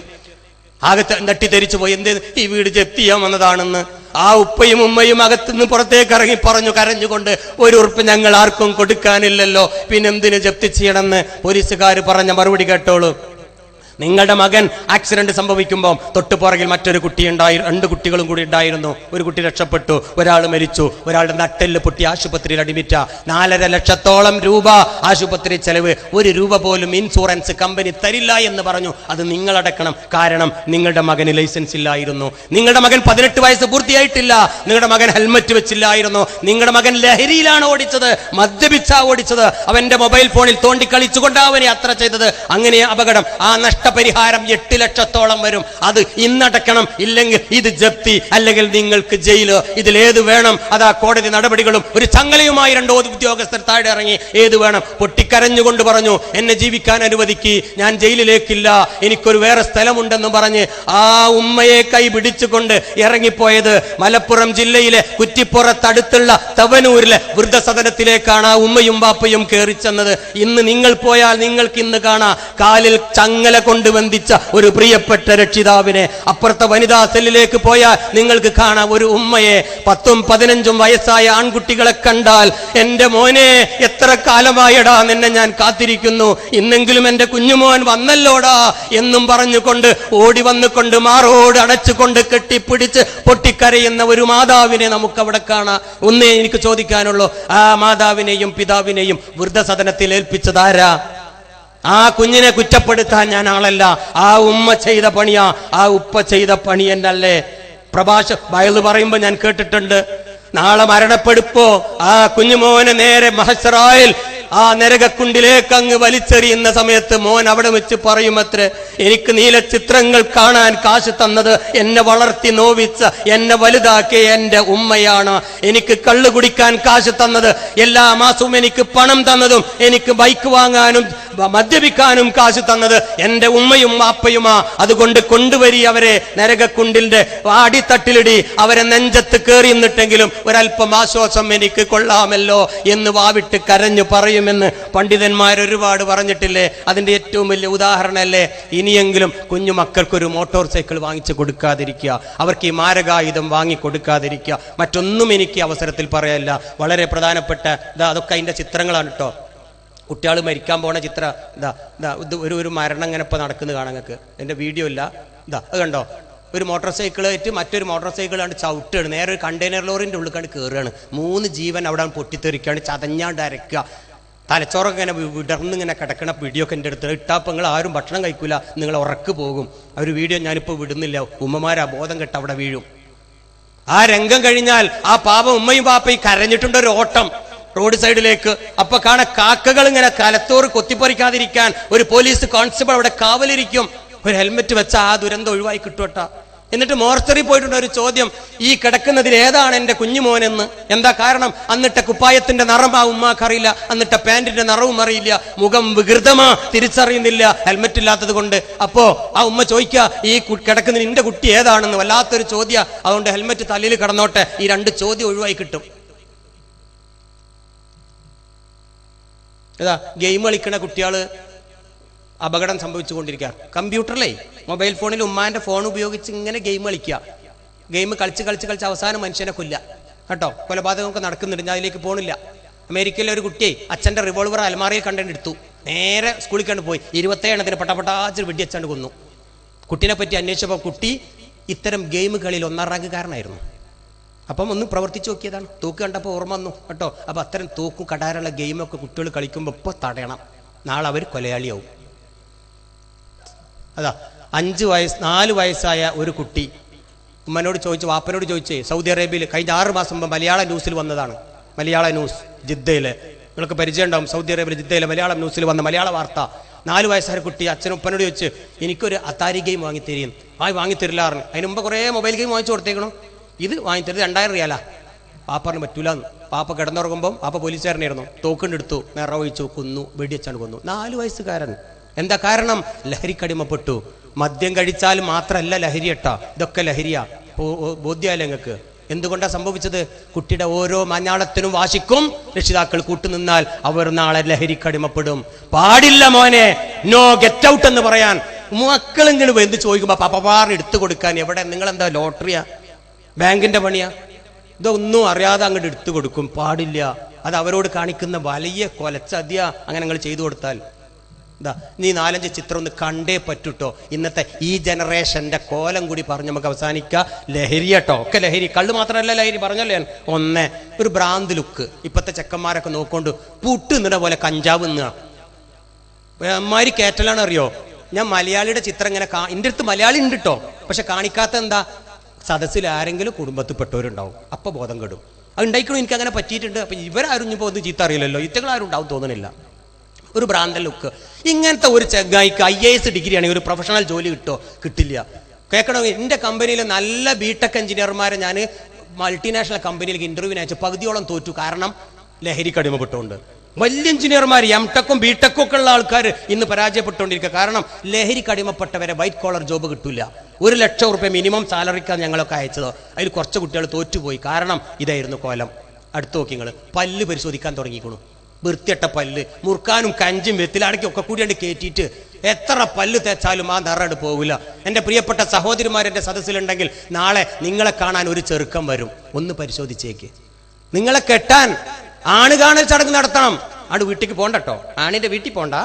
അകത്ത് തട്ടിത്തെരിച്ചു പോയി. എന്ത്, ഈ വീട് ജപ്തി ചെയ്യാൻ വന്നതാണെന്ന്. ആ ഉപ്പയും ഉമ്മയും അകത്തുനിന്ന് പുറത്തേക്ക് ഇറങ്ങി പറഞ്ഞു കരഞ്ഞുകൊണ്ട്, 1 ഉറുപ്പ് ഞങ്ങൾ ആർക്കും കൊടുക്കാനില്ലല്ലോ, പിന്നെന്തിന് ജപ്തി ചെയ്യണമെന്ന്. പോലീസുകാർ പറഞ്ഞ മറുപടി കേട്ടോളൂ. നിങ്ങളുടെ മകൻ ആക്സിഡന്റ് സംഭവിക്കുമ്പോൾ തൊട്ടുപുറകിൽ മറ്റൊരു കുട്ടി ഉണ്ടായി, 2 കുട്ടികളും കൂടി ഉണ്ടായിരുന്നു. ഒരു കുട്ടി രക്ഷപ്പെട്ടു, ഒരാൾ മരിച്ചു, ഒരാളുടെ നട്ടെല്ല് പൊട്ടി ആശുപത്രിയിൽ അഡ്മിറ്റാ. 4.5 ലക്ഷത്തോളം രൂപ ആശുപത്രി ചെലവ്. 1 രൂപ പോലും ഇൻഷുറൻസ് കമ്പനി തരില്ല എന്ന് പറഞ്ഞു. അത് നിങ്ങളടക്കണം, കാരണം നിങ്ങളുടെ മകന് ലൈസൻസ് ഇല്ലായിരുന്നു, നിങ്ങളുടെ മകൻ 18 വയസ്സ് പൂർത്തിയായിട്ടില്ല, നിങ്ങളുടെ മകൻ ഹെൽമറ്റ് വെച്ചില്ലായിരുന്നു, നിങ്ങളുടെ മകൻ ലഹരിയിലാണ് ഓടിച്ചത്, മദ്യപിച്ചാ ഓടിച്ചത്, അവന്റെ മൊബൈൽ ഫോണിൽ തോണ്ടി കളിച്ചുകൊണ്ട് അവനെ യാത്ര ചെയ്തത്. അങ്ങനെ അപകടം. ആ നഷ്ടപരിഹാരം 8 ലക്ഷത്തോളം വരും. അത് ഇന്നടക്കണം, ഇല്ലെങ്കിൽ ഇത് ജപ്തി, അല്ലെങ്കിൽ നിങ്ങൾക്ക് ജയില്. ഇതിലേത് വേണം? അതാ കോടതി നടപടികളും. ഒരു ചങ്ങലയുമായി 2 ഉദ്യോഗസ്ഥർ താഴെ ഇറങ്ങി. ഏത് വേണം? പൊട്ടിക്കരഞ്ഞുകൊണ്ട് പറഞ്ഞു, എന്നെ ജീവിക്കാൻ അനുവദിക്ക്, ഞാൻ ജയിലിലേക്കില്ല, എനിക്കൊരു വേറെ സ്ഥലമുണ്ടെന്ന് പറഞ്ഞ് ആ ഉമ്മയെ കൈ പിടിച്ചുകൊണ്ട് ഇറങ്ങിപ്പോയത് മലപ്പുറം ജില്ലയിലെ കുറ്റിപ്പുറത്തടുത്തുള്ള തവനൂരിലെ വൃദ്ധസദനത്തിലേക്കാണ് ആ ഉമ്മയും ബാപ്പയും കയറി ചെന്നത്. ഇന്ന് നിങ്ങൾ പോയാൽ നിങ്ങൾക്ക് ഇന്ന് കാണാം കാലിൽ ചങ്ങല കൊണ്ട് ബന്ധിച്ച ഒരു പ്രിയപ്പെട്ട രക്ഷിതാവിനെ. അപ്പുറത്തെ വനിതാ സെല്ലിലേക്ക് പോയാൽ നിങ്ങൾക്ക് കാണാം ഒരു ഉമ്മയെ. 10ഉം 15ഉം വയസ്സായ ആൺകുട്ടികളെ കണ്ടാൽ, എന്റെ മോനെ എത്ര കാലമായടാ നിന്നെ ഞാൻ കാത്തിരിക്കുന്നു, ഇന്നെങ്കിലും എന്റെ കുഞ്ഞുമോൻ വന്നല്ലോടാ എന്നും പറഞ്ഞുകൊണ്ട് ഓടി വന്നുകൊണ്ട് മാറോട് അടച്ചുകൊണ്ട് കെട്ടിപ്പിടിച്ച് പൊട്ടിക്കരയുന്ന ഒരു മാതാവിനെ നമുക്കവിടെ കാണാം. ഒന്നേ എനിക്ക് ചോദിക്കാനുള്ളൂ, ആ മാതാവിനെയും പിതാവിനെയും വൃദ്ധസദനത്തിൽ ഏൽപ്പിച്ചതാരാ? ആ കുഞ്ഞിനെ കുറ്റപ്പെടുത്താൻ ഞാൻ ആളല്ല. ആ ഉമ്മ ചെയ്ത പണിയാ, ആ ഉപ്പ ചെയ്ത പണി എന്നല്ലേ? ബൈബിൾ പറയുമ്പോ ഞാൻ കേട്ടിട്ടുണ്ട്, നാളെ മരണപ്പെടുപ്പോ ആ കുഞ്ഞുമോനെ നേരെ മഹ്ശറായിൽ ആ നരകക്കുണ്ടിലേക്ക് അങ്ങ് വലിച്ചെറിയുന്ന സമയത്ത് മോൻ അവിടെ വെച്ച് പറയുമത്രേ, എനിക്ക് നീല ചിത്രങ്ങൾ കാണാൻ കാശ് തന്നത്, എന്നെ വളർത്തി നോവിച്ച, എന്നെ വലുതാക്കിയ എന്റെ ഉമ്മയാണ്. എനിക്ക് കള്ളു കുടിക്കാൻ കാശ് തന്നത്, എല്ലാ മാസവും എനിക്ക് പണം തന്നതും, എനിക്ക് ബൈക്ക് വാങ്ങാനും മദ്യപിക്കാനും കാശ് തന്നത് എന്റെ ഉമ്മയും വാപ്പയുമാ. അതുകൊണ്ട് കൊണ്ടുവരി അവരെ നരകക്കുണ്ടിന്റെ അടിത്തട്ടിലിടി, അവരെ നെഞ്ചത്ത് കയറി നിന്നിട്ടെങ്കിലും ഒരല്പം ആശ്വാസം എനിക്ക് കൊള്ളാമല്ലോ എന്ന് വാവിട്ട് കരഞ്ഞു പറയുമെന്ന് പണ്ഡിതന്മാർ ഒരുപാട് പറഞ്ഞിട്ടില്ലേ? അതിന്റെ ഏറ്റവും വലിയ ഉദാഹരണമല്ലേ? ഇനിയെങ്കിലും കുഞ്ഞുമക്കൾക്കൊരു മോട്ടോർ സൈക്കിൾ വാങ്ങിച്ചു കൊടുക്കാതിരിക്കുക, അവർക്ക് ഈ മാരകായുധം വാങ്ങി കൊടുക്കാതിരിക്കുക. മറ്റൊന്നും എനിക്ക് അവസരത്തിൽ പറയല്ല. വളരെ പ്രധാനപ്പെട്ട അതൊക്കെ അതിന്റെ ചിത്രങ്ങളാണ് കേട്ടോ. കുട്ടികൾ മരിക്കാൻ പോണ ചിത്രം ഒരു മരണം ഇങ്ങനെ ഇപ്പൊ നടക്കുന്നത് കാണാൻ നിങ്ങൾക്ക്. എൻ്റെ വീഡിയോ ഇല്ല, അത് കണ്ടോ? ഒരു മോട്ടോർ സൈക്കിളായിട്ട് മറ്റൊരു മോട്ടോർ സൈക്കിളാണ് ചവിട്ടുകയാണ്, നേരെ ഒരു കണ്ടെയ്നർ ലോറിൻ്റെ ഉള്ളിൽ കയറുകയാണ്. 3 ജീവൻ അവിടെ പൊട്ടിത്തെറിക്കുകയാണ്, ചതഞ്ഞാണ്ട് അരക്കുക, തലച്ചോറൊക്കെ ഇങ്ങനെ വിടർന്നിങ്ങനെ കിടക്കണ വീഡിയോ ഒക്കെ എൻ്റെ അടുത്ത് ഇട്ടാപ്പോൾ നിങ്ങൾ ആരും ഭക്ഷണം കഴിക്കൂല, നിങ്ങൾ ഉറക്ക് പോകും. ആ ഒരു വീഡിയോ ഞാനിപ്പോൾ വിടുന്നില്ല. ഉമ്മമാരാ ബോധം കെട്ട് അവിടെ വീഴും. ആ രംഗം കഴിഞ്ഞാൽ ആ പാപം ഉമ്മയും പാപ്പയും കരഞ്ഞിട്ടുണ്ട് ഒരു ഓട്ടം റോഡ് സൈഡിലേക്ക്. അപ്പൊ കാണാൻ കാക്കകൾ ഇങ്ങനെ കലത്തോറ് കൊത്തിപ്പറിക്കാതിരിക്കാൻ ഒരു പോലീസ് കോൺസ്റ്റബിൾ അവിടെ കാവലിരിക്കും. ഒരു ഹെൽമെറ്റ് വെച്ച ആ ദുരന്തം ഒഴിവായി കിട്ടുവട്ട. എന്നിട്ട് മോർച്ചറി പോയിട്ടുണ്ട് ഒരു ചോദ്യം, ഈ കിടക്കുന്നതിൽ ഏതാണ് എൻ്റെ കുഞ്ഞുമോനെന്ന്. എന്താ കാരണം? അന്നിട്ട കുപ്പായത്തിന്റെ നിറം ആ ഉമ്മാക്കറിയില്ല, അന്നിട്ട പാന്റിന്റെ നിറവും അറിയില്ല, മുഖം വികൃതമാ, തിരിച്ചറിയുന്നില്ല, ഹെൽമെറ്റ് ഇല്ലാത്തത് കൊണ്ട്. അപ്പോ ആ ഉമ്മ ചോദിക്കുക, ഈ കിടക്കുന്നതിന് നിന്റെ കുട്ടി ഏതാണെന്ന്. വല്ലാത്തൊരു ചോദ്യം. അതുകൊണ്ട് ഹെൽമെറ്റ് തലയിൽ കിടന്നോട്ടെ, ഈ 2 ചോദ്യം ഒഴിവായി കിട്ടും. ഏതാ ഗെയിം കളിക്കണ കുട്ടികള് അപകടം സംഭവിച്ചുകൊണ്ടിരിക്കുക. കമ്പ്യൂട്ടറിലേ മൊബൈൽ ഫോണിൽ ഉമ്മാന്റെ ഫോൺ ഉപയോഗിച്ച് ഇങ്ങനെ ഗെയിം കളിക്കുക. ഗെയിം കളിച്ച് അവസാനം മനുഷ്യനെ കൊല്ലുക കേട്ടോ. കൊലപാതകമൊക്കെ നടക്കുന്നുണ്ട്, ഞാൻ അതിലേക്ക് പോണില്ല. അമേരിക്കയിലെ ഒരു കുട്ടിയെ അച്ഛന്റെ റിവോൾവർ അലമാറയിൽ കണ്ടെടുത്തു, നേരെ സ്കൂളിൽ കണ്ട് പോയി 27 എണ്ണത്തിന് പട്ടാച്ച് വെടിയച്ചാണ്ട് കൊന്നു. കുട്ടീനെ പറ്റി അന്വേഷിച്ചപ്പോൾ കുട്ടി ഇത്തരം ഗെയിമുകളിൽ 1ാം റാങ്കുകാരനായിരുന്നു. അപ്പം ഒന്ന് പ്രവർത്തിച്ചു നോക്കിയതാണ്. തൂക്ക് കണ്ടപ്പോൾ ഓർമ്മ വന്നു കേട്ടോ. അപ്പൊ അത്തരം തൂക്കും കടാരുള്ള ഗെയിമൊക്കെ കുട്ടികൾ കളിക്കുമ്പോൾ ഇപ്പൊ തടയണം, നാളെ അവർ കൊലയാളിയാവും. അതാ 4 വയസ്സായ ഒരു കുട്ടി ഉമ്മനോട് ചോദിച്ചു, വാപ്പനോട് ചോദിച്ചേ, സൗദി അറേബ്യയിൽ കഴിഞ്ഞ 6 മാസം മുമ്പ് മലയാള ന്യൂസിൽ വന്നതാണ്. മലയാള ന്യൂസ് ജിദ്ദയിലെ, നിങ്ങൾക്ക് പരിചയം ഉണ്ടാവും, സൗദി അറേബ്യയിൽ ജിദ്ദയിലെ മലയാളം ന്യൂസിൽ വന്ന മലയാള വാർത്ത. 4 വയസ്സായ കുട്ടി അച്ഛനും ഉപ്പനോട് ചോദിച്ച്, എനിക്കൊരു അത്താരി ഗെയിം വാങ്ങിത്തരും. വാങ്ങിത്തരില്ല പറഞ്ഞു. അതിന് മുമ്പ് കുറേ മൊബൈൽ ഗെയിം വാങ്ങിച്ചു കൊടുത്തേക്കണം. ഇത് വാങ്ങിത്തരുത് 2000 റിയാലാ. പാപ്പറിന് പറ്റൂലെന്ന്. പാപ്പ കിടന്നുറങ്ങുമ്പോൾ പാപ്പ പോലീസുകാരനായിരുന്നു, തോക്കുണ്ടെടുത്തു, നിറവൊഴിച്ചു, കൊന്നു, വെടിവെച്ചാണ് കൊന്നു. 4 വയസ്സുകാരൻ. എന്താ കാരണം? ലഹരിക്കടിമപ്പെട്ടു. മദ്യം കഴിച്ചാൽ മാത്രമല്ല ലഹരി കേട്ടോ, ഇതൊക്കെ ലഹരിയാ. ബോധ്യമായില്ല നിങ്ങൾക്ക് എന്തുകൊണ്ടാണ് സംഭവിച്ചത്? കുട്ടിയുടെ ഓരോ മഞ്ഞാളത്തിനും വാശിക്കും രക്ഷിതാക്കൾ കൂട്ടുനിന്നാൽ അവർ നാളെ ലഹരിക്കടിമപ്പെടും. പാടില്ല മോനെ, നോ, ഗെറ്റ് ഔട്ട് എന്ന് പറയാൻ മക്കളിങ്ങനെ എന്ത് ചോദിക്കുമ്പോ പപ്പപാർ എടുത്തു കൊടുക്കാൻ. എവിടെ? നിങ്ങളെന്താ ലോട്ടറിയാ, ബാങ്കിന്റെ പണിയാ? ഇതൊന്നും അറിയാതെ അങ്ങോട്ട് എടുത്തു കൊടുക്കും. പാടില്ല. അത് അവരോട് കാണിക്കുന്ന വലിയ കൊലച്ചതിയ. അങ്ങനെ നിങ്ങൾ ചെയ്തു കൊടുത്താൽ നീ 4-5 ചിത്രം ഒന്ന് കണ്ടേ പറ്റൂട്ടോ. ഇന്നത്തെ ഈ ജനറേഷന്റെ കോലം കൂടി പറഞ്ഞ് നമുക്ക് അവസാനിക്കുക. ലഹരി കേട്ടോ, ഒക്കെ ലഹരി. കള്ള് മാത്രമല്ല ലഹരി, പറഞ്ഞല്ലേ. ഒരു ഭ്രാന്ത് ലുക്ക്. ഇപ്പത്തെ ചെക്കന്മാരൊക്കെ നോക്കൊണ്ട് പുട്ട് നിന്ന പോലെ കഞ്ചാവ് നിന്ന അമ്മാരി കയറ്റലാണ്. അറിയോ, ഞാൻ മലയാളിയുടെ ചിത്രം ഇങ്ങനെ എൻ്റെ അടുത്ത് മലയാളി ഉണ്ട് കേട്ടോ, പക്ഷെ കാണിക്കാത്ത എന്താ? സദസ്സിൽ ആരെങ്കിലും കുടുംബത്തിൽപ്പെട്ടവരുണ്ടാവും, അപ്പൊ ബോധം കെടും. അത് ഉണ്ടായിക്കണോ, എനിക്ക് അങ്ങനെ പറ്റിയിട്ടുണ്ട്. അപ്പൊ ഇവരാരും ഒന്നും ചീത്ത അറിയില്ലല്ലോ, ഇത്തകളാരും ഉണ്ടാവും തോന്നണില്ല. ഒരു ഭ്രാന്തൻ ലുക്ക്. ഇങ്ങനത്തെ ഒരു ചെങ്ങായിക്ക് IAS ഡിഗ്രി ആണെങ്കിൽ ഒരു പ്രൊഫഷണൽ ജോലി കിട്ടില്ല. കേൾക്കണോ, എൻ്റെ കമ്പനിയിൽ നല്ല ബിടെക് എഞ്ചിനീയർമാരെ ഞാൻ മൾട്ടിനാഷണൽ കമ്പനിയിലേക്ക് ഇന്റർവ്യൂവിന് അയച്ചു, പകുതിയോളം തോറ്റു. കാരണം ലഹരിക്ക് അടിമപ്പെട്ടുകൊണ്ട്. വലിയ എഞ്ചിനീയർമാർ, M.Tech B.Tech ഒക്കെ ഉള്ള ആൾക്കാർ ഇന്ന് പരാജയപ്പെട്ടുകൊണ്ടിരിക്കുക. കാരണം ലഹരിക്ക് അടിമപ്പെട്ടവരെ വൈറ്റ് കോളർ ജോബ് കിട്ടില്ല. 1 ലക്ഷം റുപ്യ മിനിമം സാലറിക്കാണ് ഞങ്ങളൊക്കെ അയച്ചത്. അതിൽ കുറച്ച് കുട്ടികൾ തോറ്റുപോയി. കാരണം ഇതായിരുന്നു കോലം. അടുത്ത് നോക്കി നിങ്ങൾ, പല്ല് പരിശോധിക്കാൻ തുടങ്ങിക്കണു. വൃത്തിയട്ട പല്ല്, മുറുക്കാനും കഞ്ചും വെത്തിലാടക്കും ഒക്കെ കൂടിയാണ്ട് കയറ്റിയിട്ട് എത്ര പല്ല് തേച്ചാലും ആ നിറട് പോവില്ല. എൻ്റെ പ്രിയപ്പെട്ട സഹോദരിമാരെൻ്റെ സദസ്സിലുണ്ടെങ്കിൽ നാളെ നിങ്ങളെ കാണാൻ ഒരു ചെറുക്കം വരും. ഒന്ന് പരിശോധിച്ചേക്ക്. നിങ്ങളെ കെട്ടാൻ ആണ് കാണൽ ചടങ്ങ് നടത്തണം. ആണ് വീട്ടിലേക്ക് പോകണ്ടോ, ആണിന്റെ വീട്ടിൽ പോണ്ട.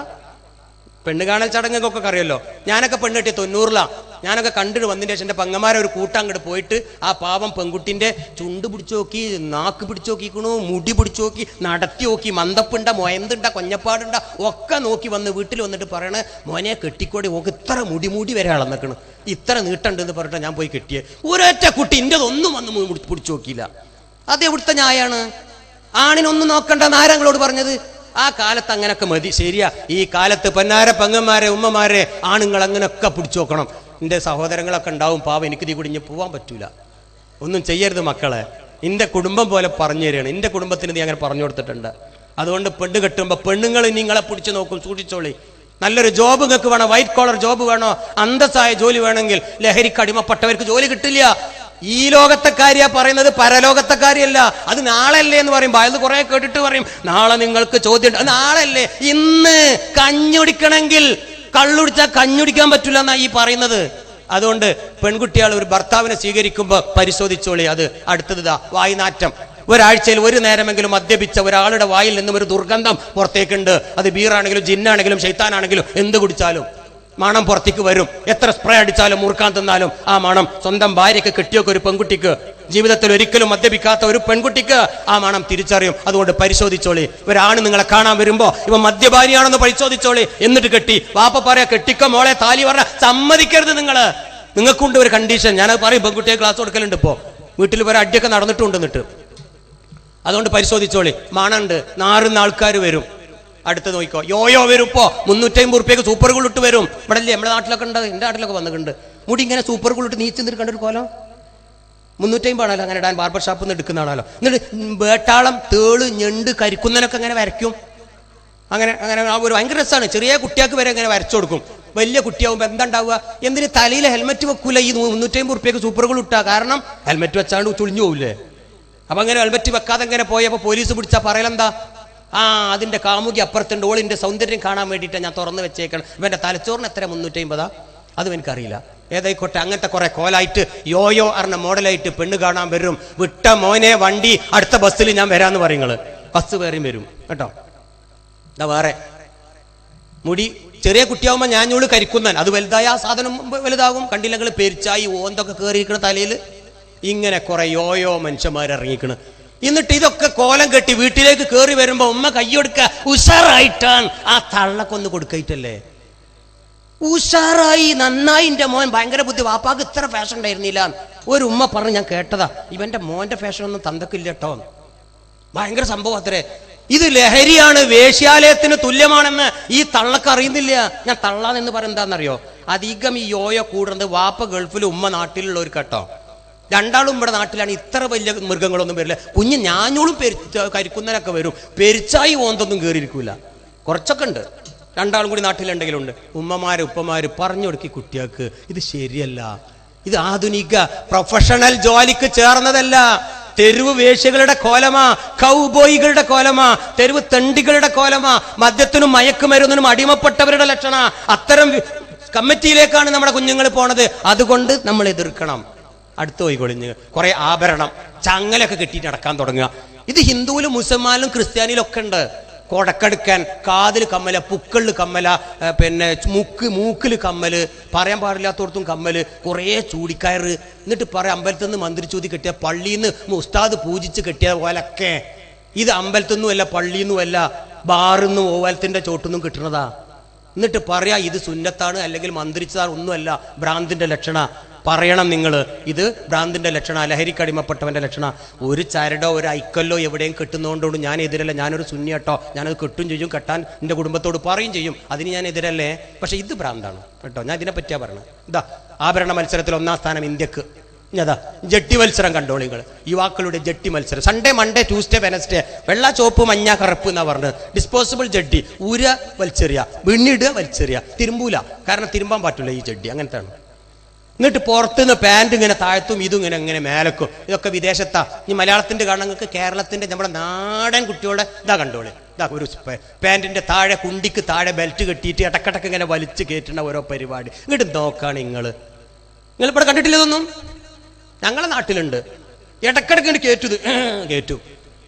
പെണ്ണ് കാണൽ ചടങ്ങൊക്കെ അറിയല്ലോ. ഞാനൊക്കെ പെണ്ണ് കെട്ടിയ 90-ലാ. ഞാനൊക്കെ കണ്ടിട്ട് വന്നതിന് ശേഷം എൻ്റെ പെങ്ങന്മാരെ ഒരു കൂട്ടം അങ്ങോട്ട് പോയിട്ട് ആ പാവം പെൺകുട്ടിന്റെ ചുണ്ട് പിടിച്ചു നോക്കി, നാക്ക് പിടിച്ചു നോക്കിക്കണു, മുടി പിടിച്ചു നോക്കി, നടത്തി നോക്കി, മന്തപ്പുണ്ട, മൊയന്തുണ്ട, കൊഞ്ഞപ്പാടുണ്ട ഒക്കെ നോക്കി വന്ന് വീട്ടിൽ വന്നിട്ട് പറയണേ, മോനെ കെട്ടിക്കോടി ഓക്ക് ഇത്ര മുടി വരെ അളന്നേക്കണ്, ഇത്ര നീട്ടുണ്ടെന്ന് പറഞ്ഞിട്ട് ഞാൻ പോയി കെട്ടിയേ. ഒരൊറ്റ കുട്ടി ഇൻ്റെതൊന്നും വന്ന് പിടിച്ചു നോക്കിയില്ല. അത് എവിടുത്തെ ന്യായാണ്? ആണിനൊന്നും നോക്കണ്ട ആരങ്ങളോട് പറഞ്ഞത്? ആ കാലത്ത് അങ്ങനൊക്കെ മതി. ശരിയാ, ഈ കാലത്ത് പൊന്നാരെ പെങ്ങന്മാരെ ഉമ്മമാരെ ആണുങ്ങൾ അങ്ങനെയൊക്കെ പിടിച്ചു നോക്കണം. എൻ്റെ സഹോദരങ്ങളൊക്കെ ഉണ്ടാവും, പാവം എനിക്കിതീ കൂടി ഇനി പോവാൻ പറ്റൂല. ഒന്നും ചെയ്യരുത് മക്കളെ. എൻ്റെ കുടുംബം പോലെ പറഞ്ഞു തരികയാണ്. എൻ്റെ കുടുംബത്തിന് നീ അങ്ങനെ പറഞ്ഞു കൊടുത്തിട്ടുണ്ട്. അതുകൊണ്ട് പെണ്ണ് കെട്ടുമ്പോൾ പെണ്ണുങ്ങൾ നിങ്ങളെ പിടിച്ചു നോക്കും, സൂക്ഷിച്ചോളി. നല്ലൊരു ജോബ് നിങ്ങൾക്ക് വേണം, വൈറ്റ് കോളർ ജോബ് വേണോ, അന്തസ്സായ ജോലി വേണമെങ്കിൽ ലഹരിക്ക് അടിമപ്പെട്ടവർക്ക് ജോലി കിട്ടില്ല. ഈ ലോകത്തെ കാര്യ പറയുന്നത്, പരലോകത്തെ കാര്യമല്ല. അത് നാളല്ലേ എന്ന് പറയുമ്പോൾ അത് കുറെ കേട്ടിട്ട് പറയും നാളെ നിങ്ങൾക്ക് ചോദ്യം. നാളല്ലേ? ഇന്ന് കഞ്ഞുടിക്കണമെങ്കിൽ കള്ളുടിച്ചാൽ കഞ്ഞുടിക്കാൻ പറ്റില്ല എന്നാ ഈ പറയുന്നത്. അതുകൊണ്ട് പെൺകുട്ടികൾ ഒരു ഭർത്താവിനെ സ്വീകരിക്കുമ്പോൾ പരിശോധിച്ചോളി. അത് അടുത്തതാ വായുനാറ്റം. ഒരാഴ്ചയിൽ 1 നേരമെങ്കിലും മദ്യപിച്ച ഒരാളുടെ വായിൽ നിന്നും ഒരു ദുർഗന്ധം പുറത്തേക്കുണ്ട്. അത് ബീറാണെങ്കിലും ജിന്നാണെങ്കിലും ശൈത്താനാണെങ്കിലും എന്ത് കുടിച്ചാലും മണം പുറത്തേക്ക് വരും. എത്ര സ്പ്രേ അടിച്ചാലും മുറുക്കാൻ തിന്നാലും ആ മണം സ്വന്തം ഭാര്യയ്ക്ക് കെട്ടിയൊക്കെ ഒരു പെൺകുട്ടിക്ക്, ജീവിതത്തിൽ ഒരിക്കലും മദ്യപിക്കാത്ത ഒരു പെൺകുട്ടിക്ക് ആ മണം തിരിച്ചറിയും. അതുകൊണ്ട് പരിശോധിച്ചോളി. ഒരാണ് നിങ്ങളെ കാണാൻ വരുമ്പോ ഇവ മദ്യപാനിയാണെന്ന് പരിശോധിച്ചോളി. എന്നിട്ട് കെട്ടി. വാപ്പ പറയാ കെട്ടിക്കോ മോളെ, താലി പറഞ്ഞ സമ്മതിക്കരുത്. നിങ്ങൾക്കുണ്ട് ഒരു കണ്ടീഷൻ. ഞാനത് പറയും, പെൺകുട്ടിയെ ക്ലാസ് കൊടുക്കലുണ്ട്. ഇപ്പോ വീട്ടിൽ ഒരു അടിയൊക്കെ നടന്നിട്ടുണ്ടെന്നിട്ട്. അതുകൊണ്ട് പരിശോധിച്ചോളി. മണുണ്ട്, നാറുന്ന ആൾക്കാർ വരും. അടുത്ത് നോക്കിക്കോ, യോയോ വരും. ഇപ്പോ 350 റുപ്യക്ക് സൂപ്പർ ഗുളിട്ട് വരും. ഇവിടെ അല്ലേ നമ്മുടെ നാട്ടിലൊക്കെ ഉണ്ട്, എൻ്റെ നാട്ടിലൊക്കെ വന്നിട്ടുണ്ട്. മുടി ഇങ്ങനെ സൂപ്പർ കൂളിട്ട് നീച്ച് നിൽക്കേണ്ട ഒരു കോലം. 350 ആണല്ലോ അങ്ങനെ ഇടാൻ, ബാർബർ ഷാപ്പിൽ നിന്ന് എടുക്കുന്നതാണല്ലോ. എന്നിട്ട് വേട്ടാളം, തേള്, ഞണ്ട്, കരിക്കുന്നനൊക്കെ അങ്ങനെ വരയ്ക്കും. അങ്ങനെ അങ്ങനെ ഒരു ഭയങ്കര രസമാണ്. ചെറിയ കുട്ടികൾക്ക് വരെ അങ്ങനെ വരച്ചു കൊടുക്കും. വലിയ കുട്ടിയാവുമ്പോൾ എന്താ ഉണ്ടാവുക? എന്തിന് തലയിൽ ഹെൽമെറ്റ് വെക്കൂല? ഈ 350 ഉറുപ്പ്യക്ക് സൂപ്പറുകൾ ഇട്ടാ. കാരണം ഹെൽമെറ്റ് വെച്ചാണ്ട് ചുളിഞ്ഞു പോവില്ലേ? അപ്പൊ അങ്ങനെ ഹെൽമെറ്റ് വെക്കാതെ അങ്ങനെ പോയപ്പോൾ പോലീസ് പിടിച്ചാൽ പറയലെന്താ? അതിന്റെ കാമുകി അപ്പുറത്തുണ്ട്, ഓളിന്റെ സൗന്ദര്യം കാണാൻ വേണ്ടിയിട്ടാണ് ഞാൻ തുറന്നു വെച്ചേക്കണം. ഇവന്റെ തലച്ചോറിന് എത്ര 350? അതും എനിക്കറിയില്ല. ഏതായിക്കോട്ടെ, അങ്ങനത്തെ കുറെ കോലായിട്ട് യോയോ അറിഞ്ഞ മോഡലായിട്ട് പെണ്ണ് കാണാൻ വരും. വിട്ട മോനെ വണ്ടി, അടുത്ത ബസ്സിൽ ഞാൻ വരാന്ന് പറയുന്നത്. ബസ് വേറെയും വരും കേട്ടോ. എന്താ വേറെ മുടി ചെറിയ കുട്ടിയാവുമ്പോ ഞാഞ്ഞോള് കരിക്കുന്നൻ, അത് വലുതായ ആ സാധനം വലുതാകും. കണ്ടില്ലെങ്കിൽ പെരിച്ചായി ഓന്തൊക്കെ കയറിയിരിക്കണ തലയിൽ. ഇങ്ങനെ കുറെ യോയോ മനുഷ്യന്മാർ ഇറങ്ങിക്കണ്. എന്നിട്ട് ഇതൊക്കെ കോലം കെട്ടി വീട്ടിലേക്ക് കയറി വരുമ്പോ ഉമ്മ കയ്യൊടുക്ക ഉഷാറായിട്ടാണ്. ആ തള്ളക്കൊന്ന് കൊടുക്കയിട്ടല്ലേ? ഉഷാറായി, നന്നായി, എന്റെ മോൻ ഭയങ്കര ബുദ്ധി, വാപ്പാക്ക് ഇത്ര ഫാഷൻ ഉണ്ടായിരുന്നില്ല. ഒരു ഉമ്മ പറഞ്ഞു, ഞാൻ കേട്ടതാ, ഇവന്റെ മോന്റെ ഫാഷൻ ഒന്നും തന്തക്കില്ല കേട്ടോ. ഭയങ്കര സംഭവം അത്രേ. ഇത് ലഹരിയാണ്, വേശ്യാലയത്തിന് തുല്യമാണെന്ന് ഈ തള്ളക്ക് അറിയുന്നില്ല. ഞാൻ തള്ളാന്ന് പറയുന്നത് എന്താണെന്നറിയോ? അധികം ഈ യോയോ കൂടുന്നത് വാപ്പ ഗൾഫിൽ, ഉമ്മ നാട്ടിലുള്ള ഒരു കേട്ടോ. രണ്ടാളും ഇവിടെ നാട്ടിലാണ്. ഇത്ര വലിയ മൃഗങ്ങളൊന്നും വരില്ല. കുഞ്ഞ് ഞാഞ്ഞോളും കരിക്കുന്നതിനൊക്കെ വരും. പെരിച്ചായി ഓന്തൊന്നും കയറിയിരിക്കൂല. കുറച്ചൊക്കെ ഉണ്ട്. രണ്ടാളും കൂടി നാട്ടിലുണ്ടെങ്കിലുണ്ട്. ഉമ്മമാര് ഉപ്പമാര് പറഞ്ഞു കൊടുക്കി കുട്ടികൾക്ക് ഇത് ശരിയല്ല. ഇത് ആധുനിക പ്രൊഫഷണൽ ജോലിക്ക് ചേർന്നതല്ല. തെരുവ് വേശ്യകളുടെ കോലമാ, കൗബോയികളുടെ കോലമാ, തെരുവ് തെണ്ടികളുടെ കോലമാ, മദ്യത്തിനും മയക്കുമരുന്നിനും അടിമപ്പെട്ടവരുടെ ലക്ഷണ. അത്തരം കമ്മിറ്റിയിലേക്കാണ് നമ്മുടെ കുഞ്ഞുങ്ങൾ പോണത്. അതുകൊണ്ട് നമ്മൾ എതിർക്കണം. അടുത്ത് പോയി കൊളിഞ്ഞ് കുറെ ആഭരണം, ചങ്ങലൊക്കെ കെട്ടിയിട്ട് നടക്കാൻ തുടങ്ങുക. ഇത് ഹിന്ദുവിലും മുസൽമാനിലും ക്രിസ്ത്യാനിയിലും ഒക്കെ ഉണ്ട്. കൊടക്കെടുക്കാൻ, കാതിൽ കമ്മല, പുക്കളിൽ കമ്മല, പിന്നെ മൂക്കിൽ കമ്മല്, പറയാൻ പാടില്ലാത്തടത്തും കമ്മല്, കുറേ ചൂടിക്കയറ്. എന്നിട്ട് പറയാം അമ്പലത്തിൽ നിന്ന് മന്ത്രിച്ചൂതി കെട്ടിയ, പള്ളിയിൽ നിന്ന് ഉസ്താദ് പൂജിച്ച് കെട്ടിയ പോലൊക്കെ. ഇത് അമ്പലത്തിൽ നിന്നുമല്ല, പള്ളിയിൽ നിന്നുമല്ല, ബാറിന്നും ഓവലത്തിന്റെ ചോട്ടൊന്നും കിട്ടുന്നതാ. എന്നിട്ട് പറയാ ഇത് സുന്നത്താണ് അല്ലെങ്കിൽ മന്ത്രിച്ചതാണ്, ഒന്നുമല്ല, ഭ്രാന്തിന്റെ ലക്ഷണ. പറയണം നിങ്ങൾ, ഇത് ഭ്രാന്തിന്റെ ലക്ഷണ, ലഹരിക്കടിമപ്പെട്ടവന്റെ ലക്ഷണ. ഒരു ചരടോ ഒരു ഐക്കല്ലോ എവിടെയും കെട്ടുന്നതുകൊണ്ടോട് ഞാൻ എതിരല്ല. ഞാനൊരു സുന്നി കേട്ടോ, ഞാനത് കെട്ടും ചെയ്യും, കെട്ടാൻ എൻ്റെ കുടുംബത്തോട് പറയും ചെയ്യും. അതിന് ഞാൻ എതിരല്ലേ? പക്ഷെ ഇത് ഭ്രാന്താണ് കേട്ടോ. ഞാൻ ഇതിനെ പറ്റിയാ പറയണത്. ഇതാ ആഭരണ മത്സരത്തിൽ 1ാം സ്ഥാനം ഇന്ത്യക്ക്. ഇതാ ജട്ടി മത്സരം കണ്ടോളിങ്ങൾ, യുവാക്കളുടെ ജട്ടി മത്സരം. സൺഡേ, മൺഡേ, ട്യൂസ്ഡേ, വെനസ്ഡേ, വെള്ള, ചോപ്പ്, മഞ്ഞ, കറുപ്പ് എന്നാ പറഞ്ഞത്. ഡിസ്പോസിബിൾ ജഡ്ഡി, ഊര വലിച്ചെറിയ, വിണ്ണിടുക, വലിച്ചെറിയ, തിരുമ്പൂല. കാരണം തിരുമ്പാൻ പറ്റില്ല ഈ ജഡ്ഡി, അങ്ങനത്തെ ആണ്. എന്നിട്ട് പുറത്തുനിന്ന് പാൻറ് ഇങ്ങനെ താഴ്ത്തും, ഇതും ഇങ്ങനെ മേലക്കും. ഇതൊക്കെ വിദേശത്താ. ഈ മലയാളത്തിന്റെ കാണങ്ങൾക്ക് കേരളത്തിന്റെ നമ്മുടെ നാടൻ കുട്ടികളുടെ ഇതാ കണ്ടോളി. ഇതാ ഒരു പാൻറിന്റെ താഴെ കുണ്ടിക്ക് താഴെ ബെൽറ്റ് കെട്ടിയിട്ട് ഇടക്കിടക്ക് ഇങ്ങനെ വലിച്ചു കയറ്റുന്ന ഓരോ പരിപാടി. ഇങ്ങോട്ട് നോക്കാണ് നിങ്ങൾ ഇവിടെ കണ്ടിട്ടില്ല ഇതൊന്നും? ഞങ്ങളെ നാട്ടിലുണ്ട്. ഇടക്കിടക്ക് കയറ്റു.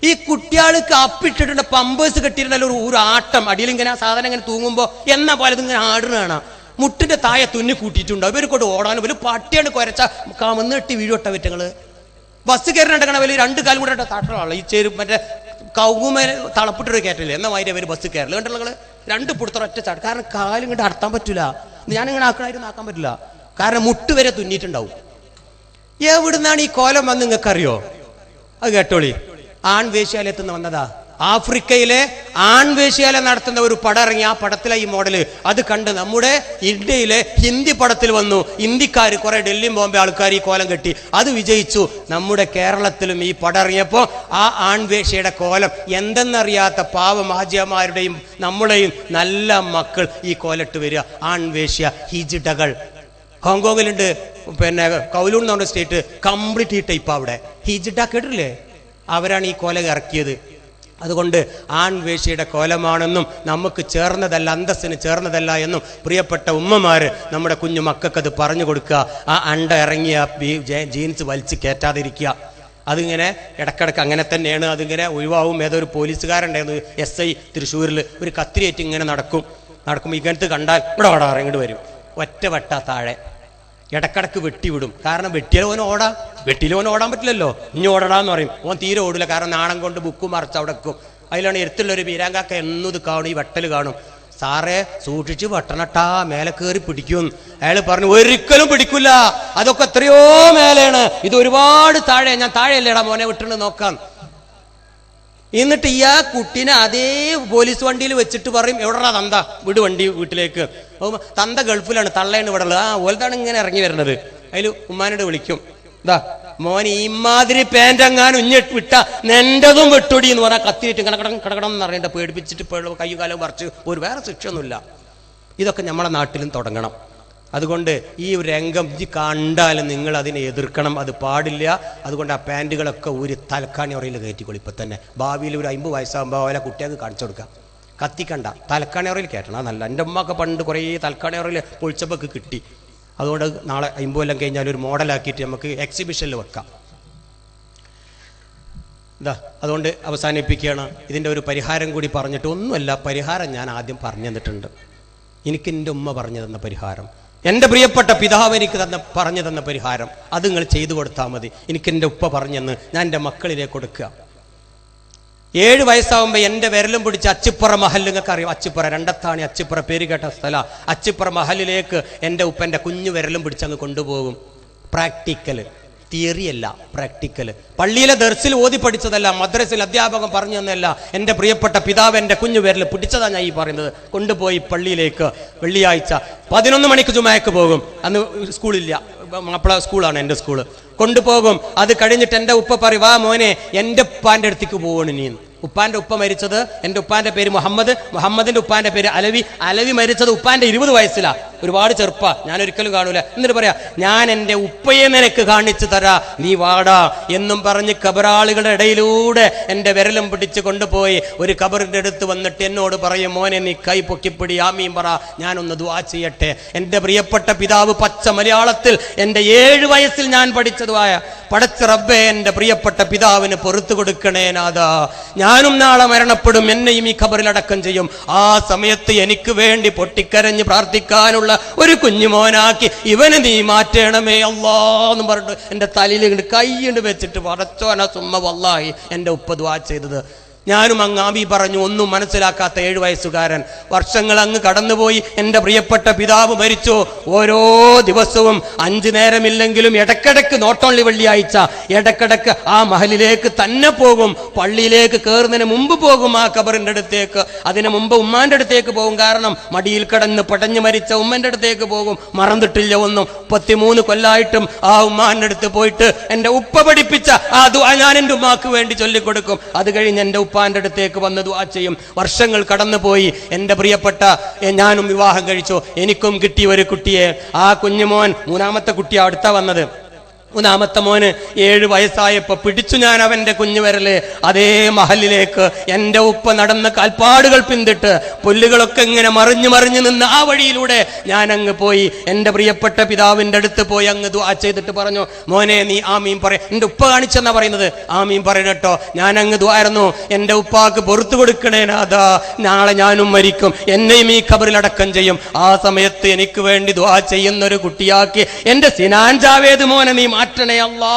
ഈ കുട്ടികൾക്ക് അപ്പിട്ടിട്ടുണ്ട്, പമ്പേഴ്സ് കെട്ടിയിട്ടുണ്ടല്ലോ, ഒരു ആട്ടം. അടിയിൽ ഇങ്ങനെ സാധനം ഇങ്ങനെ തൂങ്ങുമ്പോ എന്ന പോലെ ഇതിങ്ങനെ ആടുന്നതാണ്. മുട്ടിന്റെ താഴെ തുന്നി കൂട്ടിയിട്ടുണ്ടാവും. ഇവർക്കൊണ്ട് ഓടാനും ഒരു പട്ടിയാണ് കുരച്ച കമന്നിട്ട് വീഴോട്ട പറ്റങ്ങള്. ബസ് കയറിനടക്കണ വലിയ 2 കാലും കൂടെ താട്ടമുള്ള ഈ ചേരും മറ്റേ കൗമേൽ തളപ്പിട്ടൊരു കയറ്റില്ലേ എന്ന മാതിരി അവർ ബസ് കയറില്ല. കണ്ടോ നിങ്ങള്? 2 പുടുത്തറ ഒറ്റ ചാട്ട്. കാരണം കാലും ഇങ്ങോട്ട് അടത്താൻ പറ്റൂല. ഞാനിങ്ങനെ ആക്കണായിരുന്നു ആക്കാൻ പറ്റില്ല. കാരണം മുട്ട് വരെ തുന്നിയിട്ടുണ്ടാവും. എവിടുന്നാണ് ഈ കോലം വന്ന് നിങ്ങൾക്കറിയോ? അത് കേട്ടോളി. ആൺവേശ്യാലയത്തിൽ നിന്ന് വന്നതാ. ആഫ്രിക്കയിലെ ആൺവേശ്യാലയം നടത്തുന്ന ഒരു പടം ഇറങ്ങി. ആ പടത്തിലെ ഈ മോഡല് അത് കണ്ട് നമ്മുടെ ഇന്ത്യയിലെ ഹിന്ദി പടത്തിൽ വന്നു. ഇന്ത്യക്കാർ കുറെ ഡൽഹി ബോംബെ ആൾക്കാർ ഈ കോലം കെട്ടി. അത് വിജയിച്ചു. നമ്മുടെ കേരളത്തിലും ഈ പടം ഇറങ്ങിയപ്പോ ആ ആൺവേശ്യയുടെ കോലം എന്തെന്നറിയാത്ത പാവം ഹാജിയമാരുടെയും നമ്മുടെയും നല്ല മക്കൾ ഈ കോലിട്ട് വരിക. ആൺവേശ്യ ഹിജിഡകൾ. ഹോങ്കോങ്ങിലുണ്ട്, പിന്നെ കൗലൂൺ എന്ന് പറഞ്ഞ സ്റ്റേറ്റ്, കംപ്ലീറ്റ് ഈ ടൈപ്പ്. അവിടെ ഹിജിഡ കേട്ടില്ലേ? അവരാണ് ഈ കോല ഇറക്കിയത്. അതുകൊണ്ട് ആൺവേശ്യയുടെ കോലമാണെന്നും നമുക്ക് ചേർന്നതല്ല, അന്തസ്സിന് ചേർന്നതല്ല എന്നും പ്രിയപ്പെട്ട ഉമ്മമാര് നമ്മുടെ കുഞ്ഞു മക്കൾക്കത് പറഞ്ഞു കൊടുക്കുക. ആ അണ്ട ഇറങ്ങിയ ജീൻസ് വലിച്ചു കയറ്റാതിരിക്കുക. അതിങ്ങനെ ഇടക്കിടക്ക് അങ്ങനെ തന്നെയാണ്. അതിങ്ങനെ ഒഴിവാവും. ഏതൊരു പോലീസുകാരുണ്ടായിരുന്നു, SI തൃശ്ശൂരിൽ, ഒരു കത്തിരിയേറ്റ് ഇങ്ങനെ നടക്കുമ്പോൾ ഇങ്ങനത്തെ കണ്ടാൽ ഇവിടെ ഓടാറ് ഇങ്ങോട്ട് വരും. ഒറ്റ വെട്ട താഴെ ഇടക്കിടക്ക് വെട്ടിവിടും. കാരണം വെട്ടിയിലോന് ഓടാൻ പറ്റില്ലല്ലോ. ഇനി ഓടടാന്ന് പറയും. ഓൻ തീരെ ഓടില്ല. കാരണം നാണം കൊണ്ട് ബുക്ക് മറച്ച് അവിടെ വെക്കും. അതിലാണ് എരുത്തുള്ളൊരു വീരാങ്കാക്ക എന്നും ഇത് കാണും, ഈ വെട്ടൽ കാണും. സാറേ സൂക്ഷിച്ച് വെട്ടണട്ടാ, മേലെ കയറി പിടിക്കും. അയാൾ പറഞ്ഞു ഒരിക്കലും പിടിക്കില്ല, അതൊക്കെ എത്രയോ മേലെയാണ്, ഇത് ഒരുപാട് താഴെ. ഞാൻ താഴെയല്ലേടാ മോനെ വിട്ടിട്ട് നോക്കാം. എന്നിട്ട് ഈ ആ കുട്ടീനെ അതേ പോലീസ് വണ്ടിയിൽ വെച്ചിട്ട് പറയും, എവിടെടാ തന്ത, വിട് വണ്ടി വീട്ടിലേക്ക്. തന്ത ഗൾഫിലാണ്, തള്ളയാണ് ഇവിടെ ഉള്ളത്. ഓൽതാണ് ഇങ്ങനെ ഇറങ്ങി വരുന്നത്. അതിൽ ഉമ്മാനോട് വിളിക്കും, ഇതാ മോൻ ഇമാതിരി പാൻ്റ് എങ്ങാനും വിട്ട നെൻ്റെതും വെട്ടൊടി എന്ന് പറഞ്ഞാൽ കത്തിയിട്ട് കടകടം എന്ന് അറിയണ്ട, പേടിപ്പിച്ചിട്ട് കയ്യും കാലം പറിച്ച് ഒരു വേറെ ശിക്ഷയൊന്നുമില്ല. ഇതൊക്കെ നമ്മളെ നാട്ടിലും തുടങ്ങണം. അതുകൊണ്ട് ഈ രംഗം കണ്ടാലും നിങ്ങൾ അതിനെ എതിർക്കണം, അത് പാടില്ല. അതുകൊണ്ട് ആ പാൻറ്റുകളൊക്കെ ഒരു തലക്കാണി ഉറയിൽ കയറ്റിക്കൊള്ളു. ഇപ്പം തന്നെ ഭാവിയിൽ ഒരു 50 വയസ്സാകുമ്പോൾ അവരെ കുട്ടികൾക്ക് കാണിച്ചു കൊടുക്കാം. കത്തിക്കണ്ട, തലക്കാണി ഉറയിൽ കയറ്റണം. അതല്ല, എൻ്റെ ഉമ്മയൊക്കെ പണ്ട് കുറേ തലക്കാണി ഉറയിൽ പൊളിച്ചപ്പൊക്കെ കിട്ടി. അതുകൊണ്ട് നാളെ 50 കൊല്ലം കഴിഞ്ഞാൽ ഒരു മോഡലാക്കിയിട്ട് നമുക്ക് എക്സിബിഷനിൽ വെക്കാം. അതുകൊണ്ട് അവസാനിപ്പിക്കുകയാണ്. ഇതിൻ്റെ ഒരു പരിഹാരം കൂടി പറഞ്ഞിട്ട്, ഒന്നുമല്ല, പരിഹാരം ഞാൻ ആദ്യം പറഞ്ഞു തന്നിട്ടുണ്ട്. എനിക്ക് എൻ്റെ ഉമ്മ പറഞ്ഞു തന്ന പരിഹാരം, എൻ്റെ പ്രിയപ്പെട്ട പിതാവ് എനിക്ക് പറഞ്ഞു തന്ന പരിഹാരം, അത് നിങ്ങൾ ചെയ്തു കൊടുത്താൽ മതി. എനിക്ക് എൻ്റെ ഉപ്പ പറഞ്ഞെന്ന് ഞാൻ എൻ്റെ മക്കളിലേക്ക് കൊടുക്കുക. 7 വയസ്സാവുമ്പോൾ എൻ്റെ വിരലും പിടിച്ച് അച്ചിപ്പുറ മഹൽ, നിങ്ങൾക്ക് അറിയാം, അച്ചിപ്പുറ രണ്ടത്താണി അച്ചിപ്പുറ പേര് കേട്ട സ്ഥലം. അച്ചിപ്പുറ മഹലിലേക്ക് എൻ്റെ ഉപ്പൻ്റെ കുഞ്ഞു വിരലും പിടിച്ച് അങ്ങ് കൊണ്ടുപോകും. പ്രാക്ടിക്കല്, തിയറിയല്ല, പ്രാക്ടിക്കല്. പള്ളിയിലെ ദർസിൽ ഓതി പഠിച്ചതല്ല, മദ്രസിൽ അധ്യാപകൻ പറഞ്ഞു തന്നല്ല. എൻ്റെ പ്രിയപ്പെട്ട പിതാവ് എൻ്റെ കുഞ്ഞു വിരൽ പിടിച്ചതാണ് ഞാൻ ഈ പറയുന്നത്. കൊണ്ടുപോയി പള്ളിയിലേക്ക് വെള്ളിയാഴ്ച 11 മണിക്ക് ജുമാക്ക് പോകും. അന്ന് സ്കൂളില്ല, മാപ്പിള സ്കൂളാണ് എൻ്റെ സ്കൂള്. കൊണ്ടുപോകും. അത് കഴിഞ്ഞിട്ട് എൻ്റെ ഉപ്പ പറയും, വാ മോനെ എൻ്റെ ഉപ്പാൻ്റെ അടുത്തേക്ക് പോകണം നീ. ഉപ്പാന്റെ ഉപ്പ മരിച്ചത്, എൻ്റെ ഉപ്പാന്റെ പേര് മുഹമ്മദ്, മുഹമ്മദിന്റെ ഉപ്പാന്റെ പേര് അലവി, അലവി മരിച്ചത് ഉപ്പാന്റെ 20 വയസ്സിലാ. ഒരുപാട് ചെറുപ്പ, ഞാൻ ഒരിക്കലും കാണൂല. എന്നിട്ട് പറയാ, ഞാൻ എൻ്റെ ഉപ്പയെ നിനക്ക് കാണിച്ചു തരാ, നീ വാടാ എന്നും പറഞ്ഞ് കബറാളുകളുടെ ഇടയിലൂടെ എൻ്റെ വിരലും പിടിച്ച് കൊണ്ടുപോയി ഒരു കബറിന്റെ അടുത്ത് വന്നിട്ട് എന്നോട് പറയും, മോനെ നീ കൈ പൊക്കിപ്പിടി, ആമീൻ പറ, ഞാനൊന്ന് ദുആ ചെയ്യട്ടെ. എൻ്റെ പ്രിയപ്പെട്ട പിതാവ് പച്ച മലയാളത്തിൽ എൻ്റെ 7 വയസ്സിൽ ഞാൻ പഠിച്ചതുമായ, പടച്ച റബ്ബേ എൻ്റെ പ്രിയപ്പെട്ട പിതാവിന് പൊറുത്തു കൊടുക്കണേ നാഥാ, ഞാനും നാളെ മരണപ്പെടും, എന്നെയും ഈ ഖബറിൽ അടക്കം ചെയ്യും. ആ സമയത്ത് എനിക്ക് വേണ്ടി പൊട്ടിക്കരഞ്ഞ് പ്രാർത്ഥിക്കാനുള്ള ഒരു കുഞ്ഞുമോനാക്കി ഇവന് നീ മാറ്റണമേ അല്ലാ എന്ന് പറഞ്ഞിട്ട് എൻ്റെ തലയിൽ കൈയ്യുണ്ട് വെച്ചിട്ട്, പടച്ചോന സുമ്മ വല്ലാഹി എൻ്റെ ഉപ്പ ദുആ ചെയ്തത്. ഞാനും അങ്ങ് ആമി പറഞ്ഞു. ഒന്നും മനസ്സിലാക്കാത്ത 7 വയസ്സുകാരൻ. വർഷങ്ങൾ അങ്ങ് കടന്നുപോയി. എൻ്റെ പ്രിയപ്പെട്ട പിതാവ് മരിച്ചു. ഓരോ ദിവസവും 5 നേരമില്ലെങ്കിലും ഇടക്കിടക്ക്, നോട്ട് ഓൺലി വെള്ളിയാഴ്ച, ഇടക്കിടക്ക് ആ മഹലിലേക്ക് തന്നെ പോകും. പള്ളിയിലേക്ക് കയറുന്നതിന് മുമ്പ് പോകും ആ കബറിൻ്റെ അടുത്തേക്ക്. അതിന് മുമ്പ് ഉമ്മാന്റെ അടുത്തേക്ക് പോകും. കാരണം മടിയിൽ കിടന്ന് പടഞ്ഞു മരിച്ച ഉമ്മന്റെ അടുത്തേക്ക് പോകും. മറന്നിട്ടില്ല ഒന്നും. 33 കൊല്ലായിട്ടും ആ ഉമ്മാന്റെ അടുത്ത് പോയിട്ട് എൻ്റെ ഉപ്പ പഠിപ്പിച്ച ആ ദുആ ഞാൻ എൻ്റെ ഉമ്മാക്ക് വേണ്ടി ചൊല്ലിക്കൊടുക്കും. അത് കഴിഞ്ഞ് എൻ്റെ ഉപ്പാന്റെ അടുത്തേക്ക് വന്ന് ദുആ ചെയ്യും. വർഷങ്ങൾ കടന്നുപോയി. എൻ്റെ പ്രിയപ്പെട്ട ഞാനും വിവാഹം കഴിച്ചു. എനിക്കും കിട്ടിയ ഒരു കുട്ടിയെ, ആ കുഞ്ഞുമോൻ 3ാമത്തെ കുട്ടിയാണ് അടുത്ത വന്നത്. 3ാമത്തെ മോന് 7 വയസ്സായപ്പോ പിടിച്ചു ഞാൻ അവന്റെ കുഞ്ഞുവിരല്. അതേ മഹലിലേക്ക് എൻ്റെ ഉപ്പ നടന്ന കാൽപ്പാടുകൾ പിന്തിട്ട് പുല്ലുകളൊക്കെ ഇങ്ങനെ മറിഞ്ഞു മറിഞ്ഞു നിന്ന് ആ വഴിയിലൂടെ ഞാൻ അങ്ങ് പോയി. എൻ്റെ പ്രിയപ്പെട്ട പിതാവിൻ്റെ അടുത്ത് പോയി അങ്ങ് ദുആ ചെയ്തിട്ട് പറഞ്ഞു, മോനെ നീ ആമീൻ പറ. എൻ്റെ ഉപ്പ കാണിച്ചെന്നാ പറയുന്നത്. ആമീൻ പറയണട്ടോ. ഞാൻ അങ്ങ് ദുആയിരുന്നു, എൻ്റെ ഉപ്പാക്ക് പുറത്തു കൊടുക്കണേ നാഥാ, നാളെ ഞാനും മരിക്കും, എന്നെയും ഈ ഖബറിൽ അടക്കം ചെയ്യും. ആ സമയത്ത് എനിക്ക് വേണ്ടി ദുആ ചെയ്യുന്ന ഒരു കുട്ടിയാക്കി എൻ്റെ സിനാൻ ജാവേദ് മോനെ നീ മാറ്റണേ അല്ലാ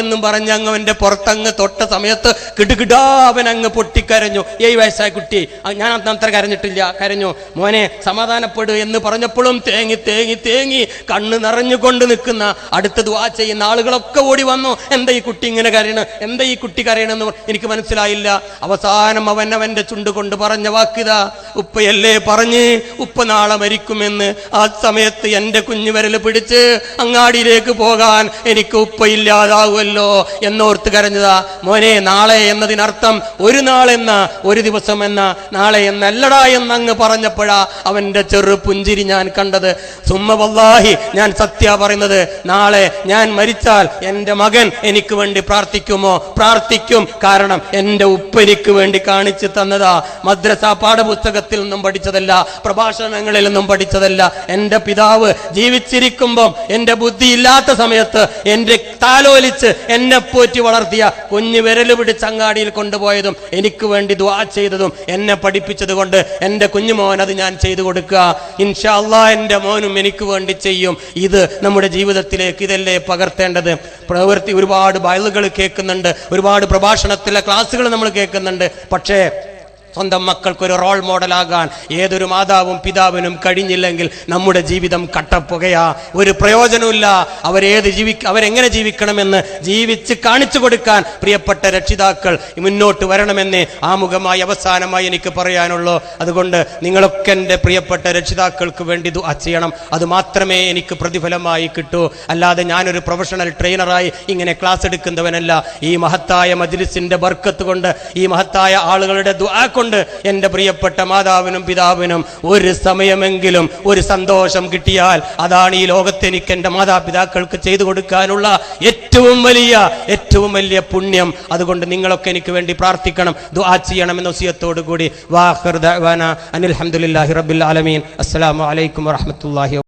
എന്നും പറഞ്ഞ് അങ്ങ് അവന്റെ പുറത്തങ്ങ് തൊട്ട സമയത്ത് കിടുകിടാ അവൻ അങ്ങ് പൊട്ടിക്കരഞ്ഞു. 7 വയസ്സായ കുട്ടി. ഞാൻ അത്ര കരഞ്ഞിട്ടില്ല. കരഞ്ഞു. മോനെ സമാധാനപ്പെടു എന്ന് പറഞ്ഞപ്പോഴും തേങ്ങി തേങ്ങി തേങ്ങി കണ്ണ് നിറഞ്ഞുകൊണ്ട് നിൽക്കുന്ന അടുത്ത് ദുആ ചെയ്യുന്ന ആളുകളൊക്കെ ഓടി വന്നു. എന്താ ഈ കുട്ടി ഇങ്ങനെ കരയണ്, എന്താ ഈ കുട്ടി കരയണെന്ന് എനിക്ക് മനസ്സിലായില്ല. അവസാനം അവൻ അവന്റെ ചുണ്ട് കൊണ്ട് പറഞ്ഞ വാക്കിതാ, ഉപ്പയല്ലേ പറഞ്ഞ് ഉപ്പ നാളെ മരിക്കുമെന്ന്. ആ സമയത്ത് എൻ്റെ കുഞ്ഞുവിരൽ പിടിച്ച് അങ്ങാടിയിലേക്ക് പോകാൻ എനിക്ക് ഉപ്പയില്ലാതാവുമല്ലോ എന്നോർത്ത് കരഞ്ഞതാ. മോനെ, നാളെ എന്നതിനർത്ഥം ഒരു നാളെന്ന, ഒരു ദിവസം എന്ന, നാളെ എന്നല്ലടാ എന്നങ്ങ് പറഞ്ഞപ്പോഴാ അവന്റെ ചെറു പുഞ്ചിരി ഞാൻ കണ്ടത്. സുമ്മ വല്ലാഹി, ഞാൻ സത്യ പറയുന്നത്, നാളെ ഞാൻ മരിച്ചാൽ എൻ്റെ മകൻ എനിക്ക് വേണ്ടി പ്രാർത്ഥിക്കുമോ? പ്രാർത്ഥിക്കും. കാരണം എൻ്റെ ഉപ്പ എനിക്ക് വേണ്ടി കാണിച്ചു തന്നതാ. മദ്രസ പാഠപുസ്തകത്തിൽ നിന്നും പഠിച്ചതല്ല, പ്രഭാഷണങ്ങളിൽ നിന്നും പഠിച്ചതല്ല. എൻ്റെ പിതാവ് ജീവിച്ചിരിക്കുമ്പം എൻ്റെ ബുദ്ധി ഇല്ലാത്ത സമയത്ത് എന്റെ താലോലിച്ച് എന്നെ പോറ്റി വളർത്തിയ കുഞ്ഞു വിരല് പിടിച്ച് അങ്ങാടിയിൽ കൊണ്ടുപോയതും എനിക്ക് വേണ്ടി ദുആ ചെയ്തതും എന്നെ പഠിപ്പിച്ചത് കൊണ്ട് എൻ്റെ കുഞ്ഞുമോൻ അത് ഞാൻ ചെയ്തു കൊടുക്കുക. ഇൻഷാ അല്ലാഹ് എൻ്റെ മോനും എനിക്ക് വേണ്ടി ചെയ്യും. ഇത് നമ്മുടെ ജീവിതത്തിലേക്ക് ഇതല്ലേ പകർത്തേണ്ടത്. പ്രവൃത്തി ഒരുപാട് ബൈബിളുകൾ കേൾക്കുന്നുണ്ട്, ഒരുപാട് പ്രഭാഷണത്തിലെ ക്ലാസ്സുകൾ നമ്മൾ കേൾക്കുന്നുണ്ട്. പക്ഷേ സ്വന്തം മക്കൾക്കൊരു റോൾ മോഡലാകാൻ ഏതൊരു മാതാവും പിതാവിനും കഴിഞ്ഞില്ലെങ്കിൽ നമ്മുടെ ജീവിതം കട്ടപ്പുകയാ, ഒരു പ്രയോജനമില്ല. അവരെങ്ങനെ ജീവിക്കണമെന്ന് ജീവിച്ച് കാണിച്ചു കൊടുക്കാൻ പ്രിയപ്പെട്ട രക്ഷിതാക്കൾ മുന്നോട്ട് വരണമെന്ന് ആമുഖമായി അവസാനമായി എനിക്ക് പറയാനുള്ളൂ. അതുകൊണ്ട് നിങ്ങളൊക്കെ എൻ്റെ പ്രിയപ്പെട്ട രക്ഷിതാക്കൾക്ക് വേണ്ടി ദുആ ചെയ്യണം. അത് മാത്രമേ എനിക്ക് പ്രതിഫലമായി കിട്ടൂ. അല്ലാതെ ഞാനൊരു പ്രൊഫഷണൽ ട്രെയിനറായി ഇങ്ങനെ ക്ലാസ് എടുക്കുന്നവനല്ല. ഈ മഹത്തായ മജ്ലിസിന്റെ ബർക്കത്ത് കൊണ്ട്, ഈ മഹത്തായ ആളുകളുടെ ദുആ കൊണ്ട് എന്റെ പ്രിയപ്പെട്ട മാതാവിനും പിതാവിനും ഒരു സമയമെങ്കിലും ഒരു സന്തോഷം കിട്ടിയാൽ അതാണ് ഈ ലോകത്ത് എനിക്ക് എന്റെ മാതാപിതാക്കൾക്ക് ചെയ്തു കൊടുക്കാനുള്ള ഏറ്റവും വലിയ പുണ്യം. അതുകൊണ്ട് നിങ്ങളൊക്കെ എനിക്ക് വേണ്ടി പ്രാർത്ഥിക്കണം, ദുആ ചെയ്യണം എന്ന വസിയത്തോടു കൂടി വാഖിർ ദഅവാന അനിൽ ഹംദുലില്ലാഹി റബ്ബിൽ ആലമീൻ. അസ്സലാമു അലൈക്കും വറഹ്മത്തുള്ളാഹി